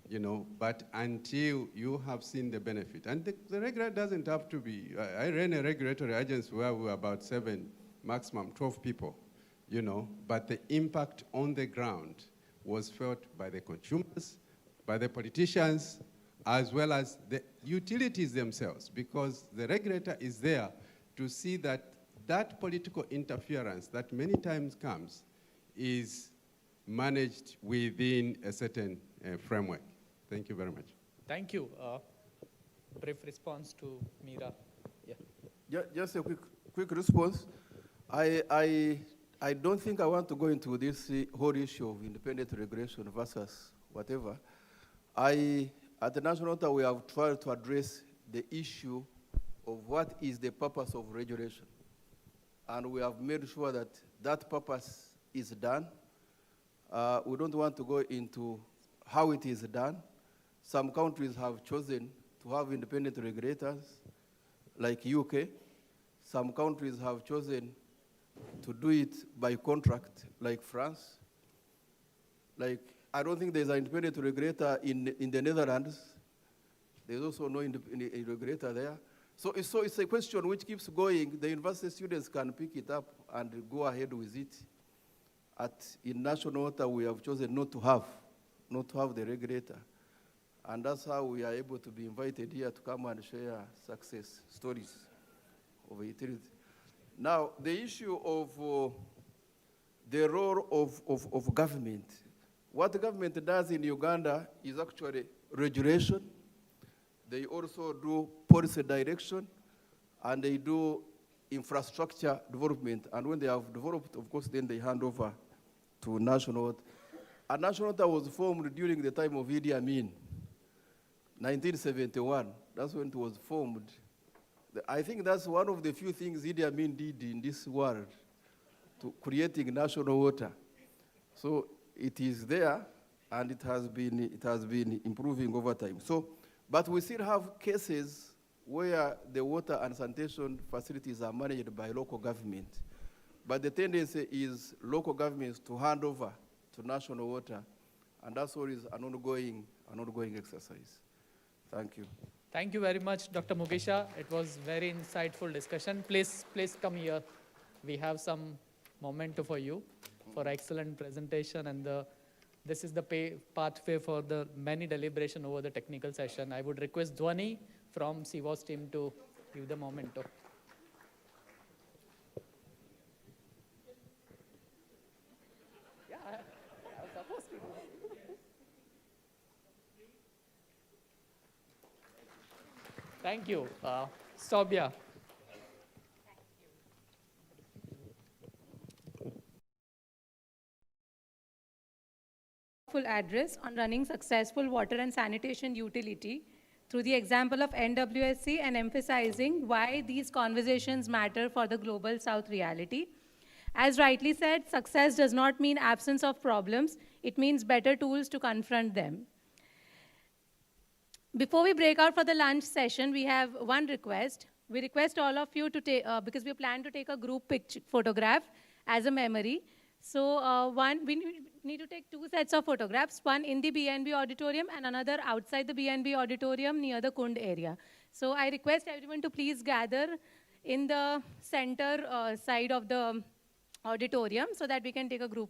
you know, but until you have seen the benefit. And the regulator doesn't have to be, I ran a regulatory agency where we were about 7, maximum 12 people, you know, but the impact on the ground was felt by the consumers, by the politicians, as well as the utilities themselves, because the regulator is there to see that that political interference that many times comes is managed within a certain framework. Thank you very much. Thank you. Brief response to Meera. Yeah. Just a quick response. I don't think I want to go into this whole issue of independent regulation versus whatever. At the national level, we have tried to address the issue of what is the purpose of regulation. And we have made sure that that purpose is done. We don't want to go into how it is done. Some countries have chosen to have independent regulators, like UK. Some countries have chosen to do it by contract, like France. Like, I don't think there's an independent regulator in the Netherlands. There's also no independent regulator there. So it's a question which keeps going. The university students can pick it up and go ahead with it. In national water, we have chosen not to have the regulator. And that's how we are able to be invited here to come and share success stories of utility. Now, the issue of the role of government. What the government does in Uganda is actually regulation. They also do policy direction, and they do infrastructure development. And when they have developed, of course, then they hand over to national water. And national water was formed during the time of Idi Amin, 1971. That's when it was formed. I think that's one of the few things Idi Amin did in this world, to creating national water. So it is there, and it has been improving over time. So, but we still have cases where the water and sanitation facilities are managed by local government. But the tendency is local governments to hand over to national water, and that's always an ongoing exercise. Thank you. Thank you very much, Dr. Mugisha. It was very insightful discussion. Please come here. We have some memento for you for excellent presentation, and this is the pathway for the many deliberation over the technical session. I would request Dhwani from CWAS team to give the memento. Yeah, I was supposed to do. Thank you. Sobia. Full address on running successful water and sanitation utility through the example of NWSC and emphasizing why these conversations matter for the global South reality. As rightly said, success does not mean absence of problems. It means better tools to confront them. Before we break out for the lunch session, we have one request. We request all of you to take, because we plan to take a group photograph as a memory. So we need to take 2 sets of photographs, one in the BNB auditorium and another outside the BNB auditorium near the Kund area. So I request everyone to please gather in the center side of the auditorium so that we can take a group.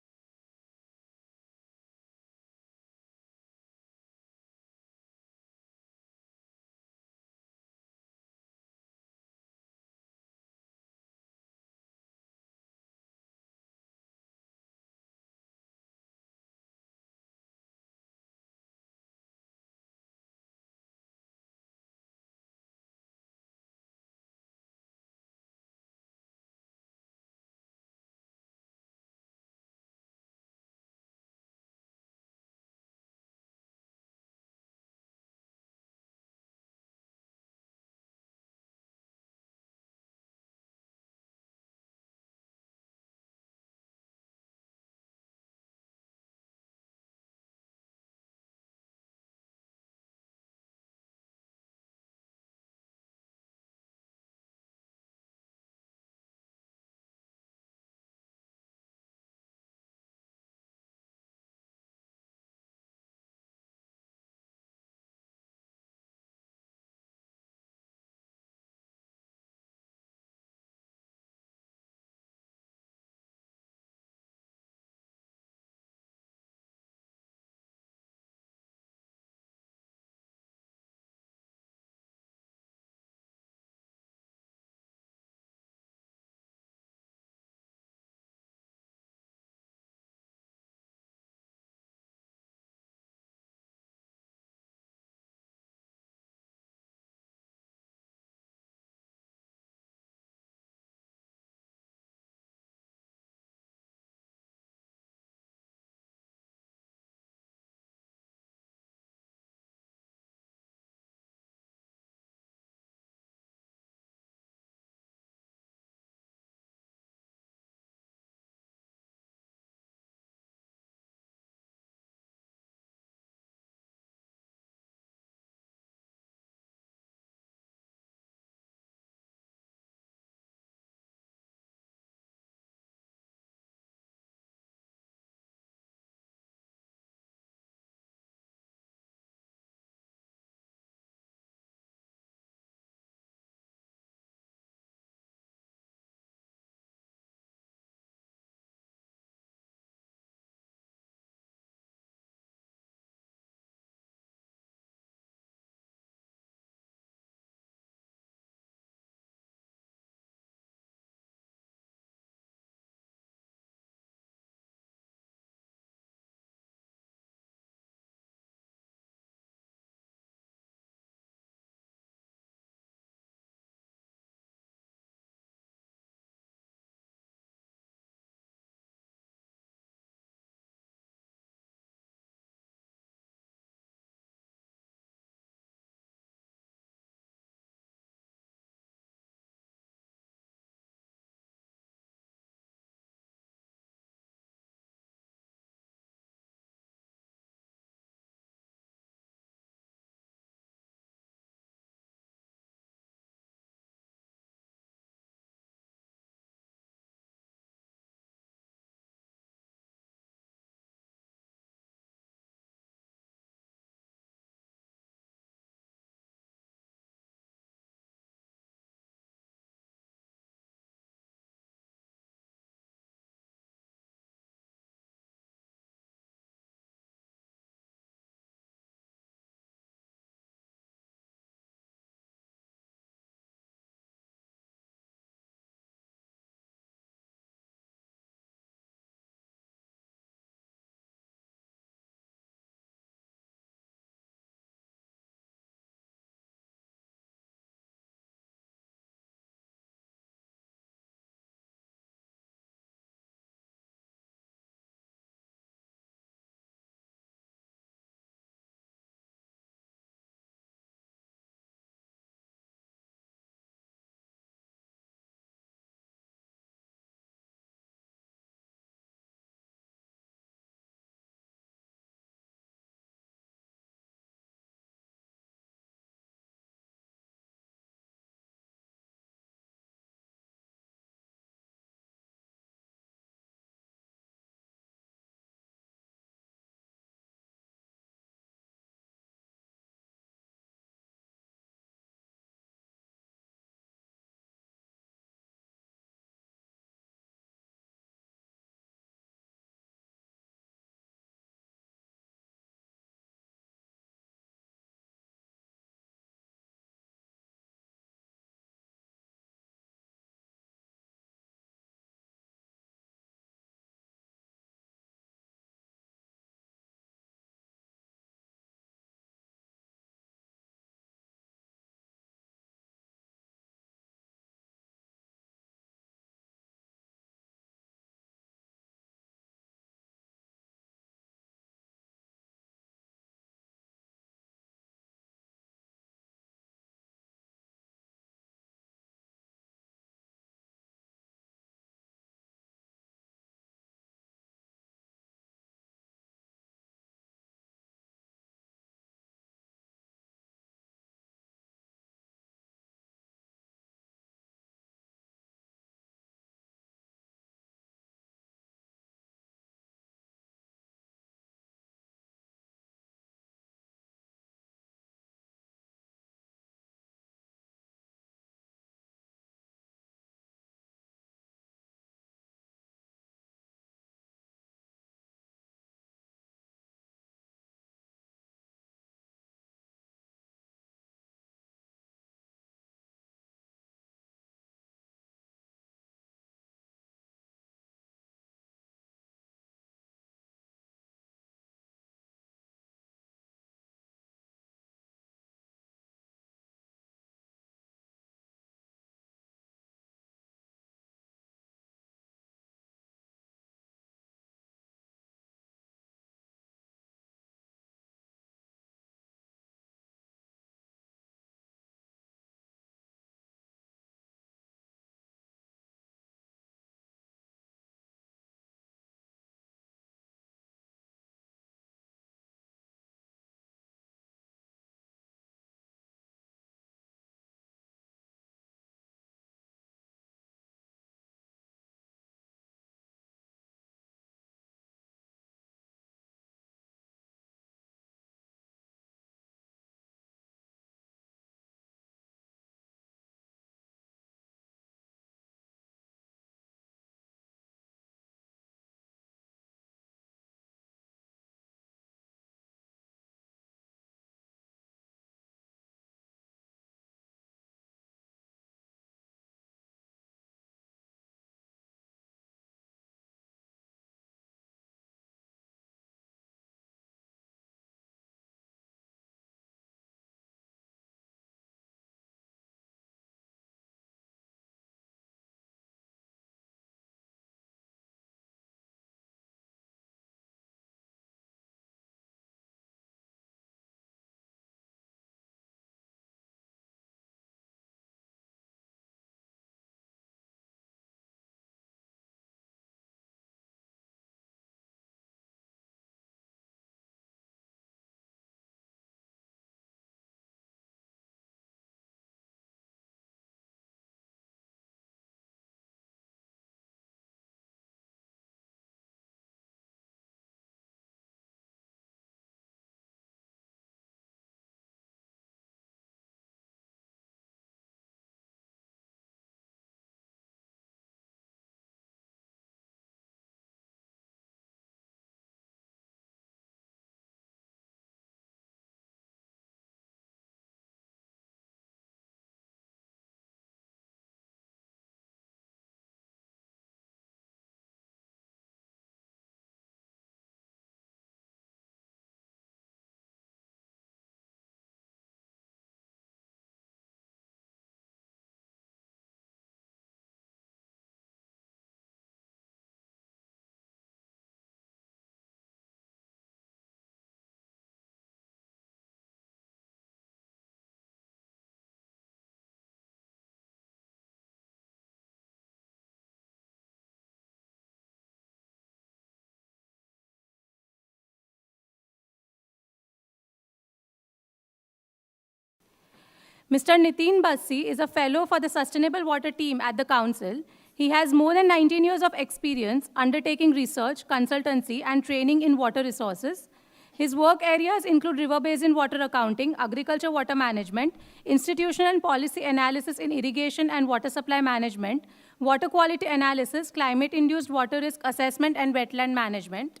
Mr. Nitin Bassi is a fellow for the Sustainable Water team at the Council. He has more than 19 years of experience undertaking research, consultancy, and training in water resources. His work areas include river basin water accounting, agriculture water management, institutional and policy analysis in irrigation and water supply management, water quality analysis, climate-induced water risk assessment, and wetland management.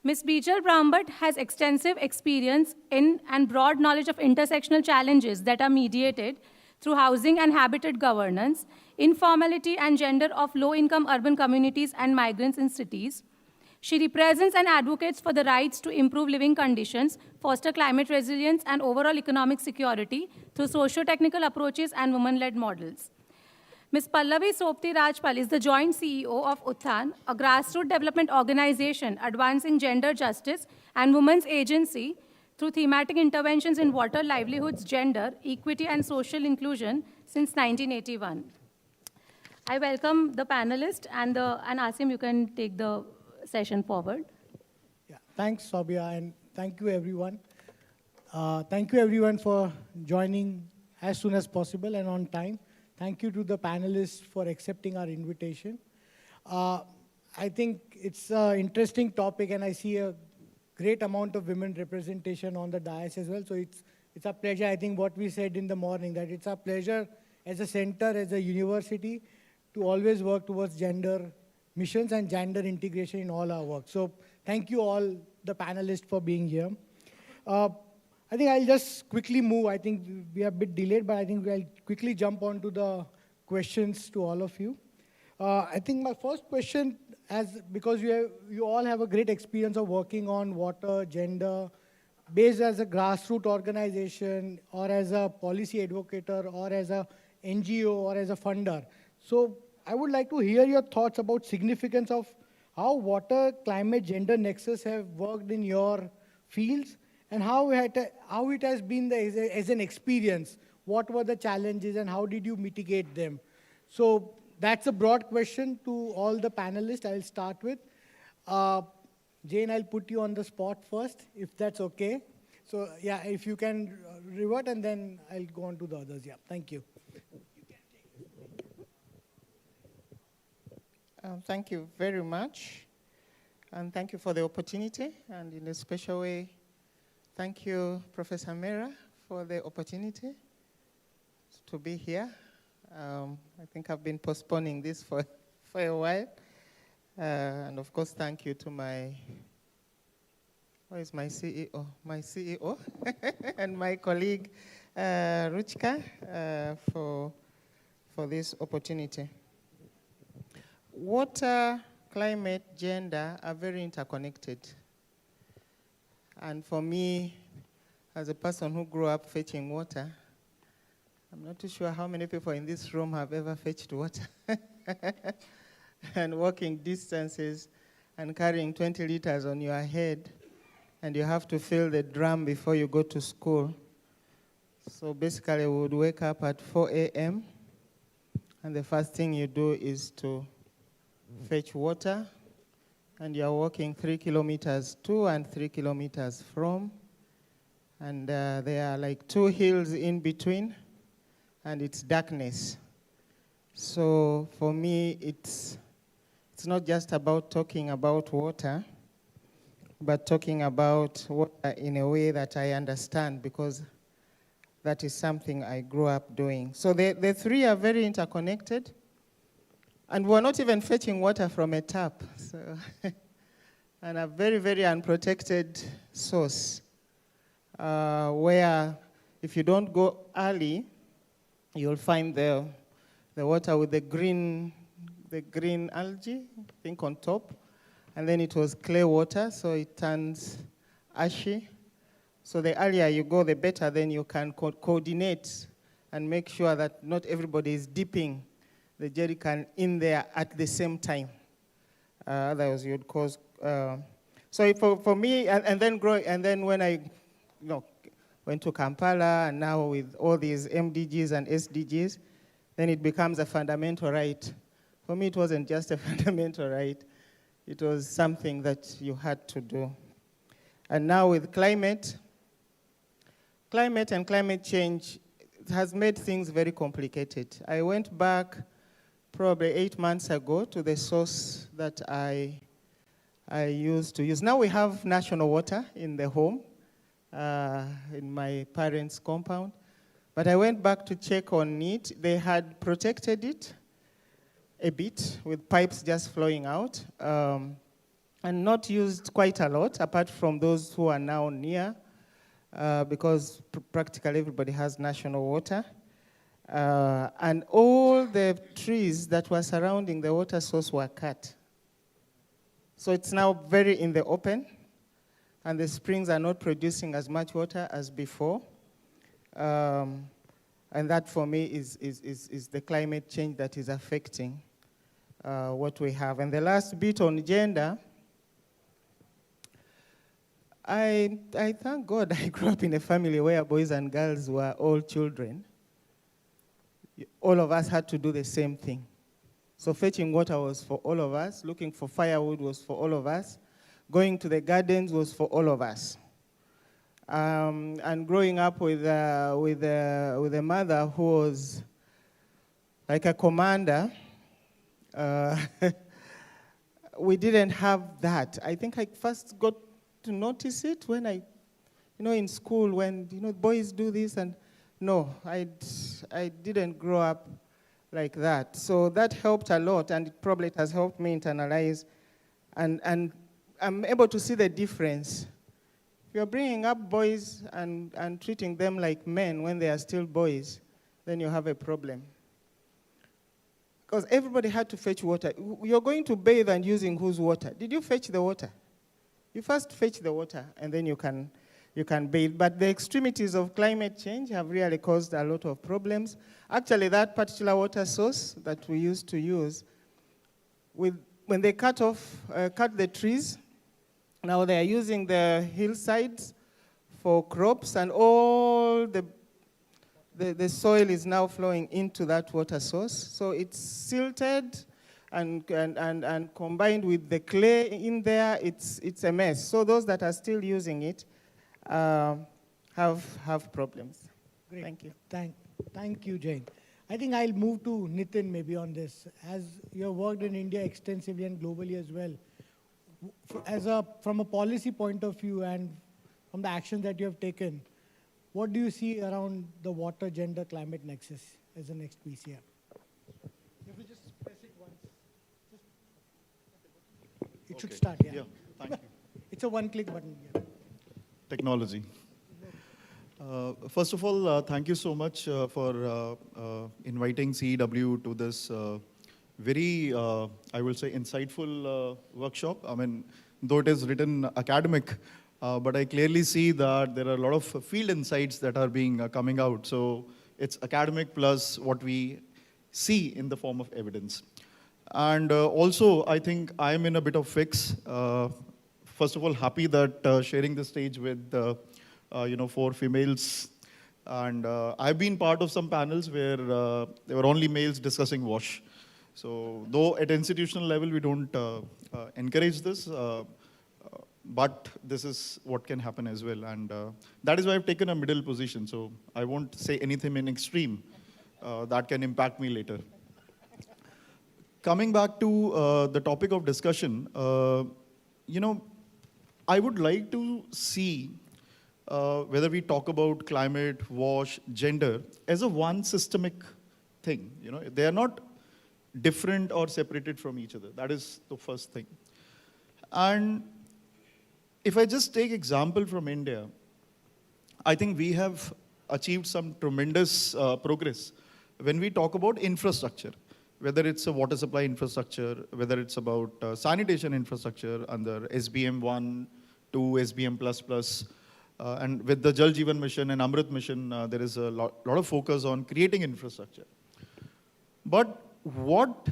Ms. Bijal Brahmbhatt has extensive experience in and broad knowledge of intersectional challenges that are mediated through housing and habitat governance, informality and gender of low-income urban communities and migrants in cities. She represents and advocates for the rights to improve living conditions, foster climate resilience, and overall economic security through socio-technical approaches and women-led models. Ms. Pallavi Sopti Rajpal is the joint CEO of Utthan, a grassroots development organization advancing gender justice and women's agency through thematic interventions in water, livelihoods, gender, equity, and social inclusion since 1981. I welcome the panelists and Asim, you can take the session forward. Yeah, thanks, Sobia, and thank you, everyone. Thank you, everyone, for joining as soon as possible and on time. Thank you to the panelists for accepting our invitation. I think it's an interesting topic, and I see a great amount of women representation on the dais as well. So it's a pleasure. I think what we said in the morning, that it's a pleasure as a center, as a university, to always work towards gender missions and gender integration in all our work. So thank you all, the panelists, for being here. I think I'll just quickly move. I think we are a bit delayed, but I think I'll quickly jump on to the questions to all of you. I think my first question, because you all have a great experience of working on water, gender, based as a grassroots organization, or as a policy advocate, or as a NGO, or as a funder. So I would like to hear your thoughts about significance of how water, climate, gender nexus have worked in your fields, and how it has been as an experience. What were the challenges and how did you mitigate them? So that's a broad question to all the panelists. I'll start with. Jane, I'll put you on the spot first, if that's okay. So yeah, if you can revert, and then I'll go on to the others. Yeah, thank you. Thank you very much. And thank you for the opportunity. And in a special way, thank you, Professor Mera, for the opportunity to be here. I think I've been postponing this for a while. And of course, thank you to my CEO? My CEO and my colleague, Ruchka, for this opportunity. Water, climate, gender are very interconnected. And for me, as a person who grew up fetching water, I'm not too sure how many people in this room have ever fetched water. And walking distances and carrying 20 liters on your head, and you have to fill the drum before you go to school. So basically, we would wake up at 4 a.m., and the first thing you do is to fetch water, and you're walking 3 kilometers to and 3 kilometers from, and there are like 2 hills in between, and it's darkness. So for me, it's not just about talking about water, but talking about water in a way that I understand, because that is something I grew up doing. So the three are very interconnected. And we're not even fetching water from a tap. So and a very, very unprotected source, where if you don't go early, you'll find the water with the green algae, I think, on top. And then it was clay water, so it turns ashy. So the earlier you go, the better. Then you can coordinate and make sure that not everybody is dipping the jerry can in there at the same time. Otherwise, you'd cause. So for me, and then when I went to Kampala, and now with all these MDGs and SDGs, then it becomes a fundamental right. For me, it wasn't just a fundamental right. It was something that you had to do. And now with climate and climate change, has made things very complicated. I went back probably 8 months ago to the source that I used to use. Now we have national water in the home, in my parents' compound. But I went back to check on it. They had protected it a bit with pipes just flowing out, and not used quite a lot, apart from those who are now near, because practically everybody has national water. And all the trees that were surrounding the water source were cut. So it's now very in the open, and the springs are not producing as much water as before. And that, for me, is the climate change that is affecting what we have. And the last bit on gender, I thank God I grew up in a family where boys and girls were all children. All of us had to do the same thing. So fetching water was for all of us. Looking for firewood was for all of us. Going to the gardens was for all of us. And growing up with a mother who was like a commander, we didn't have that. I think I first got to notice it when in school, when, boys do this, and no, I didn't grow up like that. So that helped a lot, and it has helped me internalize, and I'm able to see the difference. If you're bringing up boys and treating them like men when they are still boys, then you have a problem. Because everybody had to fetch water. You're going to bathe and using whose water? Did you fetch the water? You first fetch the water, and then you can bathe. But the extremities of climate change have really caused a lot of problems. Actually, that particular water source that we used to use, when they cut the trees, now they are using the hillsides for crops, and all the soil is now flowing into that water source. So it's silted, and combined with the clay in there, it's a mess. So those that are still using it have problems. Great. Thank you. Thank you, Jane. I think I'll move to Nitin maybe on this. As you have worked in India extensively and globally as well, from a policy point of view and from the actions that you have taken, what do you see around the water, gender, climate nexus as the next piece here? If you just press it once. It should start, yeah. Thank you. It's a one-click button. Yeah. Technology. First of all, thank you so much for inviting CEW to this very, I will say, insightful workshop. I mean, though it is written academic, but I clearly see that there are a lot of field insights that are being coming out. So it's academic plus what we see in the form of evidence. And also, I think I'm in a bit of fix. First of all, happy that sharing the stage with 4 females. And I've been part of some panels where there were only males discussing WASH. So though at institutional level we don't encourage this, but this is what can happen as well. And that is why I've taken a middle position. So I won't say anything in extreme that can impact me later. Coming back to the topic of discussion, I would like to see whether we talk about climate, WASH, gender as a one systemic thing. They are not different or separated from each other. That is the first thing. And if I just take example from India, I think we have achieved some tremendous progress when we talk about infrastructure, whether it's a water supply infrastructure, whether it's about sanitation infrastructure under SBM 1, 2, SBM++, and with the Jal Jeevan Mission and Amrit Mission, there is a lot of focus on creating infrastructure. But what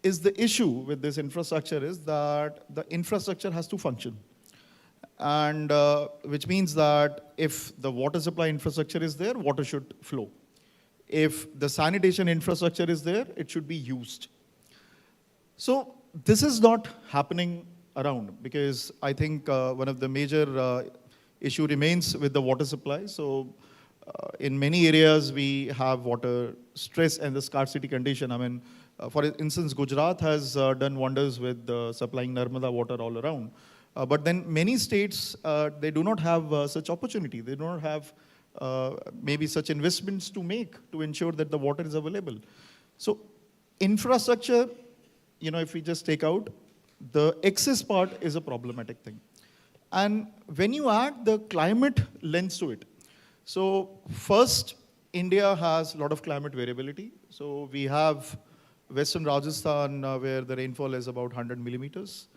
is the issue with this infrastructure is that the infrastructure has to function. And which means that if the water supply infrastructure is there, water should flow. If the sanitation infrastructure is there, it should be used. So this is not happening around, because I think one of the major issue remains with the water supply. So in many areas, we have water stress and the scarcity condition. I mean, for instance, Gujarat has done wonders with supplying Narmada water all around. But then many states, they do not have such opportunity. They do not have maybe such investments to make to ensure that the water is available. So infrastructure, if we just take out, the excess part is a problematic thing. And when you add the climate lens to it, so first, India has a lot of climate variability. So we have Western Rajasthan where the rainfall is about 100 millimeters.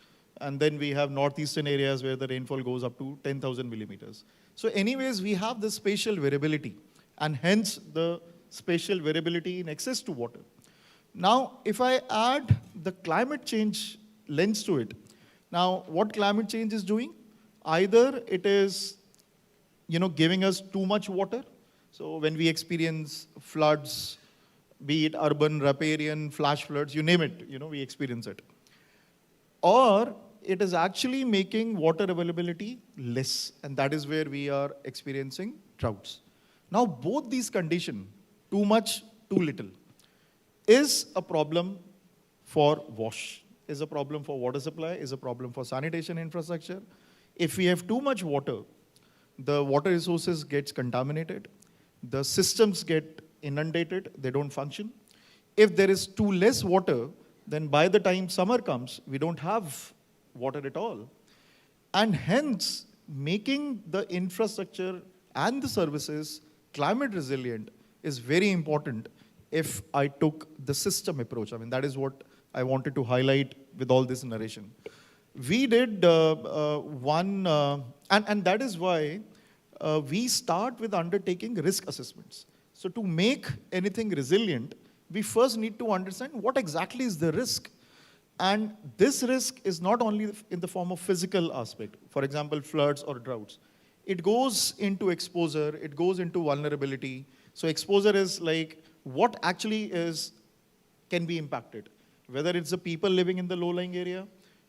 And then we have northeastern areas where the rainfall goes up to 10,000 millimeters. So anyways, we have the spatial variability and hence the spatial variability in access to water. Now, if I add the climate change lens to it, now what climate change is doing? Either it is giving us too much water. So when we experience floods, be it urban, riparian, flash floods, you name it, we experience it. Or it is actually making water availability less, and that is where we are experiencing droughts. Now, both these conditions, too much, too little, is a problem for WASH, is a problem for water supply, is a problem for sanitation infrastructure. If we have too much water, the water resources gets contaminated, the systems get inundated, they don't function. If there is too less water, then by the time summer comes, we don't have water at all. And hence, making the infrastructure and the services climate resilient is very important if I took the system approach. I mean, that is what I wanted to highlight with all this narration. We did and that is why we start with undertaking risk assessments. So to make anything resilient, we first need to understand what exactly is the risk. And this risk is not only in the form of physical aspect, for example, floods or droughts. It goes into exposure, it goes into vulnerability. So exposure is like what actually can be impacted, whether it's the people living in the low-lying area,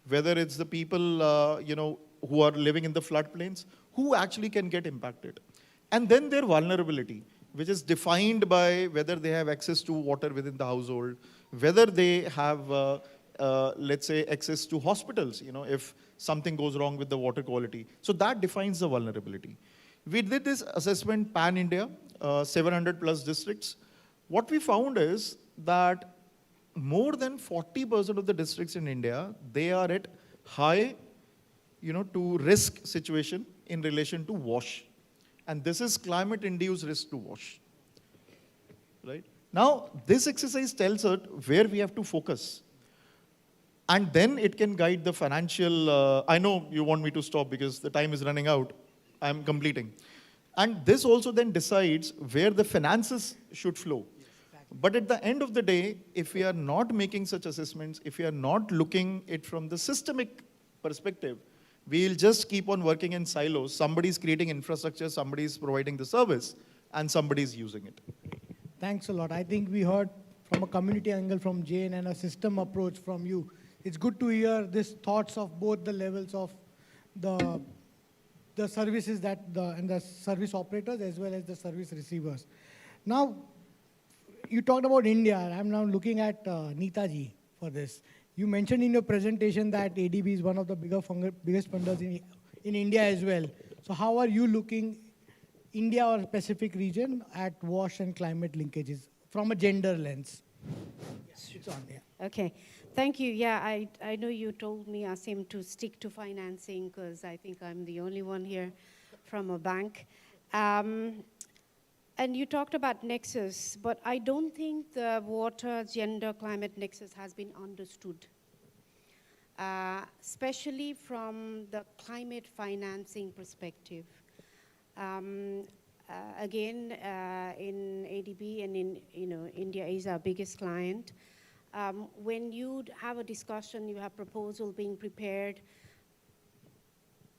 whether it's the people who are living in the floodplains, who actually can get impacted. And then their vulnerability, which is defined by whether they have access to water within the household, whether they have, let's say, access to hospitals, if something goes wrong with the water quality. So that defines the vulnerability. We did this assessment pan-India, 700 plus districts. What we found is that more than 40% of the districts in India, they are at high, to risk situation in relation to WASH. And this is climate-induced risk to WASH, right? Now, this exercise tells us where we have to focus. And then it can guide the financial, I know you want me to stop because the time is running out. I'm completing. And this also then decides where the finances should flow. But at the end of the day, if we are not making such assessments, if we are not looking it from the systemic perspective, we'll just keep on working in silos. Somebody's creating infrastructure, somebody's providing the service, and somebody's using it. Thanks a lot. I think we heard from a community angle from Jane and a system approach from you. It's good to hear these thoughts of both the levels of the services and the service operators as well as the service receivers. Now, you talked about India. I'm now looking at Neeta ji for this. You mentioned in your presentation that ADB is one of the biggest funders in India as well. So how are you looking, India or Pacific region, at WASH and climate linkages from a gender lens? Yes, it's on there. Okay, thank you. Yeah, I know you told me, Asim, to stick to financing because I think I'm the only one here from a bank. And you talked about nexus, but I don't think the water, gender, climate nexus has been understood, especially from the climate financing perspective. Again, in ADB and in India is our biggest client. When you have a discussion, you have proposal being prepared,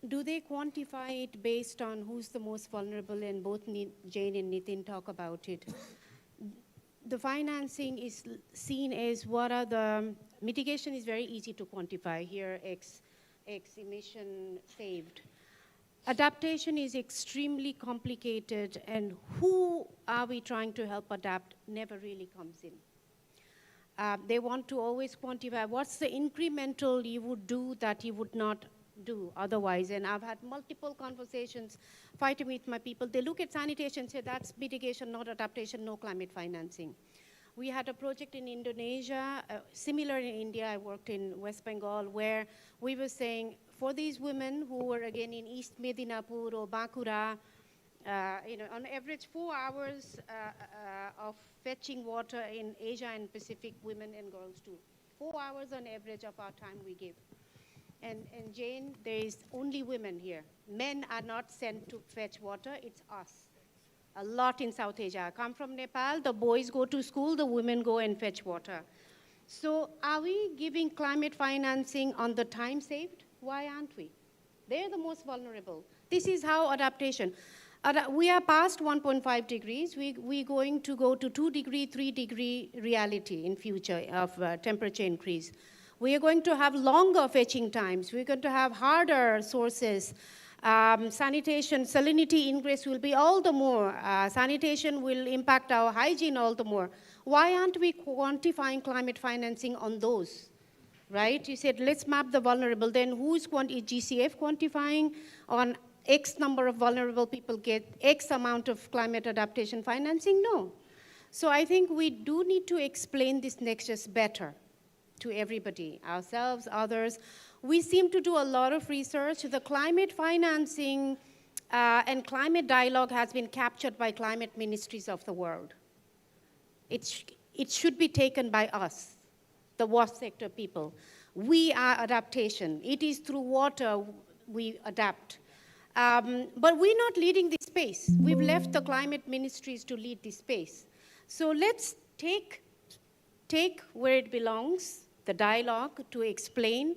do they quantify it based on who's the most vulnerable? And both Jane and Nitin talk about it. The financing is seen as what are the, mitigation is very easy to quantify here, X emission saved. adaptation is extremely complicated, and who are we trying to help adapt never really comes in. They want to always quantify what's the incremental you would do that you would not do otherwise. And I've had multiple conversations fighting with my people. They look at sanitation and say that's mitigation, not adaptation, no climate financing. We had a project in Indonesia, similar in India. I worked in West Bengal, where we were saying for these women who were again in East Medinapur or Bakura, on average 4 hours of fetching water in Asia and Pacific, women and girls do. 4 hours on average of our time we give. And Jane, there is only women here. Men are not sent to fetch water, it's us. A lot in South Asia. I come from Nepal, the boys go to school, the women go and fetch water. So are we giving climate financing on the time saved? Why aren't we? They're the most vulnerable. This is how adaptation. We are past 1.5 degrees. We're going to go to 2 degree, 3 degree reality in future of temperature increase. We are going to have longer fetching times. We're going to have harder sources. Sanitation, salinity ingress will be all the more. Sanitation will impact our hygiene all the more. Why aren't we quantifying climate financing on those? Right? You said, let's map the vulnerable. Then who's GCF quantifying on X number of vulnerable people get X amount of climate adaptation financing? No. So I think we do need to explain this nexus better to everybody, ourselves, others. We seem to do a lot of research. The climate financing and climate dialogue has been captured by climate ministries of the world. It should be taken by us, the WASH sector people. We are adaptation. It is through water we adapt. But we're not leading this space. We've left the climate ministries to lead this space. So let's take where it belongs, the dialogue, to explain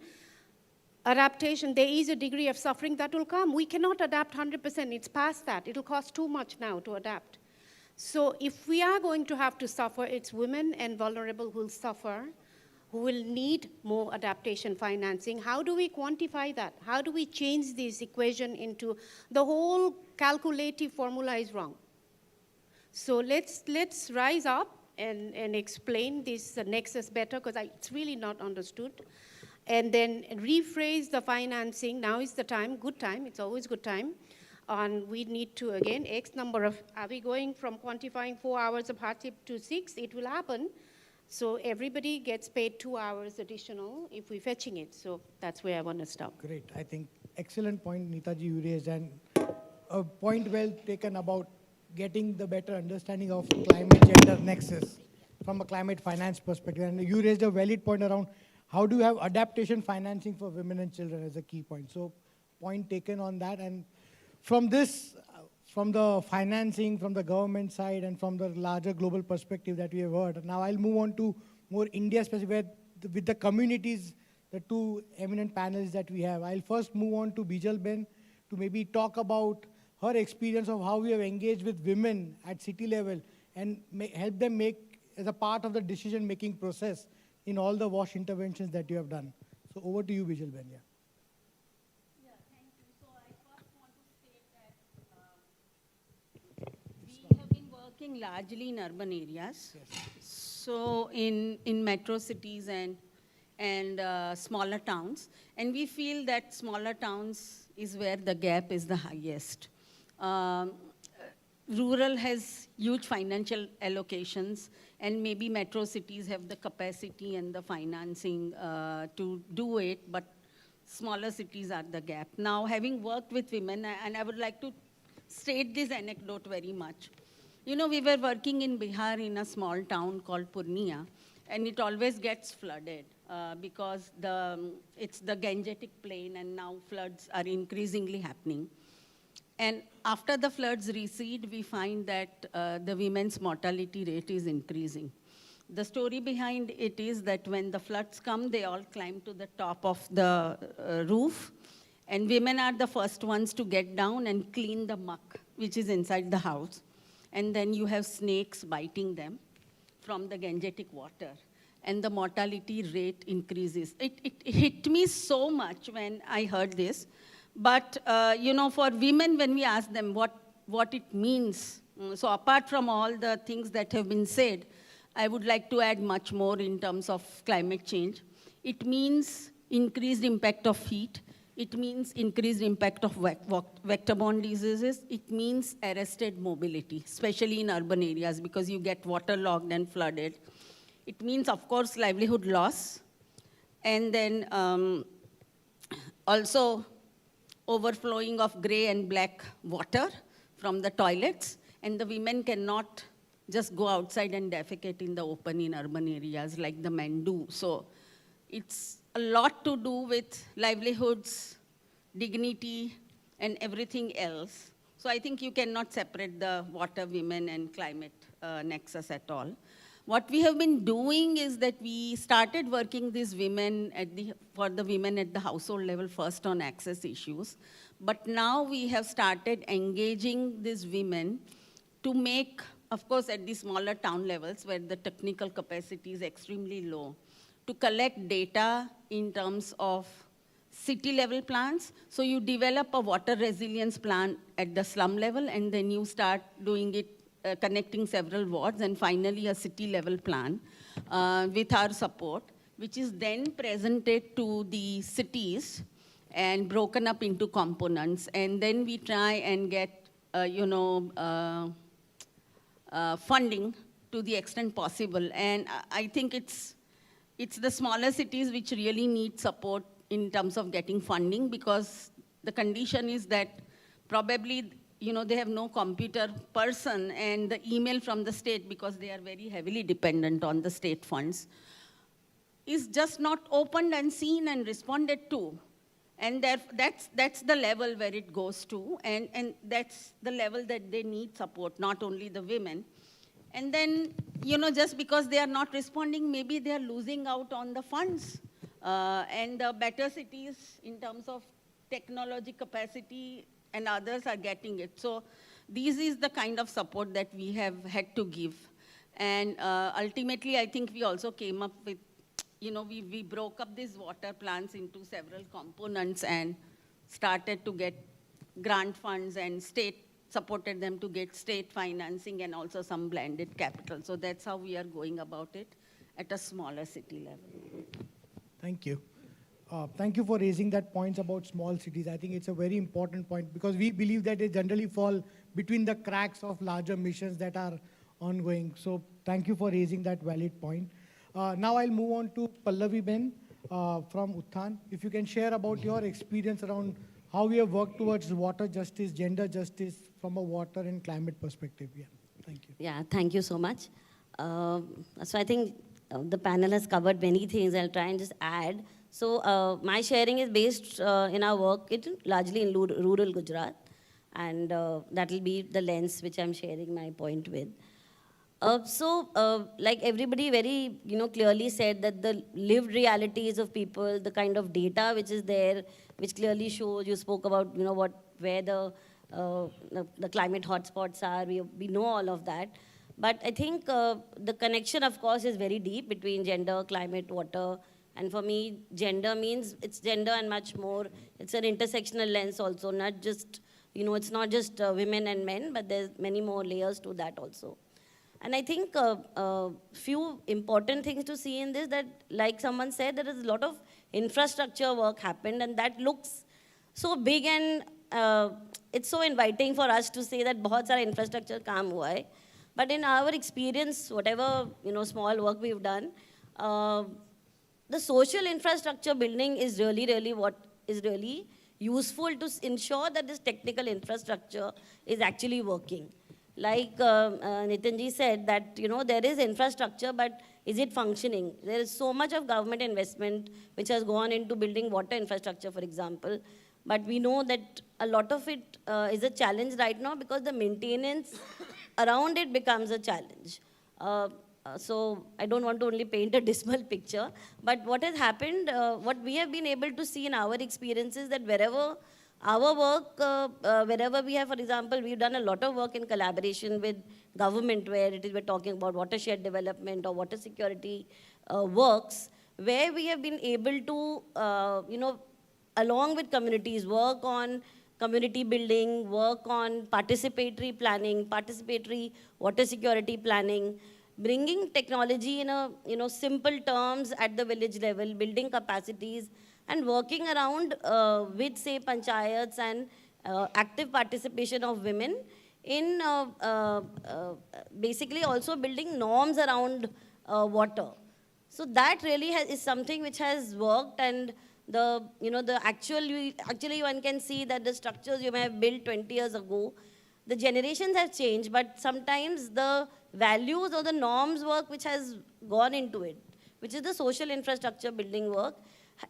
adaptation. There is a degree of suffering that will come. We cannot adapt 100%. It's past that. It'll cost too much now to adapt. So if we are going to have to suffer, it's women and vulnerable who will suffer, who will need more adaptation financing. How do we quantify that? How do we change this equation into the whole calculative formula is wrong? So let's rise up and explain this nexus better, because it's really not understood. And then rephrase the financing. Now is the time, good time, it's always good time. And we need to, again, X number of, are we going from quantifying 4 hours of hardship to 6? It will happen. So everybody gets paid 2 hours additional if we're fetching it. So that's where I want to stop. Great. I think excellent point, Neeta ji, you raised, and a point well taken about getting the better understanding of climate gender nexus from a climate finance perspective. And you raised a valid point around how do you have adaptation financing for women and children as a key point. So point taken on that. And from this, from the financing, from the government side, and from the larger global perspective that we have heard, now I'll move on to more India-specific, where with the communities, the two eminent panelists that we have. I'll first move on to Bijal Ben to maybe talk about her experience of how we have engaged with women at city level and help them make as a part of the decision-making process in all the WASH interventions that you have done. So over to you, Bijal Ben. Yeah. Thank you. So I first want to state that we have been working largely in urban areas. Yes. So in metro cities and smaller towns. And we feel that smaller towns is where the gap is the highest. Rural has huge financial allocations, and maybe metro cities have the capacity and the financing to do it, but smaller cities are the gap. Now, having worked with women, and I would like to state this anecdote very much. You know, we were working in Bihar in a small town called Purnia, and it always gets flooded because it's the Gangetic Plain, and now floods are increasingly happening. And after the floods recede, we find that the women's mortality rate is increasing. The story behind it is that when the floods come, they all climb to the top of the roof, and women are the first ones to get down and clean the muck, which is inside the house. And then you have snakes biting them from the Gangetic water, and the mortality rate increases. It hit me so much when I heard this, But, for women, when we ask them what it means, so apart from all the things that have been said, I would like to add much more in terms of climate change. It means increased impact of heat. It means increased impact of vector-borne diseases. It means arrested mobility, especially in urban areas, because you get waterlogged and flooded. It means, of course, livelihood loss. And then also overflowing of gray and black water from the toilets. And the women cannot just go outside and defecate in the open in urban areas like the men do. So it's a lot to do with livelihoods, dignity, and everything else. So I think you cannot separate the water, women, and climate nexus at all. What we have been doing is that we started working these women for the women at the household level first on access issues. But now we have started engaging these women to make, of course, at the smaller town levels where the technical capacity is extremely low, to collect data in terms of city-level plans. So you develop a water resilience plan at the slum level, and then you start doing it, connecting several wards, and finally a city-level plan with our support, which is then presented to the cities and broken up into components. And then we try and get, funding to the extent possible. And I think it's the smaller cities which really need support in terms of getting funding, because the condition is that probably they have no computer person, and the email from the state, because they are very heavily dependent on the state funds, is just not opened and seen and responded to. And that's the level where it goes to, and that's the level that they need support, not only the women. And then, just because they are not responding, maybe they are losing out on the funds. And the better cities in terms of technology capacity and others are getting it. So this is the kind of support that we have had to give. And ultimately, I think we also came up with, we broke up these water plans into several components and started to get grant funds, and state supported them to get state financing and also some blended capital. So that's how we are going about it at a smaller city level. Thank you. Thank you for raising that point about small cities. I think it's a very important point, because we believe that they generally fall between the cracks of larger missions that are ongoing. So thank you for raising that valid point. Now I'll move on to Pallavi Ben from Utthan. If you can share about your experience around how we have worked towards water justice, gender justice from a water and climate perspective. Yeah, thank you. Yeah, thank you so much. So I think the panel has covered many things. I'll try and just add. So my sharing is based in our work largely in rural Gujarat, and that will be the lens which I'm sharing my point with. Like everybody very clearly said, that the lived realities of people, the kind of data which is there, which clearly shows, you spoke about where the climate hotspots are, we know all of that. But I think the connection, of course, is very deep between gender, climate, water. And for me, gender means it's gender and much more. It's an intersectional lens also, not just, it's not just women and men, but there's many more layers to that also. And I think a few important things to see in this, that like someone said, there is a lot of infrastructure work happened, and that looks so big, and it's so inviting for us to say that bahut sara infrastructure kaam hua hai. But in our experience, whatever small work we've done, the social infrastructure building is really what is really useful to ensure that this technical infrastructure is actually working. Like Nitinji said, that there is infrastructure, but is it functioning? There is so much of government investment which has gone into building water infrastructure, for example. But we know that a lot of it is a challenge right now, because the maintenance around it becomes a challenge. So I don't want to only paint a dismal picture, but what has happened, what we have been able to see in our experiences, that wherever our work, wherever we have, for example, we've done a lot of work in collaboration with government, where we're talking about watershed development or water security works, where we have been able to, along with communities, work on community building, work on participatory planning, participatory water security planning, bringing technology in a simple terms at the village level, building capacities, and working around with, say, panchayats and active participation of women in basically also building norms around water. So that really is something which has worked, and actually one can see that the structures you may have built 20 years ago, the generations have changed, but sometimes the values or the norms work which has gone into it, which is the social infrastructure building work,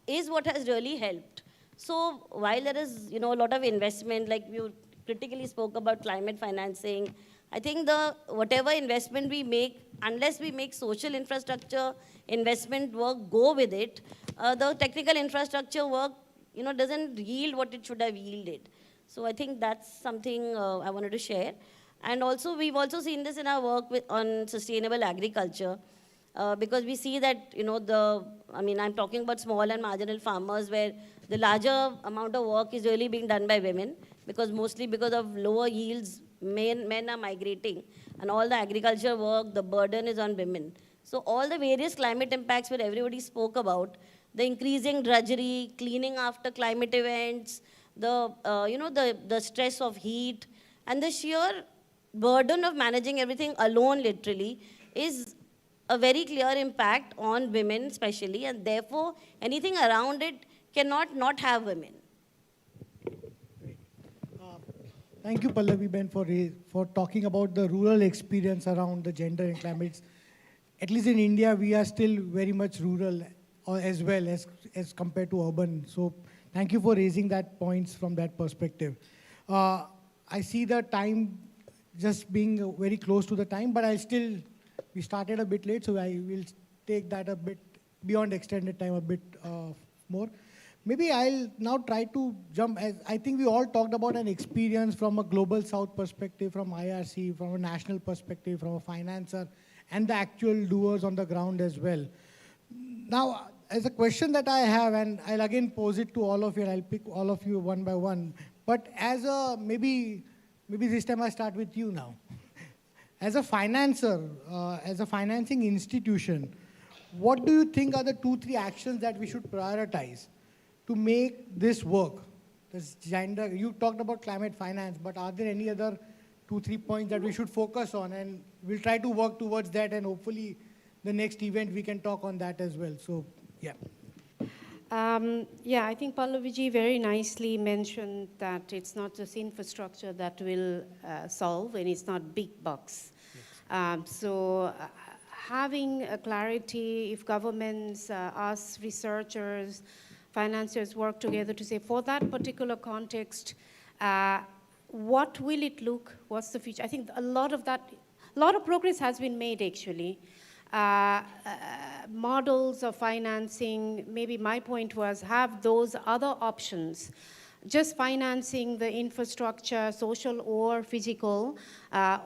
is what has really helped. So while there is a lot of investment, like you critically spoke about climate financing, I think whatever investment we make, unless we make social infrastructure investment work go with it, the technical infrastructure work doesn't yield what it should have yielded. So I think that's something I wanted to share. And also, we've also seen this in our work on sustainable agriculture, because we see that, I'm talking about small and marginal farmers, where the larger amount of work is really being done by women, mostly because of lower yields, men are migrating, and all the agriculture work, the burden is on women. So all the various climate impacts that everybody spoke about, the increasing drudgery, cleaning after climate events, the stress of heat, and the sheer burden of managing everything alone, literally, is a very clear impact on women especially, and therefore anything around it cannot not have women. Thank you, Pallavi Ben, for talking about the rural experience around the gender and climate. At least in India, we are still very much rural as well as compared to urban. So thank you for raising that points from that perspective. I see the time just being very close to the time, but we started a bit late, so I will take that a bit beyond extended time a bit more. Maybe I'll now try to jump, as I think we all talked about an experience from a global south perspective, from IRC, from a national perspective, from a financer, and the actual doers on the ground as well. Now, as a question that I have, and I'll again pose it to all of you, and I'll pick all of you one by one, but as maybe this time I start with you now. As a financer, as a financing institution, what do you think are the 2-3 actions that we should prioritize to make this work? This gender, you talked about climate finance, but are there any other 2-3 points that we should focus on? And we'll try to work towards that, and hopefully the next event we can talk on that as well. So, yeah. I think Pallaviji very nicely mentioned that it's not just infrastructure that will solve, and it's not big bucks. Yes. Having a clarity, if governments, us researchers, financiers work together to say, for that particular context, what will it look, what's the future? I think a lot of progress has been made, actually. Models of financing, maybe my point was, have those other options. Just financing the infrastructure, social or physical,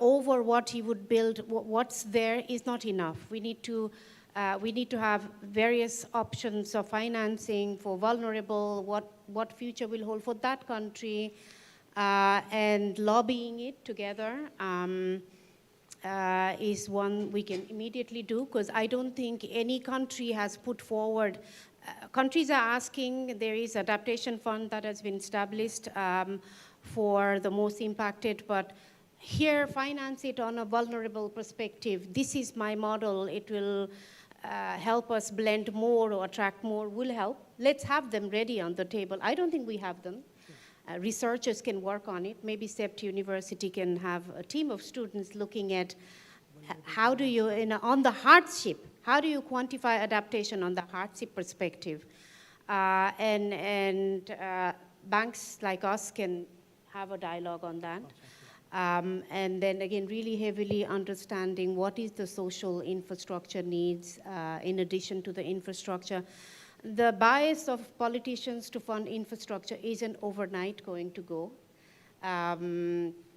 over what you would build, what's there is not enough. We need to have various options of financing for vulnerable, what future will hold for that country, and lobbying it together is one we can immediately do, because I don't think any country has put forward. Countries are asking, there is adaptation fund that has been established for the most impacted, but here finance it on a vulnerable perspective. This is my model, it will help us blend more or attract more, will help. Let's have them ready on the table. I don't think we have them. Researchers can work on it. Maybe CEPT University can have a team of students looking at how do you, on the hardship, how do you quantify adaptation on the hardship perspective? And banks like us can have a dialogue on that. And then again, really heavily understanding what is the social infrastructure needs in addition to the infrastructure. The bias of politicians to fund infrastructure isn't overnight going to go.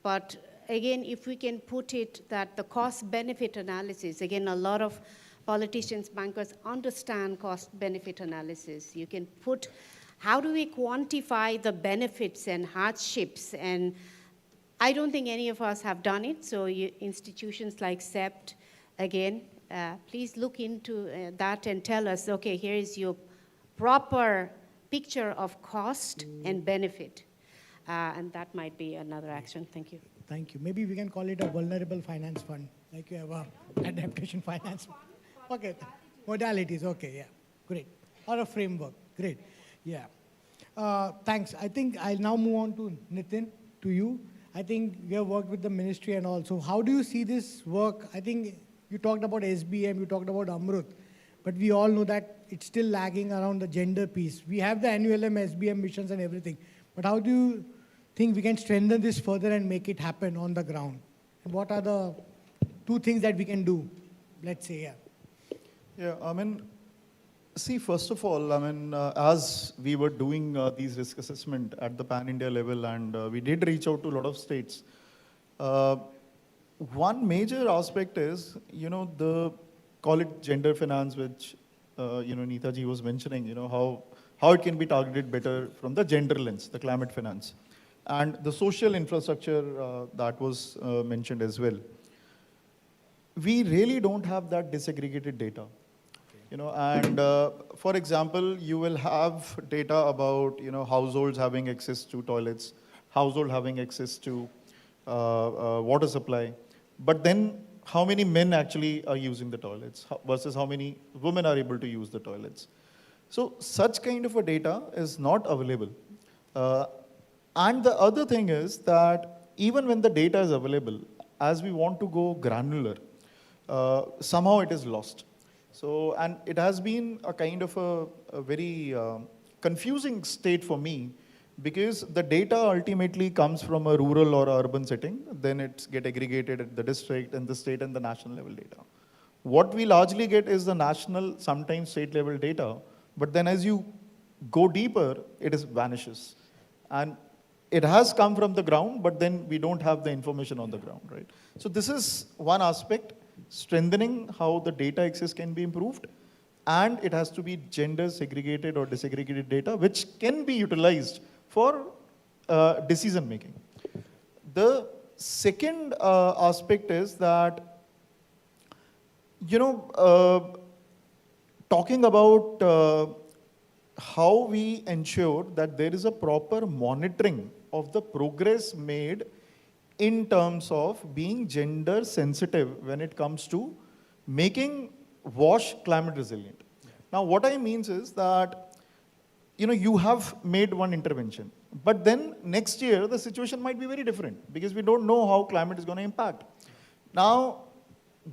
But again, if we can put it that the cost-benefit analysis, again, a lot of politicians, bankers understand cost-benefit analysis. You can put How do we quantify the benefits and hardships? And I don't think any of us have done it, so institutions like CEPT, again, please look into that and tell us, okay, here is your proper picture of cost and benefit. And that might be another action. Thank you. Thank you. Maybe we can call it a vulnerable finance fund, like you have a adaptation finance fund. Okay, modalities, okay, yeah, great. Or a framework, great, yeah. Thanks. I think I'll now move on to Nitin, to you. I think you have worked with the ministry and also. How do you see this work? I think you talked about SBM, you talked about Amrut, but we all know that it's still lagging around the gender piece. We have the NULM, SBM missions and everything, but how do you think we can strengthen this further and make it happen on the ground? And what are the 2 things that we can do, let's say, yeah? Yeah, I mean, see, first of all, I mean, as we were doing these risk assessment at the pan-India level, and we did reach out to a lot of states, one major aspect is, call it gender finance, which, Neeta ji was mentioning, how it can be targeted better from the gender lens, the climate finance. And the social infrastructure that was mentioned as well. We really don't have that disaggregated data. And for example, you will have data about, households having access to toilets, household having access to water supply, but then how many men actually are using the toilets versus how many women are able to use the toilets. So such kind of a data is not available. And the other thing is that even when the data is available, as we want to go granular, somehow it is lost. So, and it has been a kind of a very confusing state for me, because the data ultimately comes from a rural or urban setting, then it's get aggregated at the district and the state and the national level data. What we largely get is the national, sometimes state level data, but then as you go deeper, it vanishes. And it has come from the ground, but then we don't have the information on the ground, right? So this is one aspect, strengthening how the data access can be improved, and it has to be gender segregated or disaggregated data, which can be utilized for decision making. The second aspect is that, talking about how we ensure that there is a proper monitoring of the progress made in terms of being gender sensitive when it comes to making WASH climate resilient. Now, what I mean is that, you have made one intervention, but then next year the situation might be very different because we don't know how climate is going to impact. Now,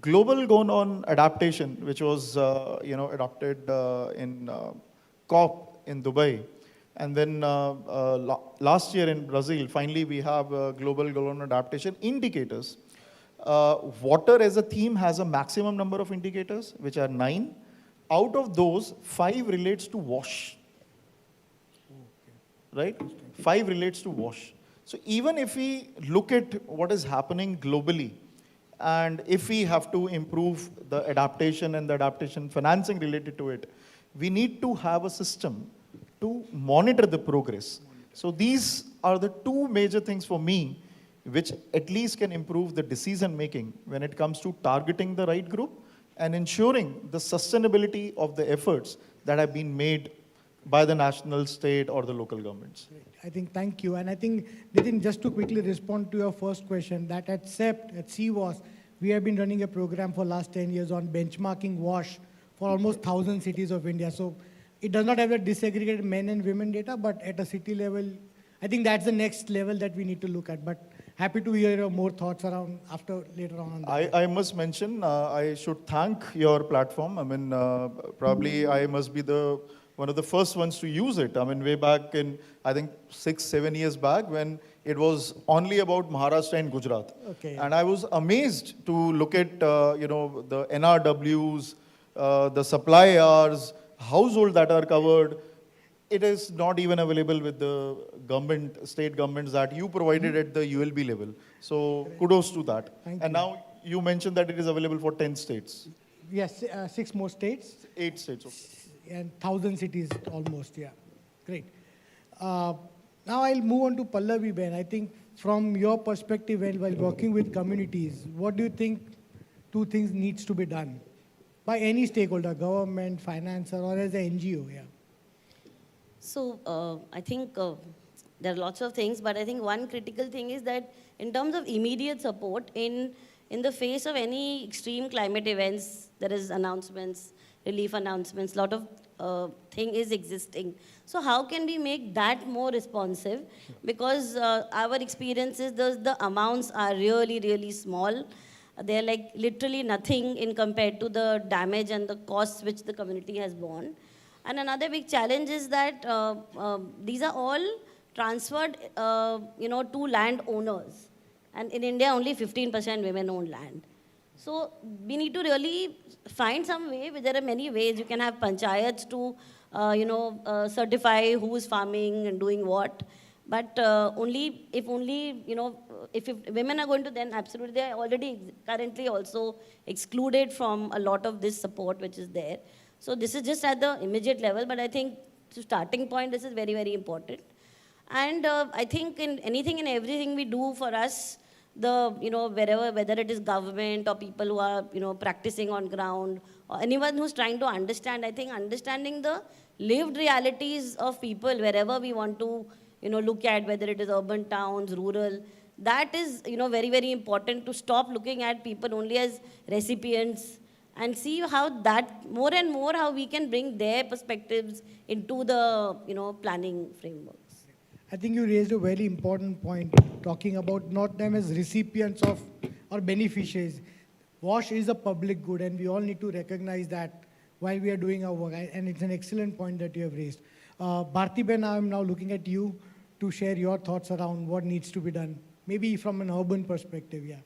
global goal on adaptation, which was, adopted in COP in Dubai, and then last year in Brazil, finally we have global goal on adaptation indicators. Water as a theme has a maximum number of indicators, which are 9. Out of those, 5 relates to WASH, right? 5 relates to WASH. So even if we look at what is happening globally, and if we have to improve the adaptation and the adaptation financing related to it, we need to have a system to monitor the progress. So these are the 2 major things for me, which at least can improve the decision making when it comes to targeting the right group and ensuring the sustainability of the efforts that have been made by the national, state, or the local governments. I think, thank you. And I think, Nitin, just to quickly respond to your first question, that at CEPT, at CWAS, we have been running a program for last 10 years on benchmarking WASH for almost 1,000 cities of India. So it does not have the disaggregated men and women data, but at a city level, I think that's the next level that we need to look at. But happy to hear your more thoughts around later on that. I must mention, I should thank your platform. I mean, probably I must be one of the first ones to use it. I mean, way back in, I think 6-7 years back, when it was only about Maharashtra and Gujarat. Okay. And I was amazed to look at, the NRWs, the supply hours, household that are covered. It is not even available with the government, state governments that you provided at the ULB level. So kudos to that. Thank and you. now you mentioned that it is available for 10 states. Yes, 6 more states. 8 states, okay. And 1,000 cities almost, yeah. Great. Now I'll move on to Pallavi Ben. I think from your perspective while working with communities, what do you think two things needs to be done by any stakeholder, government, financer, or as an NGO? Yeah. So I think there are lots of things, but I think one critical thing is that in terms of immediate support, in the face of any extreme climate events, there is announcements, relief announcements, lot of thing is existing. So how can we make that more responsive? Because our experience is the amounts are really, really small. They're like literally nothing in compared to the damage and the costs which the community has borne. And another big challenge is that these are all transferred, to landowners. And in India, only 15% women own land. So we need to really find some way. There are many ways. You can have panchayats to, certify who is farming and doing what. But if women are going to, then absolutely, they are already currently also excluded from a lot of this support which is there. So this is just at the immediate level, but I think to starting point, this is very, very important. And I think in anything and everything we do for us, whether it is government or people who are, practicing on ground, or anyone who's trying to understand, I think understanding the lived realities of people wherever we want to, look at, whether it is urban towns, rural, that is, very, very important to stop looking at people only as recipients and see how that, more and more, how we can bring their perspectives into the, planning frameworks. I think you raised a very important point, talking about not them as recipients of or beneficiaries. WASH is a public good, and we all need to recognize that while we are doing our work. And it's an excellent point that you have raised. Bharti Ben, I'm now looking at you to share your thoughts around what needs to be done, maybe from an urban perspective, yeah.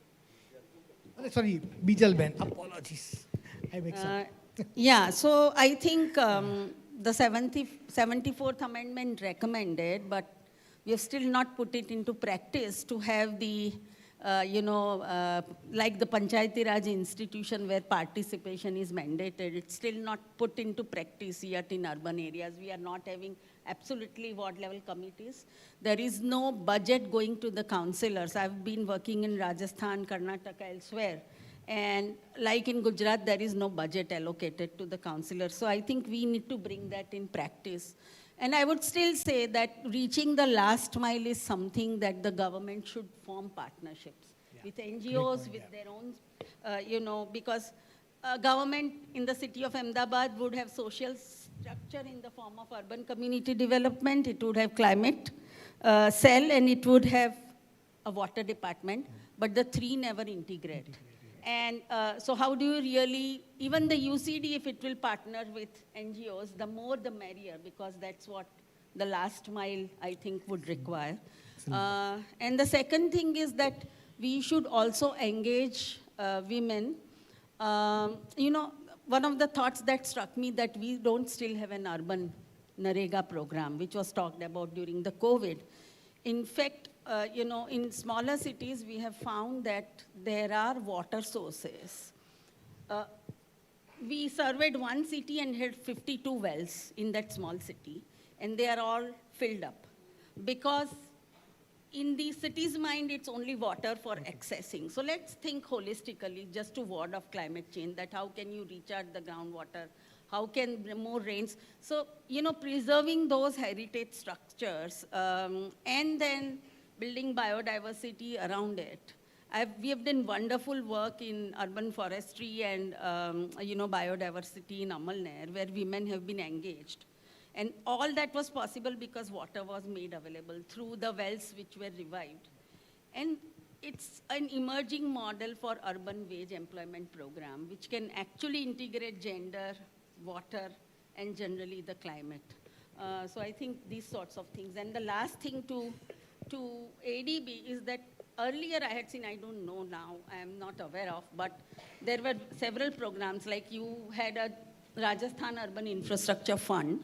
Sorry, Bijal Ben, apologies. I mix up. Yeah, so I think the 74th Amendment recommended, but we have still not put it into practice to have the, like the Panchayati Raj institution where participation is mandated. It's still not put into practice yet in urban areas. We are not having absolutely ward level committees. There is no budget going to the councillors. I've been working in Rajasthan, Karnataka, elsewhere. And like in Gujarat, there is no budget allocated to the councillors. So I think we need to bring that in practice. And I would still say that reaching the last mile is something that the government should form partnerships with NGOs, with their own, because government in the city of Ahmedabad would have social structure in the form of urban community development, it would have climate cell, and it would have a water department, but the three never integrate. And so how do you really, even the UCD, if it will partner with NGOs, the more the merrier, because that's what the last mile, I think, would require. And the second thing is that we should also engage women. One of the thoughts that struck me that we don't still have an urban NREGA program, which was talked about during the COVID. In fact, in smaller cities, we have found that there are water sources. We surveyed one city and had 52 wells in that small city, and they are all filled up. Because in the city's mind, it's only water for accessing. So let's think holistically, just to ward off climate change, that how can you recharge the groundwater? How can more rains? So, preserving those heritage structures and then building biodiversity around it. We have done wonderful work in urban forestry and biodiversity in Amalner, where women have been engaged. And all that was possible because water was made available through the wells which were revived. And it's an emerging model for urban wage employment program, which can actually integrate gender, water, and generally the climate. So I think these sorts of things. And the last thing to ADB is that earlier I had seen, I don't know now, I am not aware of, but there were several programs, like you had a Rajasthan Urban Infrastructure Fund,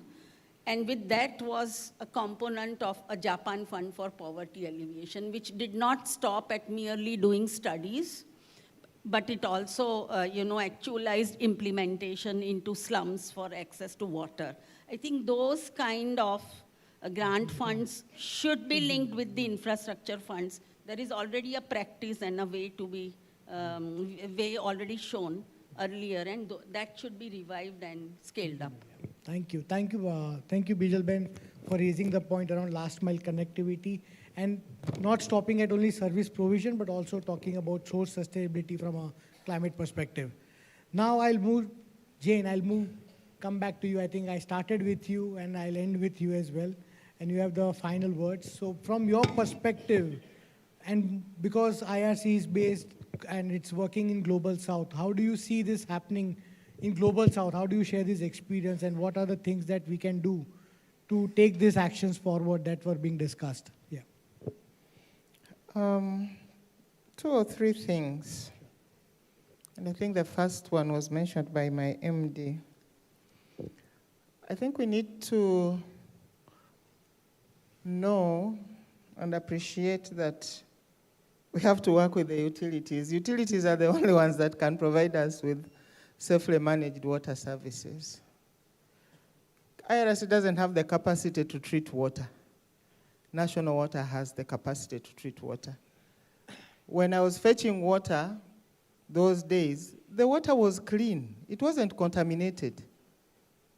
and with that was a component of a Japan Fund for Poverty Alleviation, which did not stop at merely doing studies, but it also, actualized implementation into slums for access to water. I think those kind of grant funds should be linked with the infrastructure funds. There is already a practice and a way to be, way already shown earlier, and that should be revived and scaled up. Thank you. Thank you, Bijal Ben, for raising the point around last mile connectivity and not stopping at only service provision, but also talking about source sustainability from a climate perspective. Now I'll move, Jane, come back to you. I think I started with you and I'll end with you as well. And you have the final words. So from your perspective, and because IRC is based and it's working in Global South, how do you see this happening in Global South? How do you share this experience, and what are the things that we can do to take these actions forward that were being discussed? Yeah. 2 or 3 things. And I think the first one was mentioned by my MD. I think we need to know and appreciate that we have to work with the utilities. Utilities are the only ones that can provide us with safely managed water services. IRC doesn't have the capacity to treat water. National Water has the capacity to treat water. When I was fetching water those days, the water was clean. It wasn't contaminated.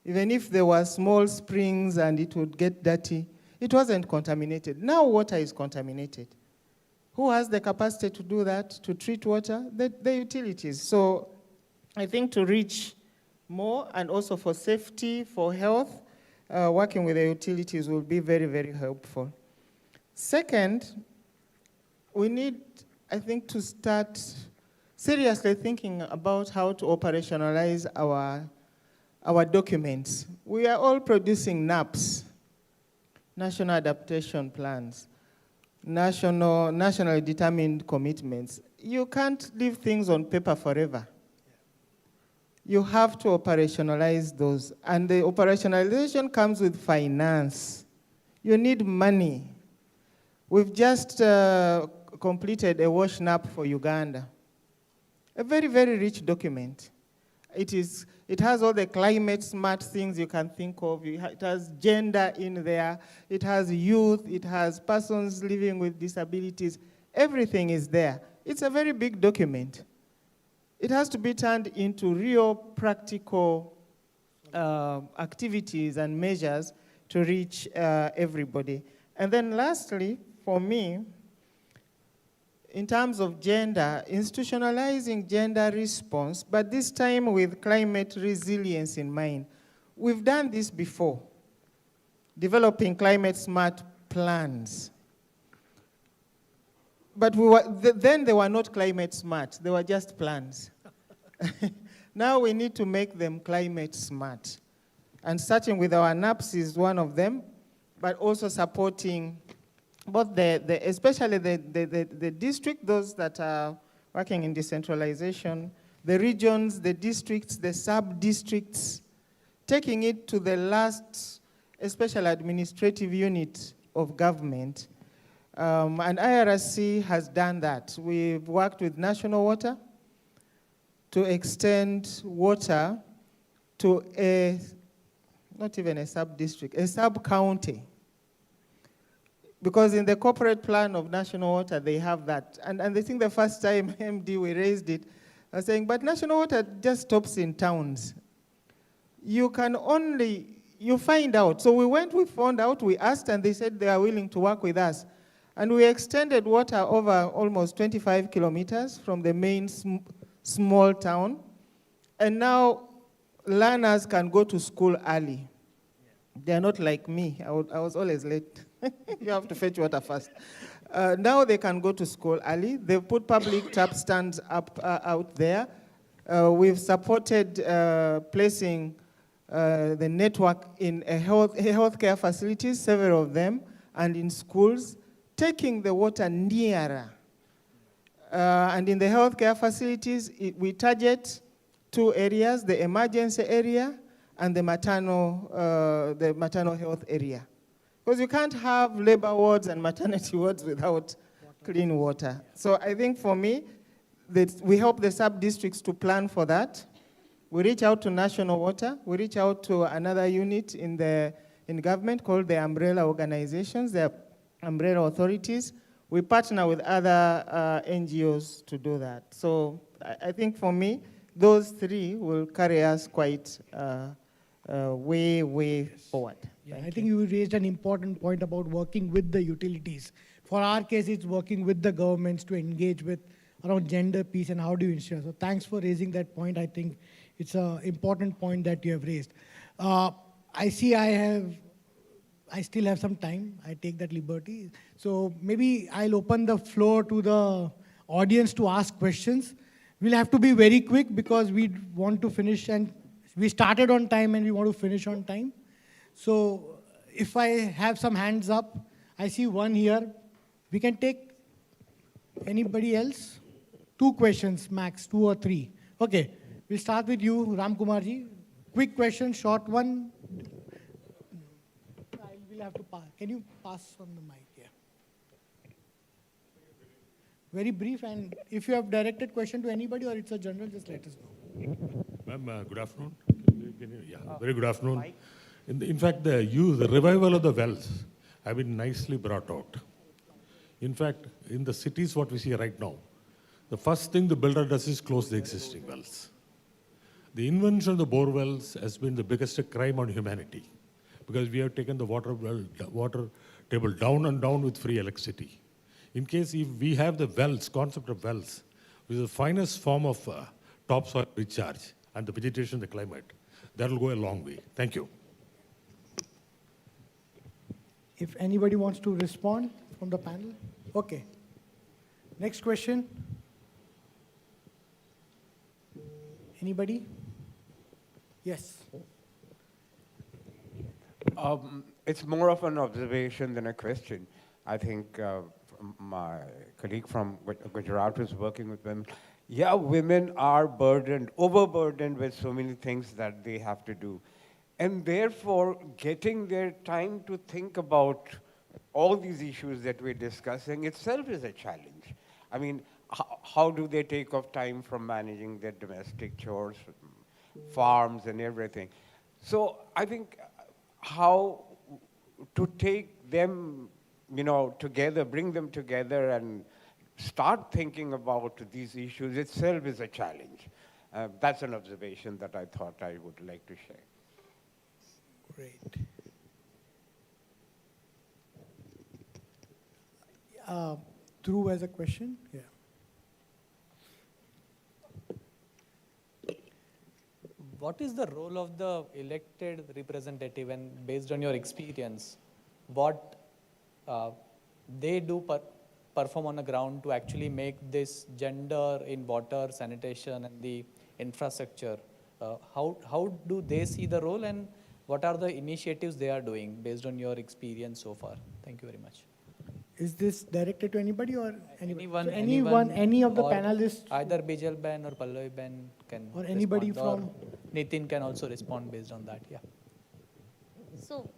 Even if there were small springs and it would get dirty, it wasn't contaminated. Now water is contaminated. Who has the capacity to do that, to treat water? The utilities. So I think to reach more, and also for safety, for health, working with the utilities will be very, very helpful. Second, we need, I think, to start seriously thinking about how to operationalize our documents. We are all producing NAPs, National Adaptation Plans, nationally determined commitments. You can't leave things on paper forever. You have to operationalize those. And the operationalization comes with finance. You need money. We've just completed a wash NAP for Uganda. A very, very rich document. It has all the climate smart things you can think of. It has gender in there. It has youth. It has persons living with disabilities. Everything is there. It's a very big document. It has to be turned into real practical activities and measures to reach everybody. And then lastly, for me, in terms of gender, institutionalizing gender response, but this time with climate resilience in mind. We've done this before, developing climate smart plans. But then they were not climate smart, they were just plans. Now we need to make them climate smart. And starting with our NAPs is one of them, but also supporting both especially the district, those that are working in decentralization, the regions, the districts, the sub-districts, taking it to the last special administrative unit of government. And IRC has done that. We've worked with National Water to extend water to not even a sub-district, a sub-county. Because in the corporate plan of National Water, they have that. And I think the first time MD, we raised it, I was saying, but National Water just stops in towns. You can only, you find out. So we found out, we asked, and they said they are willing to work with us. And we extended water over almost 25 kilometers from the main small town. And now learners can go to school early. They're not like me. I was always late. You have to fetch water first. Now they can go to school early. They've put public tap stands up out there. We've supported placing the network in healthcare facilities, several of them, and in schools, taking the water nearer. And in the healthcare facilities, we target 2 areas, the emergency area and the maternal health area. Because you can't have labor wards and maternity wards without clean water. So I think for me, we help the sub-districts to plan for that. We reach out to National Water. We reach out to another unit in the in government called the umbrella organizations, the umbrella authorities. We partner with other NGOs to do that. So I think for me, those three will carry us quite way forward. Yeah, I think you raised an important point about working with the utilities. For our case, it's working with the governments to engage with around gender peace and how do you ensure. So thanks for raising that point. I think it's an important point that you have raised. I see I still have some time. I take that liberty. So maybe I'll open the floor to the audience to ask questions. We'll have to be very quick because we want to finish, and we started on time and we want to finish on time. So if I have some hands up, I see one here. We can take anybody else? 2 questions max, 2 or 3. Okay, we'll start with you, Ram Kumarji. Quick question, short one. We'll have to pass. Can you pass on the mic? Yeah. Very brief, and if you have directed question to anybody or it's a general, just let us know. Ma'am, good afternoon. Very good afternoon. In fact, the revival of the wells have been nicely brought out. In fact, in the cities, what we see right now, the first thing the builder does is close the existing wells. The invention of the bore wells has been the biggest crime on humanity because we have taken the water table down and down with free electricity. In case if we have the wells, concept of wells, which is the finest form of topsoil recharge and the vegetation, the climate, that will go a long way. Thank you. If anybody wants to respond from the panel. Okay. Next question. Anybody? Yes. It's more of an observation than a question. I think my colleague from Gujarat was working with women. Yeah, women are overburdened with so many things that they have to do. And therefore, getting their time to think about all these issues that we're discussing itself is a challenge. I mean, how do they take off time from managing their domestic chores, farms and everything? So I think how to take them, together, bring them together and start thinking about these issues itself is a challenge. That's an observation that I thought I would like to share. Great. Dhruv has a question? Yeah. What is the role of the elected representative, and based on your experience, what they do perform on the ground to actually make this gender in water, sanitation, and the infrastructure? How do they see the role, and what are the initiatives they are doing based on your experience so far? Thank you very much. Is this directed to anybody or anyone? So anyone, any of the panelists? Either Bijal Ben or Pallavi Ben can or anybody respond, from or Nitin can also respond based on that. Yeah. So,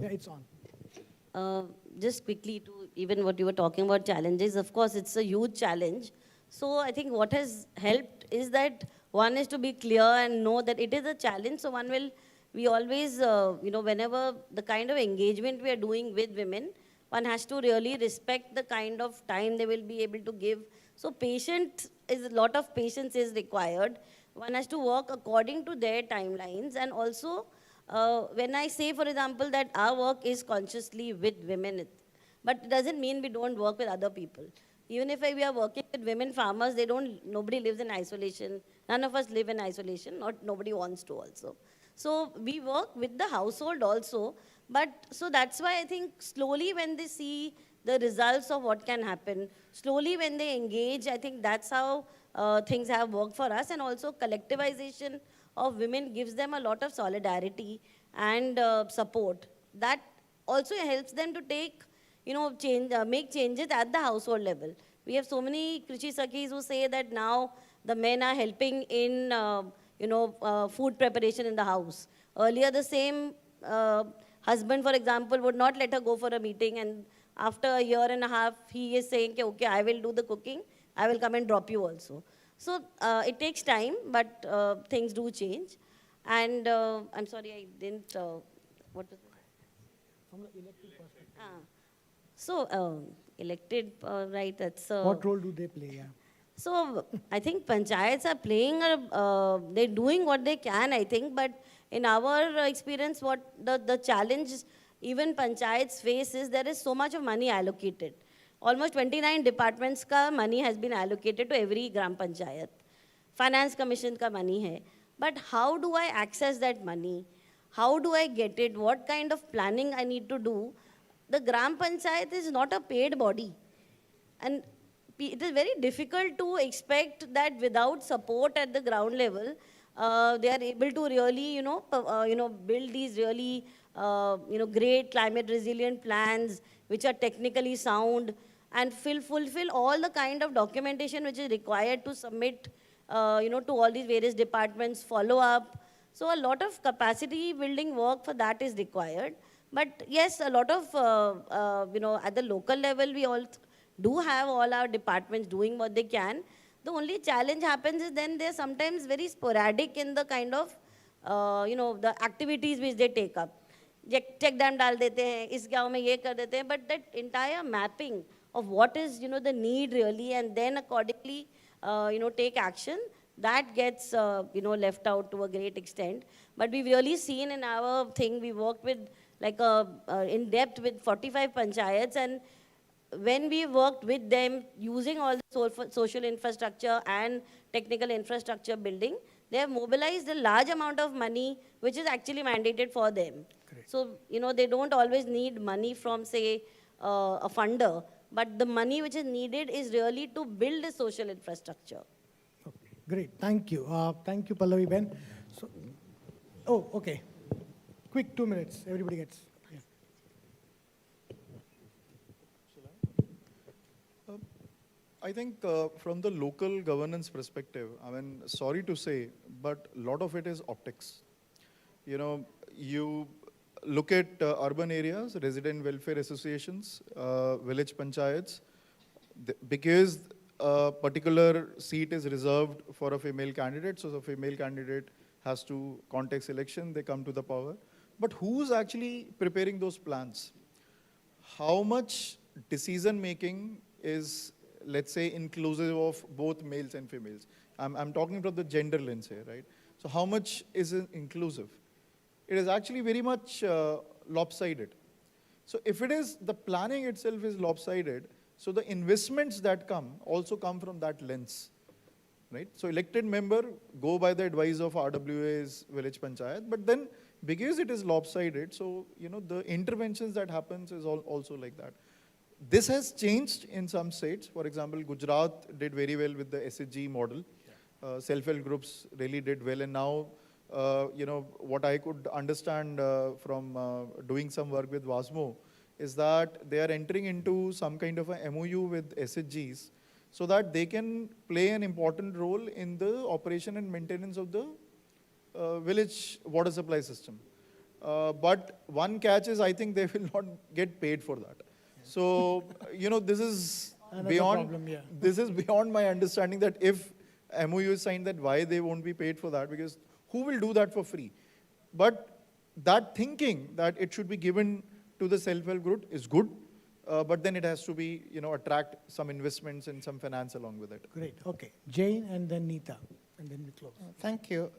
yeah, it's on. Just quickly to even what you were talking about challenges, of course, it's a huge challenge. So I think what has helped is that one is to be clear and know that it is a challenge. So we always, whenever the kind of engagement we are doing with women, one has to really respect the kind of time they will be able to give. So a lot of patience is required. One has to work according to their timelines. And also, when I say, for example, that our work is consciously with women, but it doesn't mean we don't work with other people. Even if we are working with women farmers, nobody lives in isolation. None of us live in isolation, nobody wants to also. So we work with the household also, so that's why I think slowly when they see the results of what can happen, slowly when they engage, I think that's how things have worked for us. And also collectivization of women gives them a lot of solidarity and support. That also helps them to take, make changes at the household level. We have so many Krishi Sakhis who say that now the men are helping in food preparation in the house. Earlier, the same husband, for example, would not let her go for a meeting, and after a year and a half, he is saying, okay, I will do the cooking, I will come and drop you also. So it takes time, but things do change. And I'm sorry, I didn't what is it? From the elected perspective. So, elected, right, that's... what role do they play, yeah? So, I think panchayats are playing, they're doing what they can, I think, but in our experience, what the challenge even panchayats face is there is so much of money allocated. Almost 29 departments ka money has been allocated to every gram panchayat. Finance commission ka money hai. But how do I access that money? How do I get it? What kind of planning I need to do? The gram panchayat is not a paid body. And it is very difficult to expect that without support at the ground level, they are able to really, build these really, great climate resilient plans which are technically sound and fulfill all the kind of documentation which is required to submit, to all these various departments, follow up. So a lot of capacity building work for that is required. But yes, a lot of, at the local level, we all do have all our departments doing what they can. The only challenge happens is then they're sometimes very sporadic in the kind of, the activities which they take up. Check dam dal dete hain, is gaon mein ye kar dete hain, but that entire mapping of what is, the need really, and then accordingly, take action, that gets, left out to a great extent. But we've really seen in our thing, we worked with, like, in depth with 45 panchayats, and when we worked with them using all the social infrastructure and technical infrastructure building, they have mobilized a large amount of money which is actually mandated for them. Correct. So, they don't always need money from, say, a funder, but the money which is needed is really to build a social infrastructure. Okay, great, thank you. Thank you, Pallavi Ben. So, oh, okay. Quick 2 minutes, everybody gets. I think from the local governance perspective, I mean, sorry to say, but a lot of it is optics. You look at urban areas, resident welfare associations, village panchayats, because a particular seat is reserved for a female candidate, so the female candidate has to contest election, they come to the power. But who's actually preparing those plans? How much decision making is, let's say, inclusive of both males and females? I'm talking from the gender lens here, right? So how much is inclusive? It is actually very much lopsided. So if it is, the planning itself is lopsided, so the investments that come also come from that lens, right? So elected member go by the advice of RWA's village panchayat, but then because it is lopsided, so the interventions that happens is also like that. This has changed in some states. For example, Gujarat did very well with the SHG model. Self-help groups really did well. And now, what I could understand from doing some work with WASMO is that they are entering into some kind of a MOU with SHGs so that they can play an important role in the operation and maintenance of the village water supply system. But one catch is I think they will not get paid for that. So, this is this is beyond my understanding that if MOU is signed, that why they won't be paid for that, because who will do that for free? But that thinking that it should be given to the self-help group is good, but then it has to be, attract some investments and some finance along with it. Great, okay. Jane and then Neeta, and then we close. Thank you.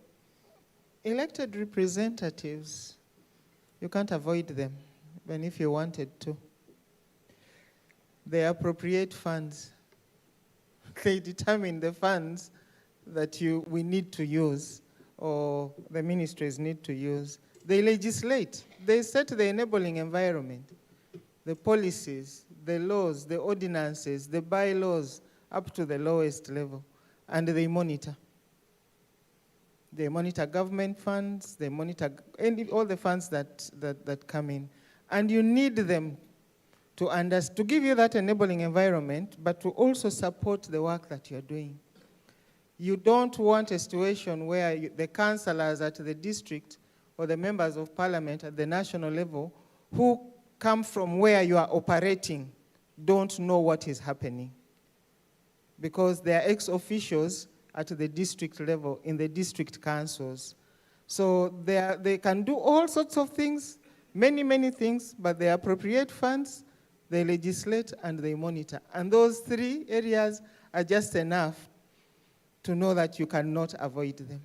Elected representatives, you can't avoid them, even if you wanted to. They appropriate funds. They determine the funds that we need to use or the ministries need to use. They legislate. They set the enabling environment, the policies, the laws, the ordinances, the bylaws up to the lowest level, and they monitor. They monitor government funds, they monitor all the funds that come in. And you need them to give you that enabling environment, but to also support the work that you're doing. You don't want a situation where the councillors at the district or the members of parliament at the national level who come from where you are operating don't know what is happening, because they are ex-officials at the district level in the district councils. So they can do all sorts of things many, many things, but they appropriate funds, they legislate, and they monitor. And those three areas are just enough to know that you cannot avoid them.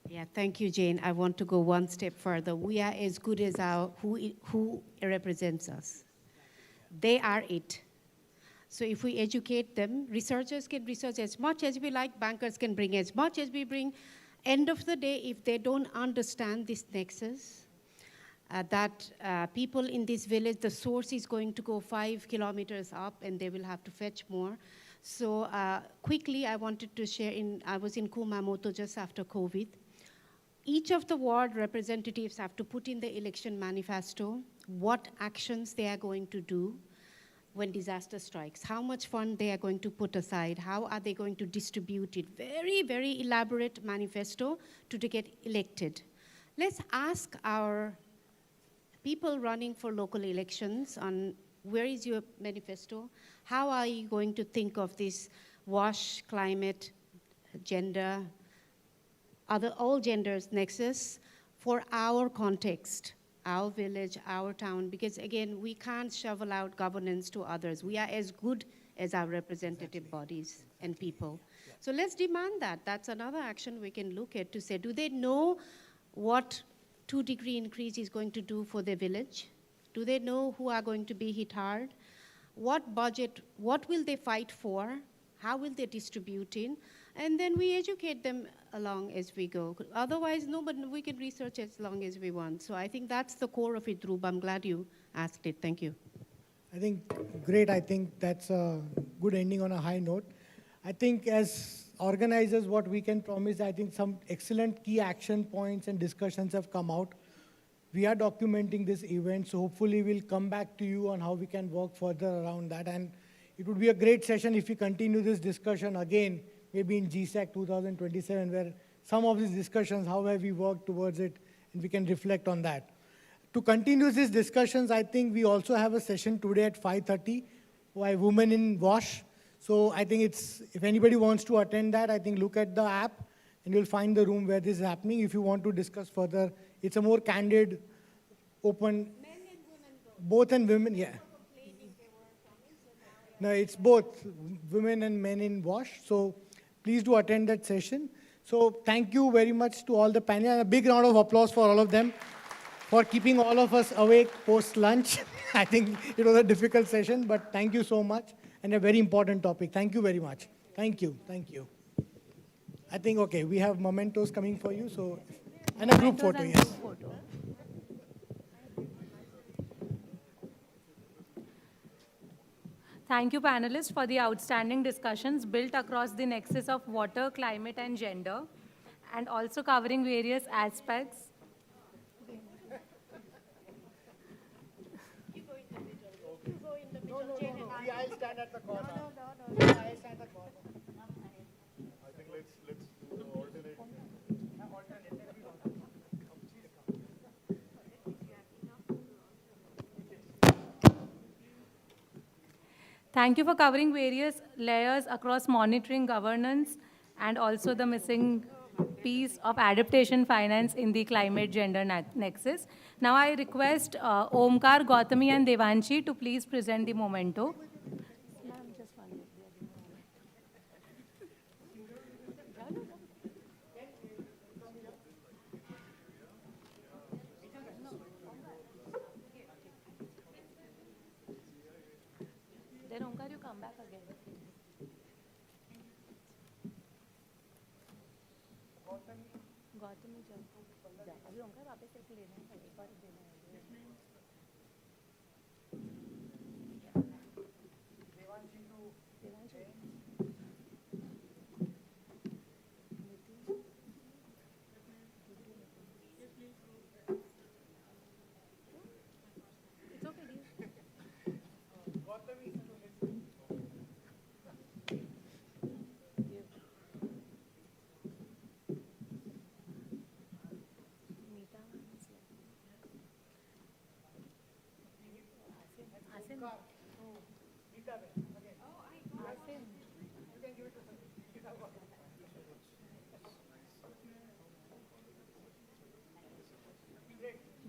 Yeah, thank you, Jane. I want to go one step further. We are as good as who represents us. They are it. So if we educate them, researchers can research as much as we like, bankers can bring as much as we bring. End of the day, if they don't understand this nexus, that people in this village, the source is going to go 5 kilometers up and they will have to fetch more. So quickly, I wanted to share, I was in Kumamoto just after COVID. Each of the ward representatives have to put in the election manifesto what actions they are going to do when disaster strikes, how much fund they are going to put aside, how are they going to distribute it. Very, very elaborate manifesto to get elected. Let's ask our people running for local elections on where is your manifesto? How are you going to think of this WASH, climate, gender, all genders nexus for our context, our village, our town, because again, we can't shovel out governance to others. We are as good as our representative bodies and people. So let's demand that. That's another action we can look at to say, do they know what 2-degree increase is going to do for their village? Do they know who are going to be hit hard? What budget, what will they fight for? How will they distribute in? And then we educate them along as we go. Otherwise, we can research as long as we want. So I think that's the core of it, Dhruv. I'm glad you asked it. Thank you. I think, great. I think that's a good ending on a high note. I think as organizers, what we can promise, I think some excellent key action points and discussions have come out. We are documenting this event, so hopefully we'll come back to you on how we can work further around that. And it would be a great session if we continue this discussion again, maybe in GSAC 2027, where some of these discussions, how have we worked towards it, and we can reflect on that. To continue these discussions, I think we also have a session today at 5:30 by Women in WASH. So I think if anybody wants to attend that, I think look at the app and you'll find the room where this is happening. If you want to discuss further, it's a more candid, open, both and women, yeah. No, it's both women and men in WASH. So please do attend that session. So thank you very much to all the panel. And a big round of applause for all of them for keeping all of us awake post-lunch. I think it was a difficult session, but thank you so much. And a very important topic. Thank you very much. Thank you. Thank you. I think, okay, we have mementos coming for you. So, and a group photo, yes. Thank you, panelists, for the outstanding discussions built across the nexus of water, climate, and gender, and also covering various aspects. I'll stand at the corner. I'll stand at the corner. I think let's do the alternate. Thank you for covering various layers across monitoring, governance, and also the missing piece of adaptation finance in the climate gender nexus. Now I request Omkar, Gautami, and Devanshi to please present the memento. Then Omkar, you come back again. Gautami जब अभी ओंकार वापस एक लेना है एक और देना है Devanshi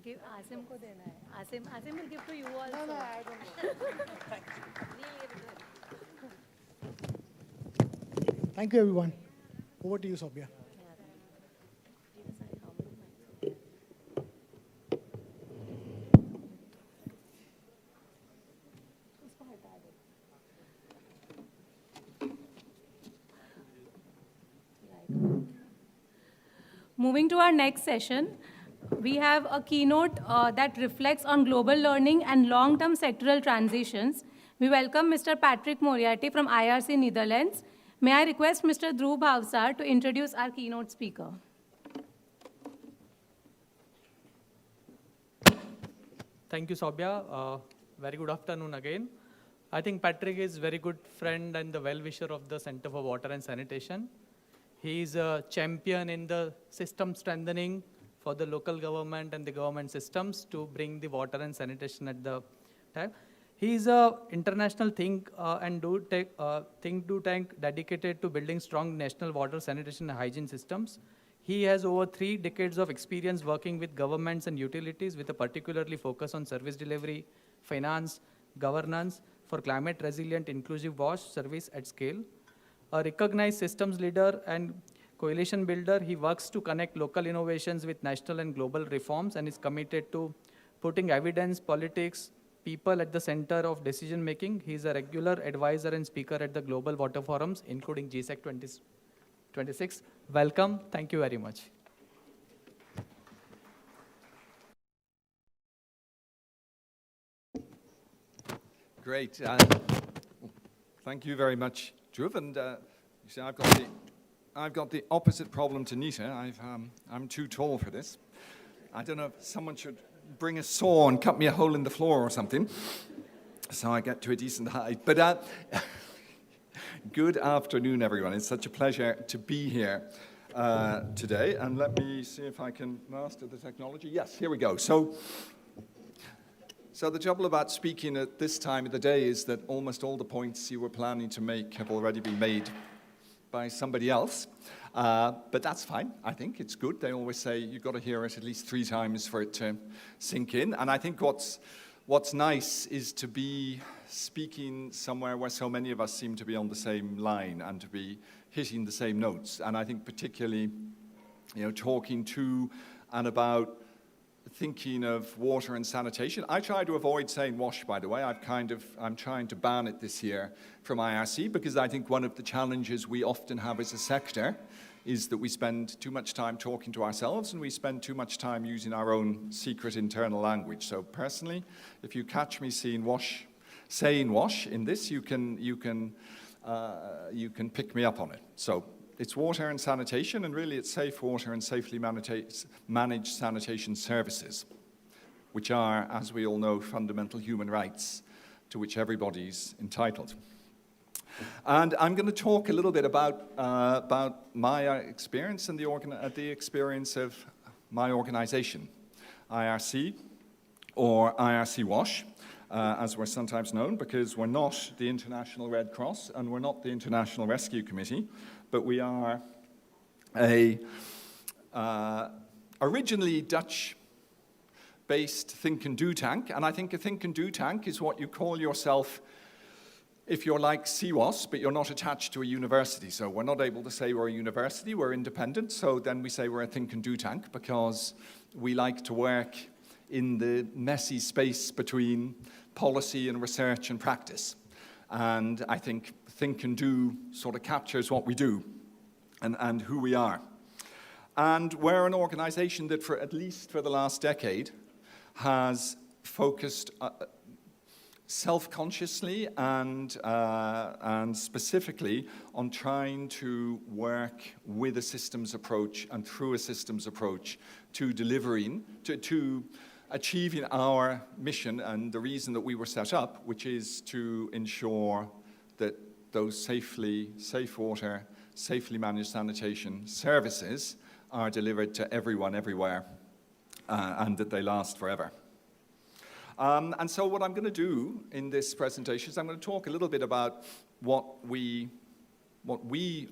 Give Asim ko dena hai. Asim will give to you also. No, I don't know. Thank you, everyone. Over to you, Sobhya. Moving to our next session, we have a keynote that reflects on global learning and long-term sectoral transitions. We welcome Mr. Patrick Moriarty from IRC Netherlands. May I request Mr. Dhruv Bhavsar to introduce our keynote speaker. Thank you, Sobhya. Very good afternoon again. I think Patrick is a very good friend and the well-wisher of the Center for Water and Sanitation. He is a champion in the system strengthening for the local government and the government systems to bring the water and sanitation at the time. He is an international think tank dedicated to building strong national water, sanitation, and hygiene systems. He has over 3 decades of experience working with governments and utilities with a particularly focus on service delivery, finance, governance for climate resilient inclusive wash service at scale. A recognized systems leader and coalition builder, he works to connect local innovations with national and global reforms and is committed to putting evidence, politics, people at the center of decision making. He is a regular advisor and speaker at the global water forums, including GSEC 2026. Welcome. Thank you very much. Great. Thank you very much, Dhruv. And you see, I've got the opposite problem to Neeta. I'm too tall for this. I don't know if someone should bring a saw and cut me a hole in the floor or something, so I get to a decent height. But good afternoon, everyone. It's such a pleasure to be here today. And let me see if I can master the technology. Yes, here we go. So the trouble about speaking at this time of the day is that almost all the points you were planning to make have already been made by somebody else. But that's fine, I think. It's good. They always say you've got to hear it at least 3 times for it to sink in. And I think what's nice is to be speaking somewhere where so many of us seem to be on the same line and to be hitting the same notes. And I think particularly, talking to and about thinking of water and sanitation. I try to avoid saying wash, by the way. I'm trying to ban it this year from IRC because I think one of the challenges we often have as a sector is that we spend too much time talking to ourselves and we spend too much time using our own secret internal language. So personally, if you catch me saying wash in this, you can pick me up on it. So it's water and sanitation, and really it's safe water and safely managed sanitation services, which are, as we all know, fundamental human rights to which everybody's entitled. And I'm going to talk a little bit about my experience and the experience of my organization, IRC, or IRC WASH, as we're sometimes known, because we're not the International Red Cross and we're not the International Rescue Committee, but we are a originally Dutch-based think and do tank, and I think a think and do tank is what you call yourself if you're like CWAS, but you're not attached to a university. So we're not able to say we're a university, we're independent, so then we say we're a think and do tank because we like to work in the messy space between policy and research and practice. And I think and do sort of captures what we do and who we are. And we're an organization that at least for the last decade has focused self-consciously and specifically on trying to work with a systems approach and through a systems approach to delivering, to achieving our mission and the reason that we were set up, which is to ensure that those safe water, safely managed sanitation services are delivered to everyone, everywhere, and that they last forever. And so what I'm going to do in this presentation is I'm going to talk a little bit about what we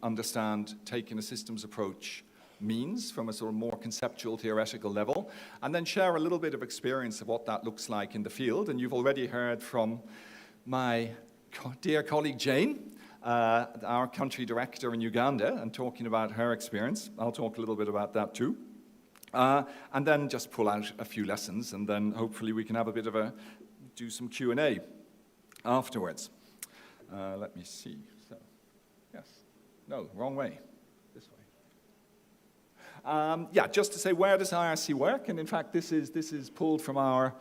understand taking a systems approach means from a sort of more conceptual, theoretical level, and then share a little bit of experience of what that looks like in the field. And you've already heard from my dear colleague Jane, our country director in Uganda, and talking about her experience. I'll talk a little bit about that too. And then just pull out a few lessons, and then hopefully we can have a bit of do some Q&A afterwards. Let me see. So, yes. No, wrong way. This way. Yeah, just to say, where does IRC work? And in fact, this is pulled from our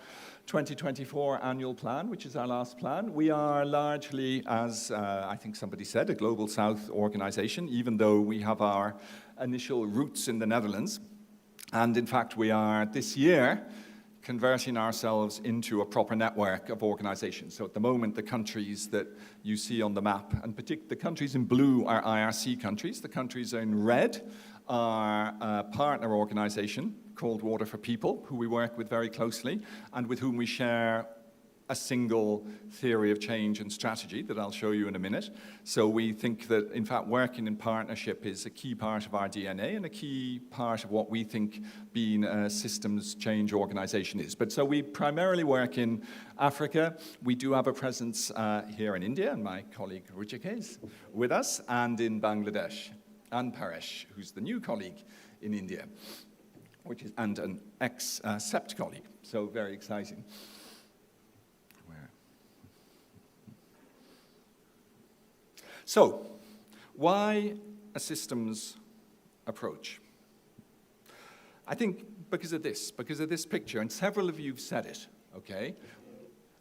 2024 annual plan, which is our last plan. We are largely, as I think somebody said, a Global South organization, even though we have our initial roots in the Netherlands. And in fact, we are this year converting ourselves into a proper network of organizations. So at the moment, the countries that you see on the map, and particularly the countries in blue are IRC countries. The countries in red are a partner organization called Water for People, who we work with very closely, and with whom we share a single theory of change and strategy that I'll show you in a minute. So we think that, in fact, working in partnership is a key part of our DNA and a key part of what we think being a systems change organization is. But so we primarily work in Africa. We do have a presence here in India, and my colleague Ruchika is with us, and in Bangladesh, and Paresh, who's the new colleague in India, and an ex-CEPT colleague, so very exciting. So, why a systems approach? I think because of this picture, and several of you have said it, okay?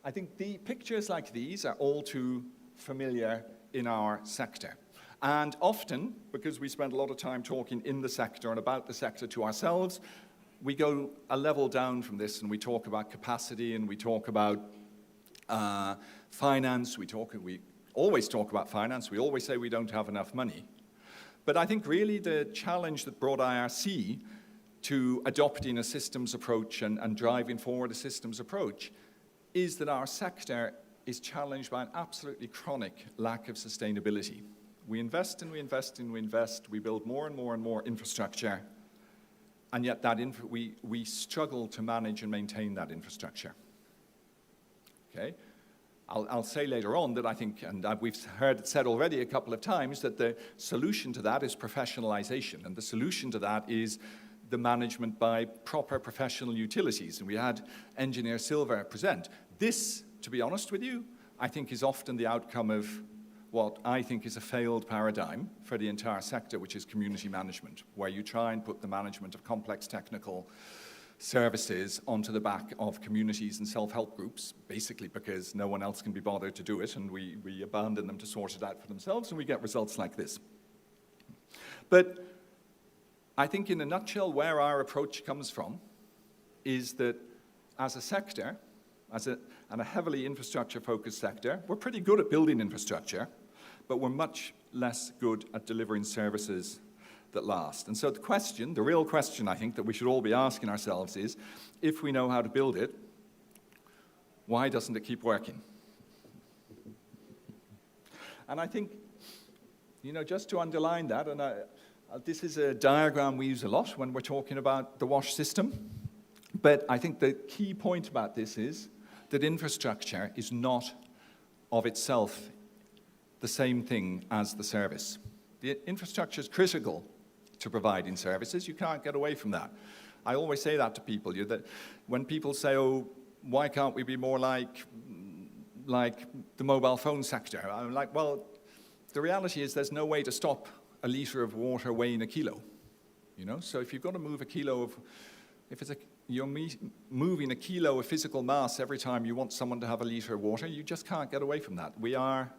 I think the pictures like these are all too familiar in our sector. And often, because we spend a lot of time talking in the sector and about the sector to ourselves, we go a level down from this and we talk about capacity and we talk about finance, we always talk about finance. We always say we don't have enough money. But I think really the challenge that brought IRC to adopting a systems approach and driving forward a systems approach is that our sector is challenged by an absolutely chronic lack of sustainability. We invest and we invest and we invest. We build more and more and more infrastructure. And yet we struggle to manage and maintain that infrastructure. Okay? I'll say later on that I think, and we've heard it said already a couple of times, that the solution to that is professionalization. And the solution to that is the management by proper professional utilities. And we had Engineer Silva present. This, to be honest with you, I think is often the outcome of what I think is a failed paradigm for the entire sector, which is community management, where you try and put the management of complex technical services onto the back of communities and self-help groups, basically because no one else can be bothered to do it, and we abandon them to sort it out for themselves, and we get results like this. But I think in a nutshell where our approach comes from is that as a sector, and a heavily infrastructure-focused sector, we're pretty good at building infrastructure, but we're much less good at delivering services that last. And so the real question I think that we should all be asking ourselves is, if we know how to build it, why doesn't it keep working? And I think, just to underline that, and this is a diagram we use a lot when we're talking about the WASH system, but I think the key point about this is that infrastructure is not of itself the same thing as the service. The infrastructure is critical to providing services. You can't get away from that. I always say that to people. That when people say, oh, why can't we be more like the mobile phone sector? I'm like, well, the reality is there's no way to stop a liter of water weighing a kilo. So if you've got to move a kilo of, you're moving a kilo of physical mass every time you want someone to have a liter of water, you just can't get away from that. We are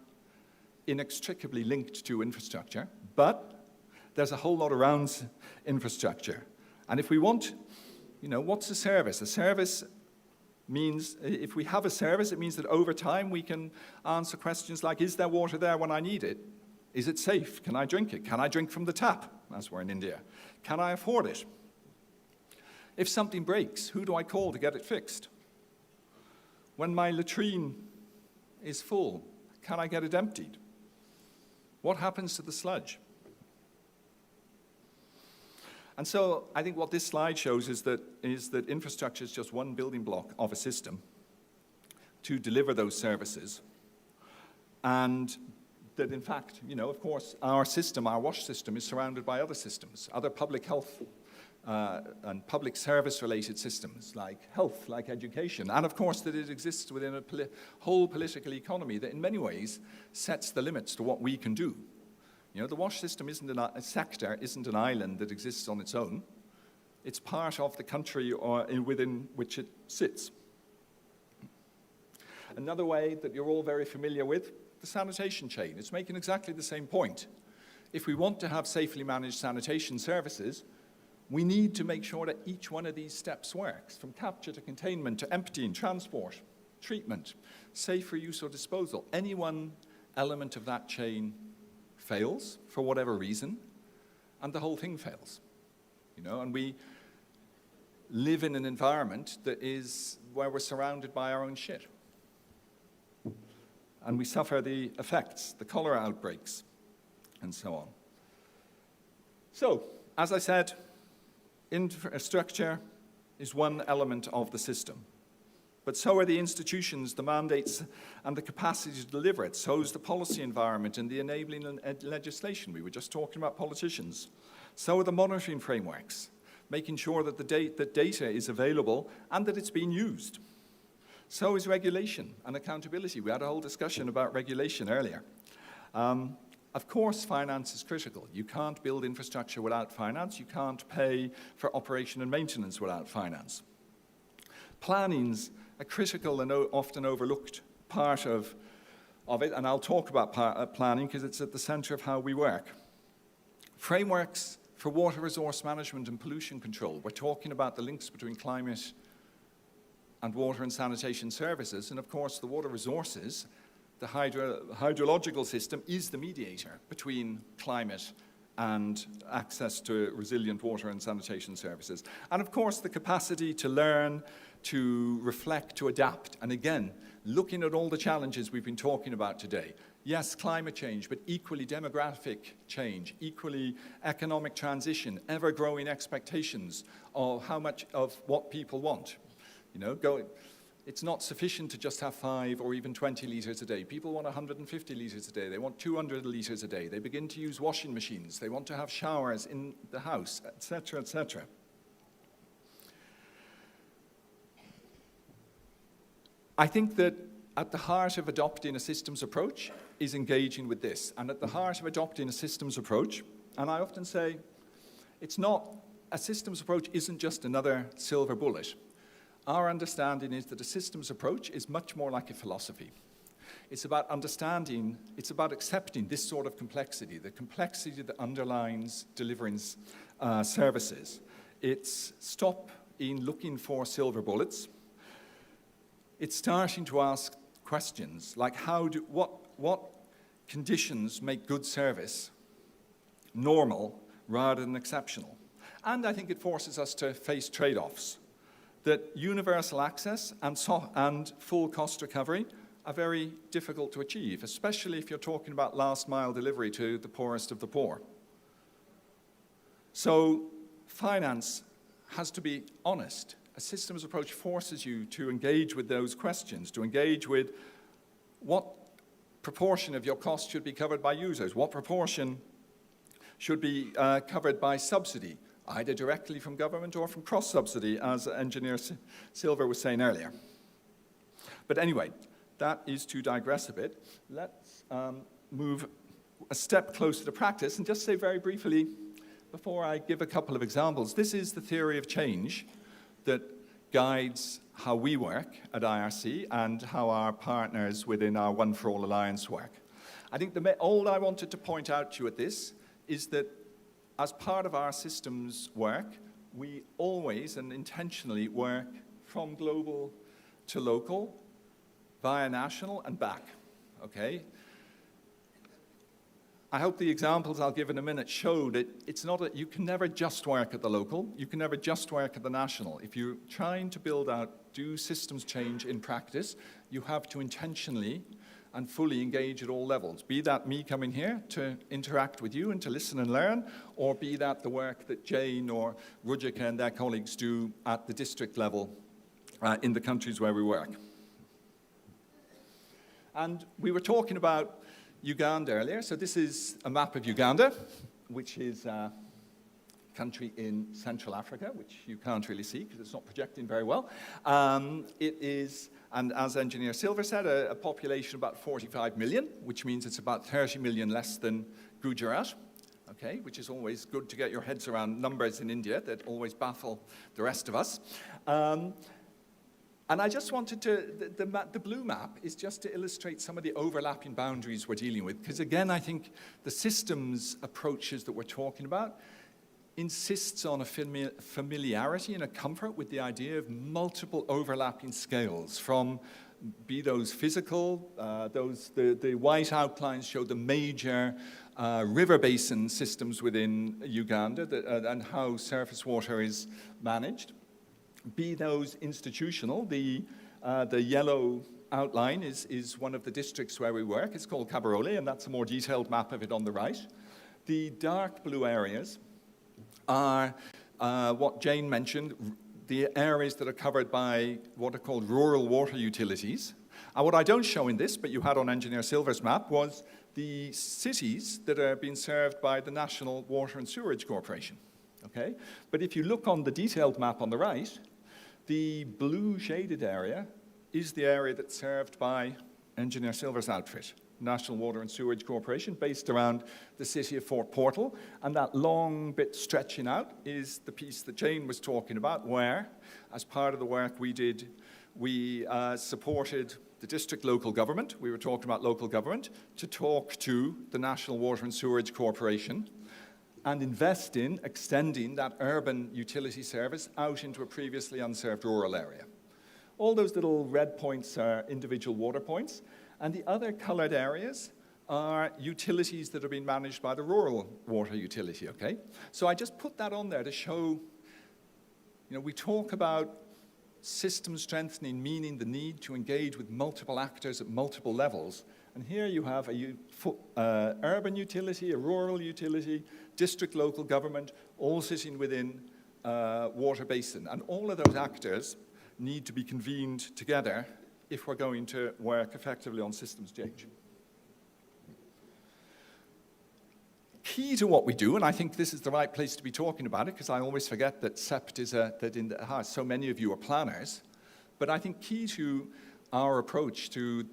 inextricably linked to infrastructure, but there's a whole lot around infrastructure. And if we want, what's a service? A service means, if we have a service, it means that over time we can answer questions like, is there water there when I need it? Is it safe? Can I drink it? Can I drink from the tap, as we're in India? Can I afford it? If something breaks, who do I call to get it fixed? When my latrine is full, can I get it emptied? What happens to the sludge? And so I think what this slide shows is that infrastructure is just one building block of a system to deliver those services. And that in fact, you know, of course, our system, our WASH system, is surrounded by other systems, other public health and public service-related systems like health, like education, and of course that it exists within a whole political economy that in many ways sets the limits to what we can do. You know, the WASH system isn't a sector, isn't an island that exists on its own. It's part of the country within which it sits. Another way that you're all very familiar with, the sanitation chain. It's making exactly the same point. If we want to have safely managed sanitation services, we need to make sure that each one of these steps works, from capture to containment to emptying, transport, treatment, safe for use or disposal. Any one element of that chain fails for whatever reason, and the whole thing fails. You know, and we live in an environment that is where we're surrounded by our own shit. And we suffer the effects, the cholera outbreaks, and so on. So, as I said, infrastructure is one element of the system. But so are the institutions, the mandates, and the capacity to deliver it. So is the policy environment and the enabling legislation. We were just talking about politicians. So are the monitoring frameworks, making sure that that data is available and that it's being used. So is regulation and accountability. We had a whole discussion about regulation earlier. Of course, finance is critical. You can't build infrastructure without finance. You can't pay for operation and maintenance without finance. Planning's a critical and often overlooked part of it, and I'll talk about planning because it's at the center of how we work. Frameworks for water resource management and pollution control. We're talking about the links between climate and water and sanitation services, and of course the water resources, the hydrological system is the mediator between climate and access to resilient water and sanitation services. And of course the capacity to learn, to reflect, to adapt, and again, looking at all the challenges we've been talking about today. Yes, climate change, but equally demographic change, equally economic transition, ever-growing expectations of how much of what people want. You know, it's not sufficient to just have 5 or even 20 litres a day. People want 150 litres a day. They want 200 litres a day. They begin to use washing machines. They want to have showers in the house, etc., etc. I think that at the heart of adopting a systems approach is engaging with this. And at the heart of adopting a systems approach, and I often say, a systems approach isn't just another silver bullet. Our understanding is that a systems approach is much more like a philosophy. It's about understanding, it's about accepting this sort of complexity, the complexity that underlines delivering services. It's stopping looking for silver bullets. It's starting to ask questions like what conditions make good service normal rather than exceptional. And I think it forces us to face trade-offs. That universal access and full cost recovery are very difficult to achieve, especially if you're talking about last mile delivery to the poorest of the poor. So finance has to be honest. A systems approach forces you to engage with those questions, to engage with what proportion of your cost should be covered by users, what proportion should be covered by subsidy, either directly from government or from cross-subsidy, as Engineer Silver was saying earlier. But anyway, that is to digress a bit. Let's move a step closer to practice and just say very briefly, before I give a couple of examples, this is the theory of change that guides how we work at IRC and how our partners within our One for All Alliance work. I think all I wanted to point out to you at this is that as part of our systems work, we always and intentionally work from global to local, via national and back, okay? I hope the examples I'll give in a minute show that you can never just work at the local, you can never just work at the national. If you're trying to do systems change in practice, you have to intentionally and fully engage at all levels, be that me coming here to interact with you and to listen and learn, or be that the work that Jane or Rujika and their colleagues do at the district level in the countries where we work. And we were talking about Uganda earlier. So this is a map of Uganda, which is a country in Central Africa, which you can't really see because it's not projecting very well. It is, and as Engineer Silver said, a population of about 45 million, which means it's about 30 million less than Gujarat, okay, which is always good to get your heads around numbers in India that always baffle the rest of us. And I just wanted to, the blue map is just to illustrate some of the overlapping boundaries we're dealing with, because again, I think the systems approaches that we're talking about insists on a familiarity and a comfort with the idea of multiple overlapping scales, from be those physical, the white outlines show the major river basin systems within Uganda and how surface water is managed. Be those institutional, the yellow outline is one of the districts where we work. It's called Kabarole, and that's a more detailed map of it on the right. The dark blue areas are what Jane mentioned, the areas that are covered by what are called rural water utilities. And what I don't show in this, but you had on Engineer Silver's map, was the cities that are being served by the National Water and Sewerage Corporation. Okay? But if you look on the detailed map on the right, the blue shaded area is the area that's served by Engineer Silver's outfit, National Water and Sewerage Corporation, based around the city of Fort Portal. And that long bit stretching out is the piece that Jane was talking about, where, as part of the work we did, we supported the district local government. We were talking about local government to talk to the National Water and Sewerage Corporation and invest in extending that urban utility service out into a previously unserved rural area. All those little red points are individual water points, and the other colored areas are utilities that are being managed by the rural water utility, okay? So I just put that on there to show, we talk about system strengthening, meaning the need to engage with multiple actors at multiple levels. And here you have a urban utility, a rural utility, district local government, all sitting within water basin. And all of those actors need to be convened together if we're going to work effectively on systems change. Key to what we do, and I think this is the right place to be talking about it, because I always forget that CEPT is that in the heart, so many of you are planners, but I think key to our approach to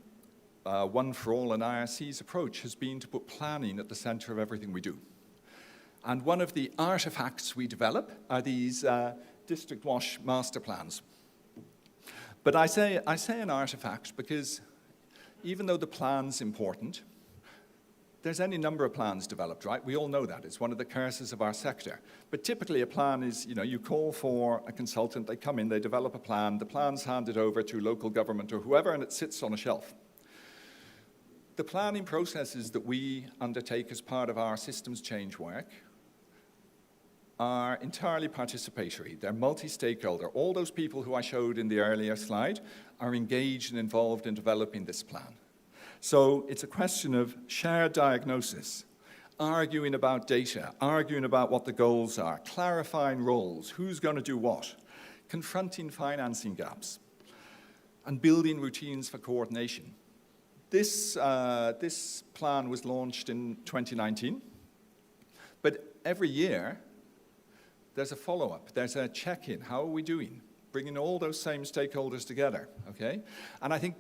One for All and IRC's approach has been to put planning at the center of everything we do. And one of the artifacts we develop are these district WASH master plans. But I say an artifact because even though the plan's important, there's any number of plans developed, right? We all know that. It's one of the curses of our sector. But typically a plan is, you call for a consultant, they come in, they develop a plan, the plan's handed over to local government or whoever, and it sits on a shelf. The planning processes that we undertake as part of our systems change work are entirely participatory. They're multi-stakeholder. All those people who I showed in the earlier slide are engaged and involved in developing this plan. So it's a question of shared diagnosis, arguing about data, arguing about what the goals are, clarifying roles, who's going to do what, confronting financing gaps, and building routines for coordination. This plan was launched in 2019, but every year, there's a follow-up, there's a check-in. How are we doing? Bringing all those same stakeholders together, okay? And I think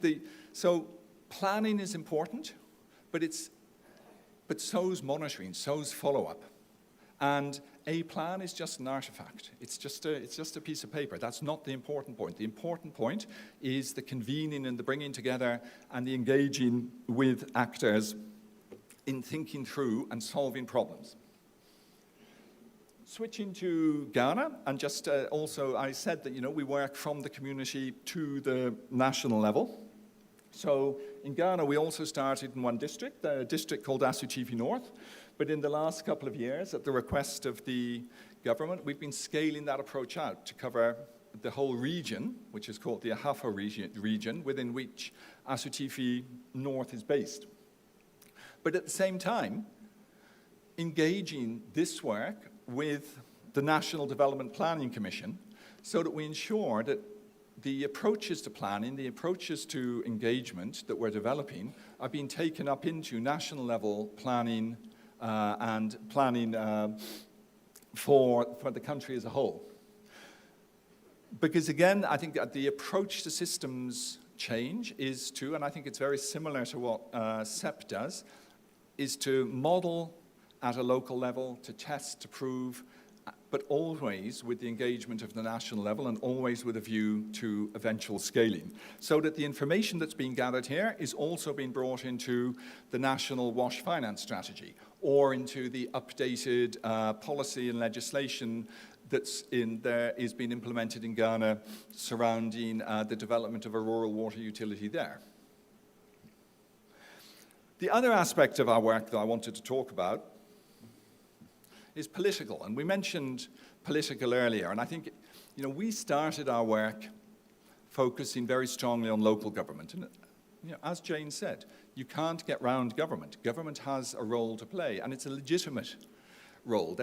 so planning is important, but so's monitoring, so's follow-up. And a plan is just an artifact. It's just a piece of paper. That's not the important point. The important point is the convening and the bringing together and the engaging with actors in thinking through and solving problems. Switching to Ghana, and just also I said that we work from the community to the national level. So in Ghana, we also started in one district, a district called Asuchifi North. But in the last couple of years, at the request of the government, we've been scaling that approach out to cover the whole region, which is called the Ahafo region, within which Asutifi North is based. But at the same time, engaging this work with the National Development Planning Commission so that we ensure that the approaches to planning, the approaches to engagement that we're developing are being taken up into national level planning and planning for the country as a whole. Because again, I think that the approach to systems change is to, and I think it's very similar to what CEPT does, is to model at a local level, to test, to prove, but always with the engagement of the national level and always with a view to eventual scaling. So that the information that's being gathered here is also being brought into the national WASH finance strategy or into the updated policy and legislation that's is being implemented in Ghana surrounding the development of a rural water utility there. The other aspect of our work that I wanted to talk about is political, and we mentioned political earlier, and I think, you know, we started our work focusing very strongly on local government, and you know, as Jane said, you can't get round government. Government has a role to play, and it's a legitimate role.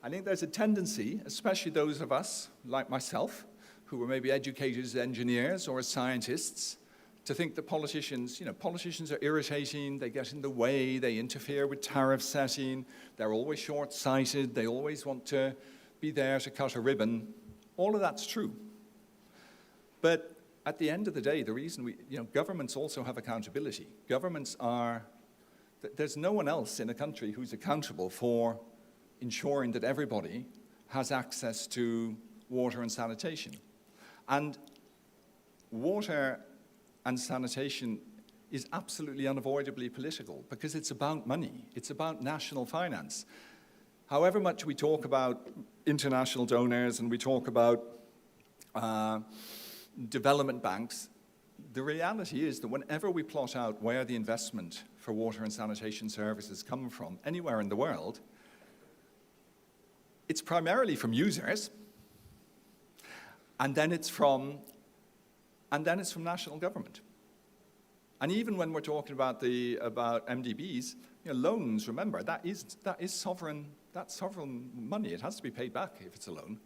I think there's a tendency, especially those of us, like myself, who are maybe educated as engineers or as scientists, to think that politicians are irritating, they get in the way, they interfere with tariff setting, they're always short-sighted, they always want to be there to cut a ribbon. All of that's true. But at the end of the day, the reason governments also have accountability. There's no one else in a country who's accountable for ensuring that everybody has access to water and sanitation. And water and sanitation is absolutely unavoidably political because it's about money. It's about national finance. However much we talk about international donors and we talk about development banks, the reality is that whenever we plot out where the investment for water and sanitation services come from, anywhere in the world, it's primarily from users, and then it's from national government. And even when we're talking about MDBs, loans, remember, that is sovereign money. It has to be paid back if it's a loan.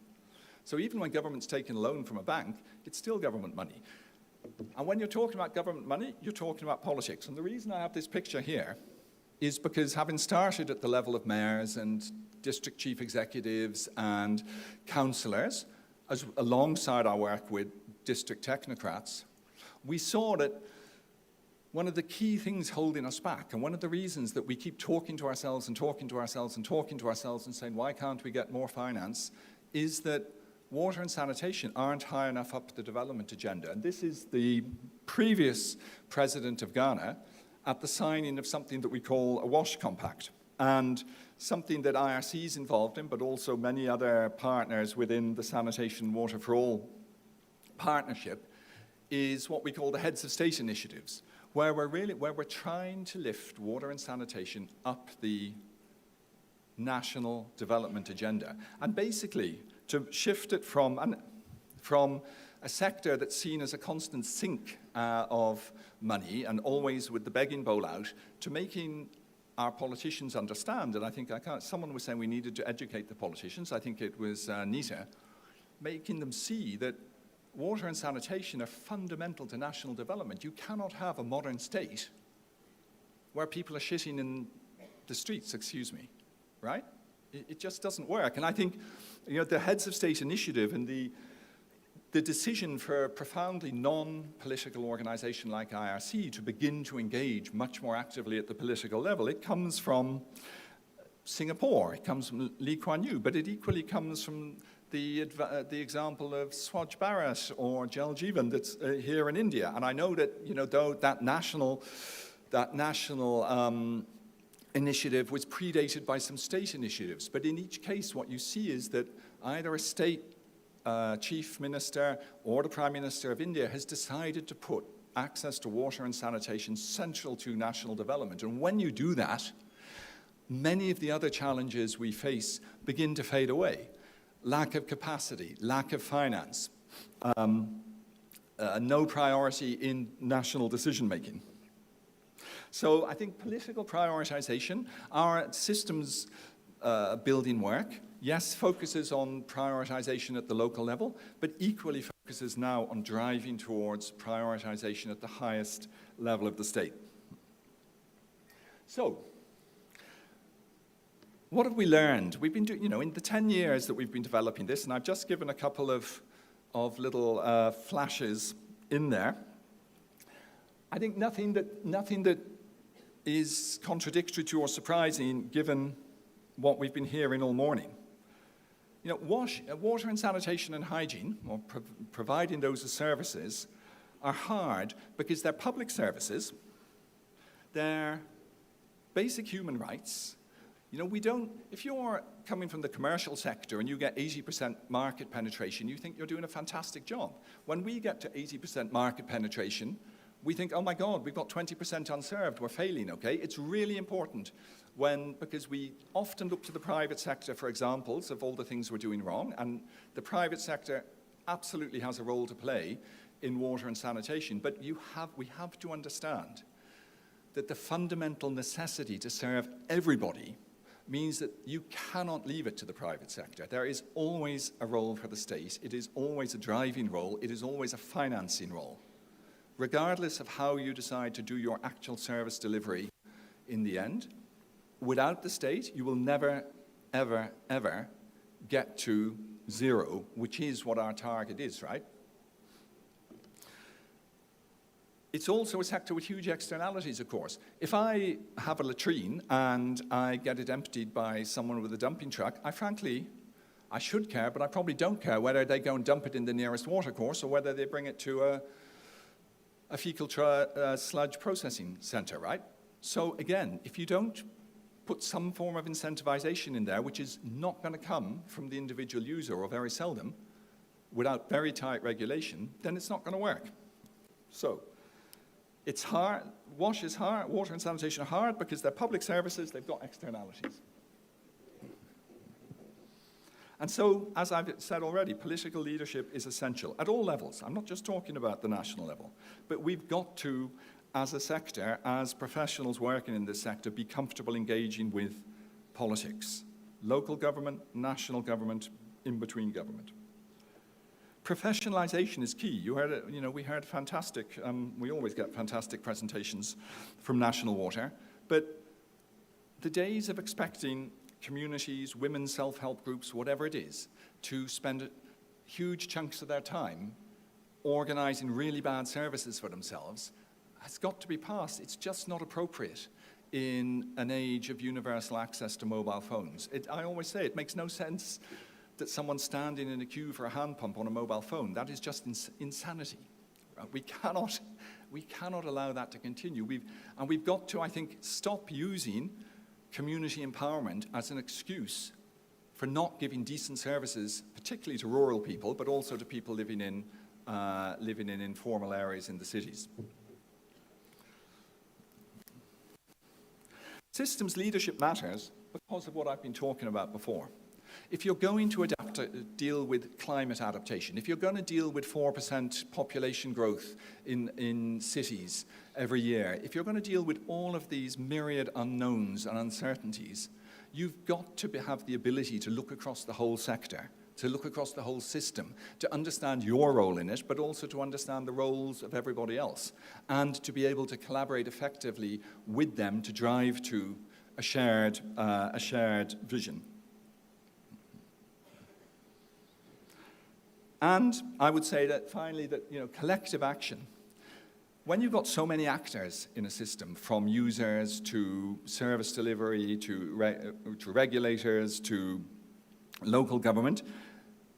So even when government's taking a loan from a bank, it's still government money. And when you're talking about government money, you're talking about politics. And the reason I have this picture here is because having started at the level of mayors and district chief executives and councillors, alongside our work with district technocrats, we saw that one of the key things holding us back, and one of the reasons that we keep talking to ourselves and talking to ourselves and talking to ourselves and saying, why can't we get more finance, is that water and sanitation aren't high enough up the development agenda. And this is the previous president of Ghana at the signing of something that we call a WASH Compact, and something that IRC is involved in, but also many other partners within the Sanitation Water for All partnership, is what we call the Heads of State initiatives, where we're trying to lift water and sanitation up the national development agenda. And basically, to shift it from a sector that's seen as a constant sink of money and always with the begging bowl out, to making our politicians understand, and I think someone was saying we needed to educate the politicians, I think it was Neeta, making them see that water and sanitation are fundamental to national development. You cannot have a modern state where people are shitting in the streets, excuse me, right? It just doesn't work. And I think the Heads of State initiative and the decision for a profoundly non-political organization like IRC to begin to engage much more actively at the political level, it comes from Singapore, it comes from Lee Kuan Yew, but it equally comes from the example of Swaj Bharat or Jal Jeevan that's here in India. And I know that, though that national initiative was predated by some state initiatives, but in each case what you see is that either a state chief minister or the Prime Minister of India has decided to put access to water and sanitation central to national development. And when you do that, many of the other challenges we face begin to fade away. Lack of capacity, lack of finance. no priority in national decision-making. So I think political prioritization, our systems building work, yes, focuses on prioritization at the local level, but equally focuses now on driving towards prioritization at the highest level of the state. So, what have we learned? We've been doing, in the 10 years that we've been developing this, and I've just given a couple of little flashes in there. I think nothing that is contradictory to or surprising given what we've been hearing all morning. Water and sanitation and hygiene, or providing those as services, are hard because they're public services, they're basic human rights. If you're coming from the commercial sector and you get 80% market penetration, you think you're doing a fantastic job. When we get to 80% market penetration, we think, oh my God, we've got 20% unserved, we're failing, okay? It's really important because we often look to the private sector for examples of all the things we're doing wrong, and the private sector absolutely has a role to play in water and sanitation, but we have to understand that the fundamental necessity to serve everybody means that you cannot leave it to the private sector. There is always a role for the state. It is always a driving role. It is always a financing role. Regardless of how you decide to do your actual service delivery in the end, without the state, you will never, ever, ever get to zero, which is what our target is, right? It's also a sector with huge externalities, of course. If I have a latrine and I get it emptied by someone with a dumping truck, I should care, but I probably don't care whether they go and dump it in the nearest watercourse or whether they bring it to a fecal sludge processing center, right? So again, if you don't put some form of incentivization in there, which is not going to come from the individual user, or very seldom, without very tight regulation, then it's not going to work. So it's hard. WASH is hard. Water and sanitation are hard because they're public services. They've got externalities. And so, as I've said already, political leadership is essential at all levels. I'm not just talking about the national level, but we've got to, as a sector, as professionals working in this sector, be comfortable engaging with politics. Local government, national government, in-between government. Professionalization is key. We heard fantastic, we always get fantastic presentations from National Water, but the days of expecting communities, women's self-help groups, whatever it is, to spend huge chunks of their time organizing really bad services for themselves has got to be past. It's just not appropriate in an age of universal access to mobile phones. I always say it makes no sense that someone's standing in a queue for a hand pump on a mobile phone. That is just insanity. We cannot allow that to continue. We've got to, I think, stop using community empowerment as an excuse for not giving decent services, particularly to rural people, but also to people living in informal areas in the cities. Systems leadership matters because of what I've been talking about before. If you're going to deal with climate adaptation, if you're going to deal with 4% population growth in cities every year, if you're going to deal with all of these myriad unknowns and uncertainties, you've got to have the ability to look across the whole sector, to look across the whole system, to understand your role in it, but also to understand the roles of everybody else, and to be able to collaborate effectively with them to drive to a shared vision. And I would say that finally that collective action. When you've got so many actors in a system, from users to service delivery to regulators to local government,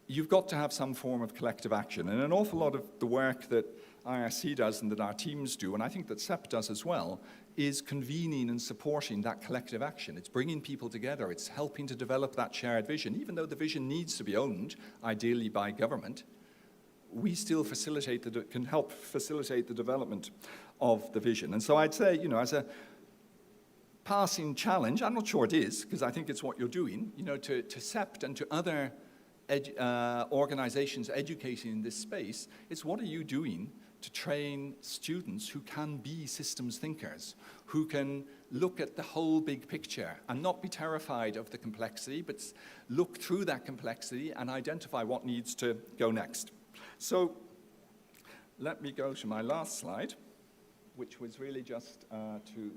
you've got to have some form of collective action. And an awful lot of the work that IRC does and that our teams do, and I think that CEPT does as well, is convening and supporting that collective action. It's bringing people together. It's helping to develop that shared vision. Even though the vision needs to be owned, ideally by government, we still can help facilitate the development of the vision. And so I'd say, as a passing challenge, I'm not sure it is, because I think it's what you're doing, to CEPT and to other organizations educating in this space, it's what are you doing to train students who can be systems thinkers, who can look at the whole big picture and not be terrified of the complexity, but look through that complexity and identify what needs to go next. So let me go to my last slide, which was really just to...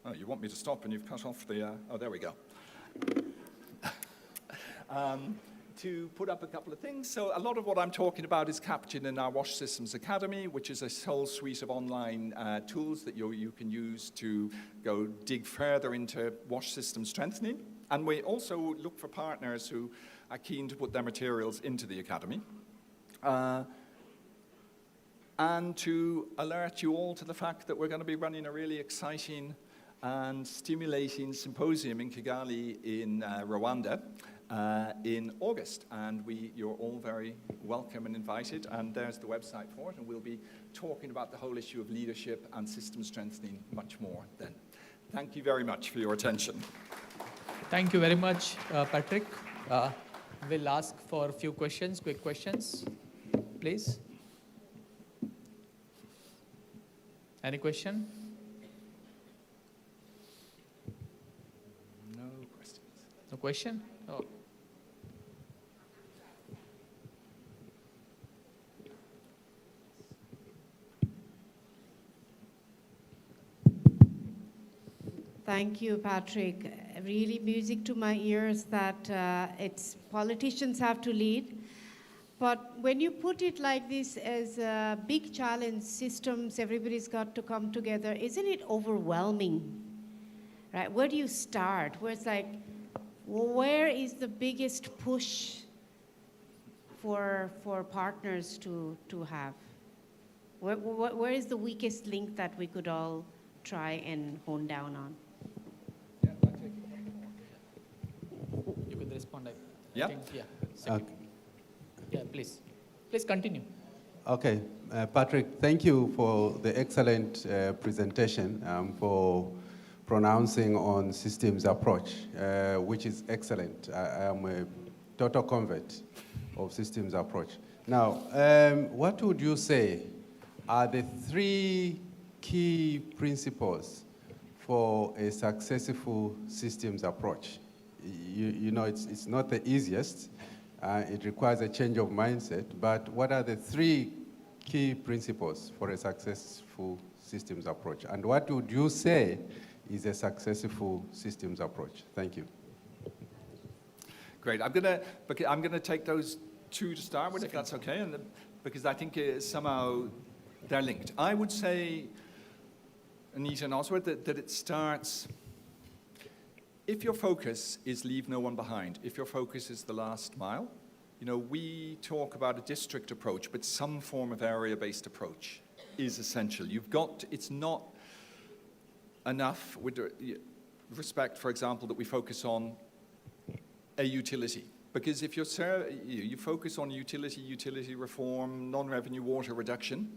Oh, you want me to stop and you've cut off the... oh, there we go. To put up a couple of things. So a lot of what I'm talking about is captured in our WASH Systems Academy, which is a whole suite of online tools that you can use to go dig further into WASH system strengthening. And we also look for partners who are keen to put their materials into the academy. And to alert you all to the fact that we're going to be running a really exciting and stimulating symposium in Kigali in Rwanda in August. And you're all very welcome and invited. And there's the website for it. And we'll be talking about the whole issue of leadership and system strengthening much more then. Thank you very much for your attention. Thank you very much, Patrick. We'll ask for a few questions, quick questions, please. Any question? No questions. No question? Oh. Thank you, Patrick. Really music to my ears that it's politicians have to lead. But when you put it like this as a big challenge, systems, everybody's got to come together, isn't it overwhelming? Right? Where do you start? Where it's like, where is the biggest push for partners to have? Where is the weakest link that we could all try and hone down on? You could respond. Yeah? Yeah. Yeah, please. Please continue. Okay. Patrick, thank you for the excellent presentation, for pronouncing on systems approach, which is excellent. I am a total convert of systems approach. Now, what would you say are the 3 key principles for a successful systems approach? You know, it's not the easiest. It requires a change of mindset, but what are the 3 key principles for a successful systems approach? And what would you say is a successful systems approach? Thank you. Great. I'm gonna take those 2 to start with, if that's okay, and because I think somehow they're linked. I would say, Neeta and Oswald, that it starts. If your focus is leave no one behind, if your focus is the last mile, you know, we talk about a district approach, but some form of area-based approach is essential. It's not enough with respect, for example, that we focus on a utility. Because if you focus on utility reform, non-revenue water reduction,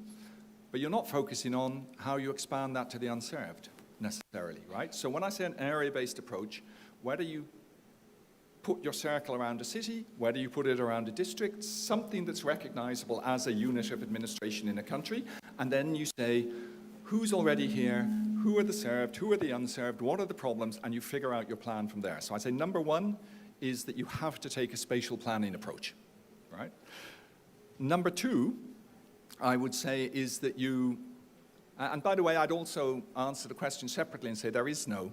but you're not focusing on how you expand that to the unserved necessarily, right? So when I say an area-based approach, where do you put your circle around a city? Where do you put it around a district? Something that's recognizable as a unit of administration in a country. And then you say, who's already here? Who are the served? Who are the unserved? What are the problems? And you figure out your plan from there. So I say number 1 is that you have to take a spatial planning approach, right? Number 2, I would say, is that you, and by the way, I'd also answer the question separately and say there is no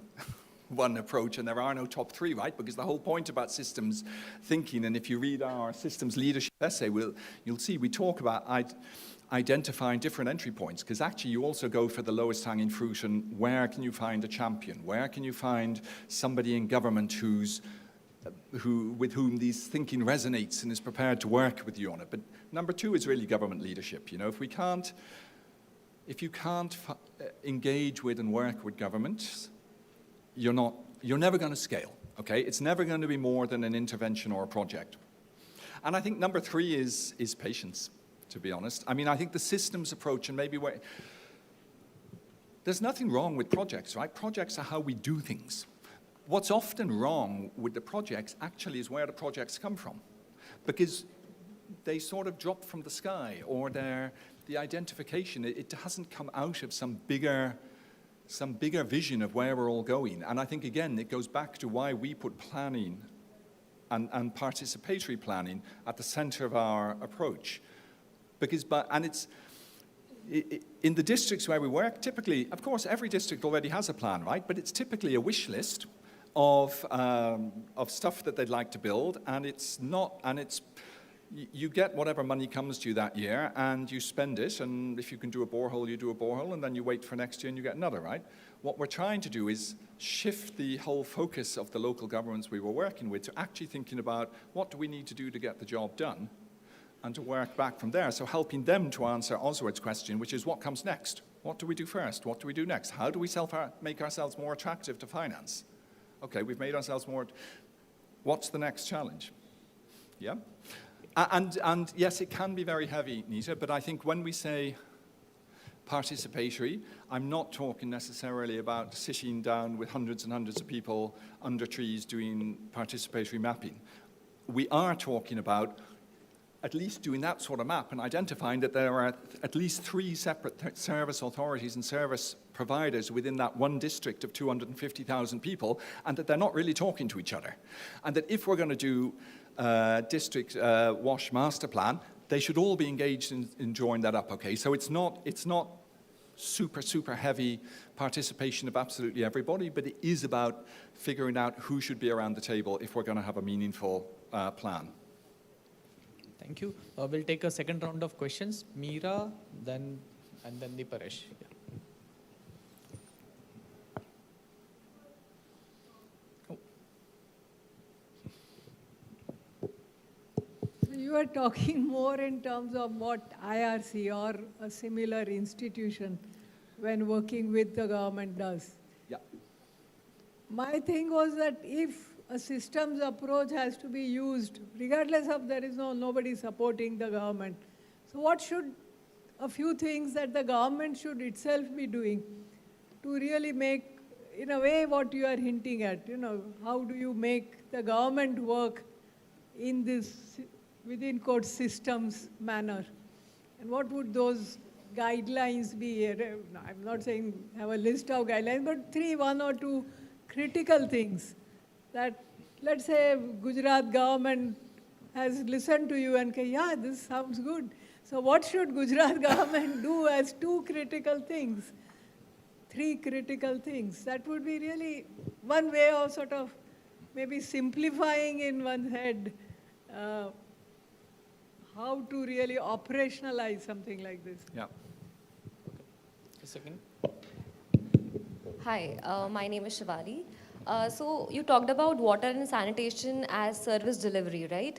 one approach and there are no top 3, right? Because the whole point about systems thinking, and if you read our systems leadership essay, you'll see we talk about identifying different entry points, because actually you also go for the lowest hanging fruit and where can you find a champion? Where can you find somebody in government with whom these thinking resonates and is prepared to work with you on it? But number 2 is really government leadership. You know, if you can't engage with and work with governments, you're never going to scale, okay? It's never going to be more than an intervention or a project. And I think number 3 is patience, to be honest. I mean, I think the systems approach, and maybe there's nothing wrong with projects, right? Projects are how we do things. what's often wrong with the projects actually is where the projects come from, because they sort of drop from the sky, or the identification, it hasn't come out of some bigger vision of where we're all going. And I think, again, it goes back to why we put planning and participatory planning at the center of our approach. In the districts where we work, typically, of course, every district already has a plan, right? But it's typically a wish list of stuff that they'd like to build, and you get whatever money comes to you that year, and you spend it, and if you can do a borehole, you do a borehole, and then you wait for next year and you get another, right? What we're trying to do is shift the whole focus of the local governments we were working with to actually thinking about what do we need to do to get the job done, and to work back from there. So helping them to answer Oswald's question, which is what comes next? What do we do first? What do we do next? How do we make ourselves more attractive to finance? Okay, we've made ourselves more, what's the next challenge? Yeah? And yes, it can be very heavy, Neeta, but I think when we say participatory, I'm not talking necessarily about sitting down with hundreds and hundreds of people under trees doing participatory mapping. We are talking about at least doing that sort of map and identifying that there are at least 3 separate service authorities and service providers within that one district of 250,000 people, and that they're not really talking to each other. And that if we're going to do district WASH master plan, they should all be engaged in drawing that up, okay? So it's not super heavy participation of absolutely everybody, but it is about figuring out who should be around the table if we're going to have a meaningful plan. Thank you. We'll take a second round of questions. Meera, and then the Paresh. Yeah. You are talking more in terms of what IRC or a similar institution when working with the government does. Yeah. My thing was that if a systems approach has to be used, regardless of there is nobody supporting the government. So what should a few things that the government should itself be doing to really make, in a way, what you are hinting at, how do you make the government work in this within quote systems manner? And what would those guidelines be? I'm not saying have a list of guidelines, but 1 or 2 critical things that, let's say, Gujarat government has listened to you and say, yeah, this sounds good. So what should Gujarat government do as 2 critical things, 3 critical things? That would be really one way of sort of maybe simplifying in one's head how to really operationalize something like this. Yeah. Okay. A second. Hi, my name is Shivali. So you talked about water and sanitation as service delivery, right?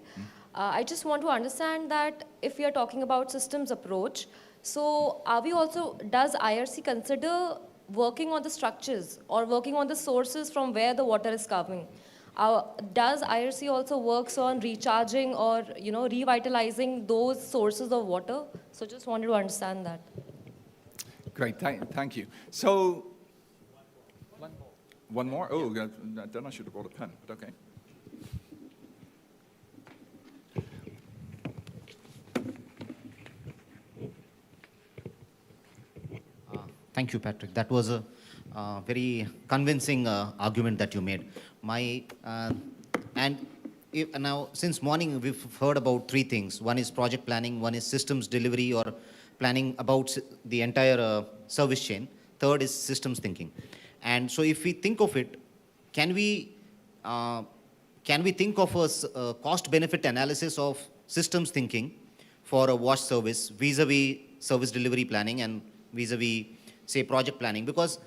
I just want to understand that if we are talking about systems approach, so does IRC consider working on the structures or working on the sources from where the water is coming? Does IRC also works on recharging or revitalizing those sources of water? So just wanted to understand that. Great, thank you. So, one more? Oh, then I should have brought a pen, but okay. Thank you, Patrick. That was a very convincing argument that you made. Now, since morning, we've heard about 3 things. One is project planning, one is systems delivery or planning about the entire service chain. Third is systems thinking. And so if we think of it, can we think of a cost-benefit analysis of systems thinking for a WASH service vis-a-vis service delivery planning and vis-a-vis, say, project planning? Because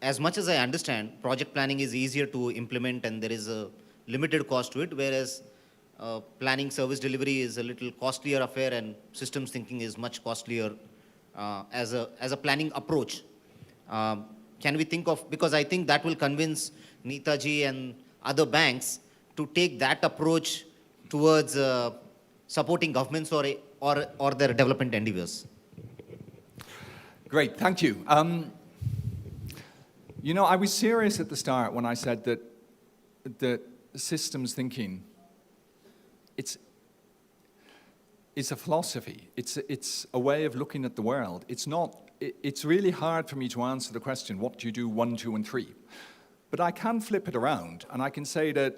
as much as I understand, project planning is easier to implement and there is a limited cost to it, whereas planning service delivery is a little costlier affair and systems thinking is much costlier as a planning approach. Can we think of, because I think that will convince Neeta ji and other banks to take that approach towards supporting governments or their development endeavors. Great, thank you. You know, I was serious at the start when I said that systems thinking, it's a philosophy. It's a way of looking at the world. It's really hard for me to answer the question, what do you do 1, 2, and 3? But I can flip it around, and I can say that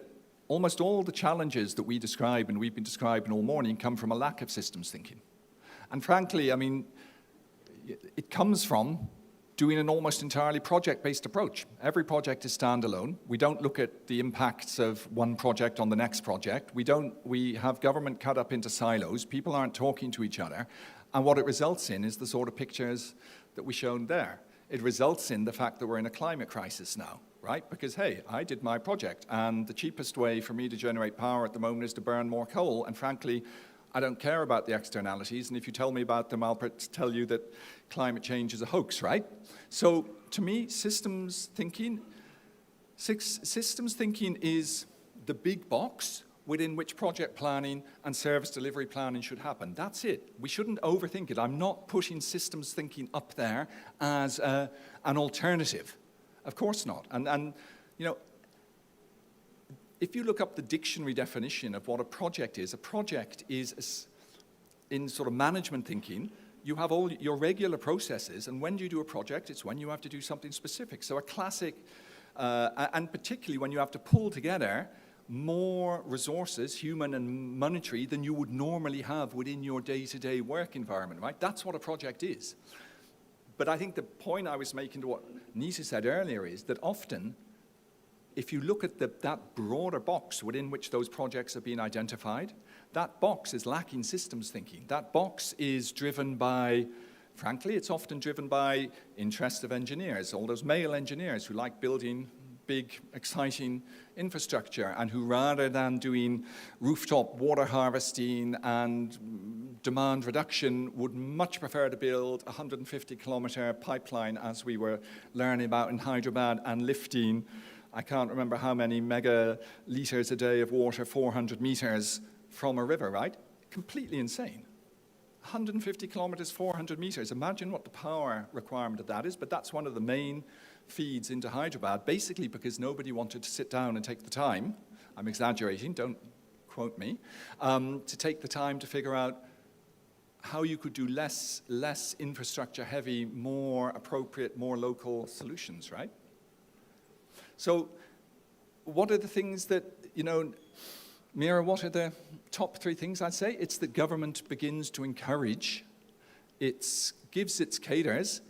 almost all the challenges that we describe and we've been describing all morning come from a lack of systems thinking. And frankly, I mean, it comes from doing an almost entirely project-based approach. Every project is standalone. We don't look at the impacts of one project on the next project. We have government cut up into silos. People aren't talking to each other. And what it results in is the sort of pictures that we shown there. It results in the fact that we're in a climate crisis now, right? Because, hey, I did my project, and the cheapest way for me to generate power at the moment is to burn more coal, and frankly, I don't care about the externalities, and if you tell me about them, I'll tell you that climate change is a hoax, right? So, to me, systems thinking is the big box within which project planning and service delivery planning should happen. That's it. We shouldn't overthink it. I'm not putting systems thinking up there as an alternative. Of course not. And you know, if you look up the dictionary definition of what a project is in sort of management thinking, you have all your regular processes, and when you do a project, it's when you have to do something specific. So a classic, and particularly when you have to pull together more resources, human and monetary, than you would normally have within your day-to-day work environment, right? That's what a project is. But I think the point I was making to what Neeta said earlier is that often, if you look at that broader box within which those projects are being identified, that box is lacking systems thinking. That box is driven by, frankly, it's often driven by interests of engineers, all those male engineers who like building big, exciting infrastructure, and who, rather than doing rooftop water harvesting and demand reduction, would much prefer to build a 150-kilometer pipeline, as we were learning about in Hyderabad, and lifting, I can't remember how many mega liters a day of water, 400 meters from a river, right? Completely insane. 150 kilometers, 400 meters. Imagine what the power requirement of that is, but that's one of the main feeds into Hyderabad, basically because nobody wanted to sit down and take the time, I'm exaggerating, don't quote me, to take the time to figure out how you could do less infrastructure heavy, more appropriate, more local solutions, right? So what are the things that, you know, Mira, what are the top 3 things I'd say? It's that government begins to encourage, gives its cadres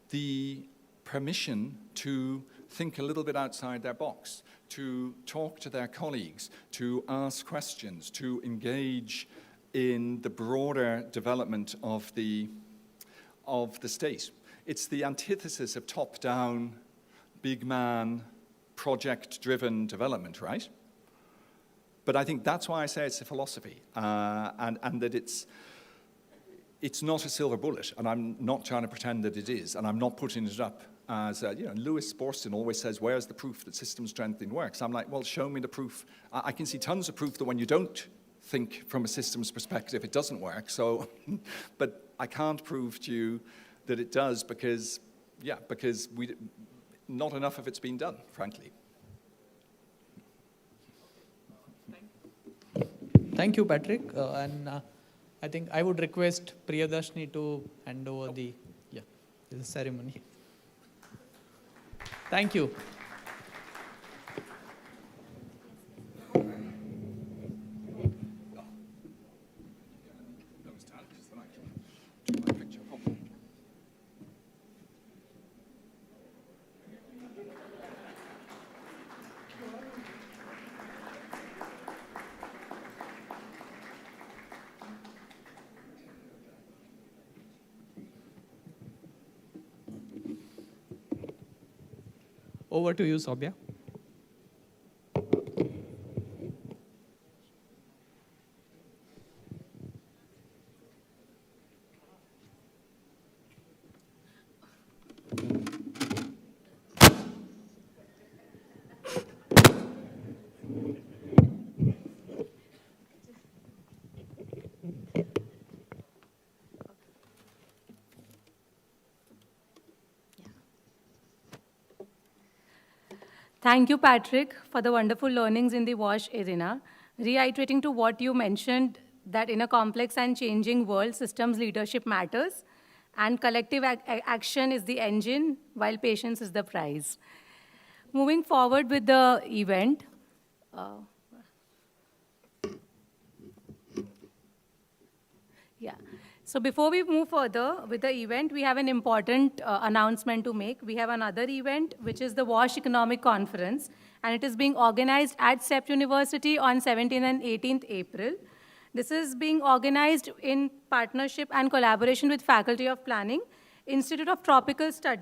the permission to think a little bit outside their box, to talk to their colleagues, to ask questions, to engage in the broader development of the state. It's the antithesis of top-down, big man, project-driven development, right? But I think that's why I say it's a philosophy, and that it's not a silver bullet, and I'm not trying to pretend that it is, and I'm not putting it up as, you know, Lewis Borston always says, where's the proof that system strengthening works? I'm like, well, show me the proof. I can see tons of proof that when you don't think from a systems perspective, it doesn't work, so, but I can't prove to you that it does because not enough of it's been done, frankly. Thank you, Patrick. I think I would request Priyadarshini to hand over the ceremony. Thank you. Over to you, Sobhya. Thank you, Patrick, for the wonderful learnings in the WASH arena. Reiterating to what you mentioned, that in a complex and changing world, systems leadership matters, and collective action is the engine, while patience is the prize. Moving forward with the event. Yeah. So before we move further with the event, we have an important announcement to make. We have another event, which is the WASH Economic Conference, and it is being organized at CEPT University on 17th and 18th April. This is being organized in partnership and collaboration with Faculty of Planning, Institute of Tropical Studies,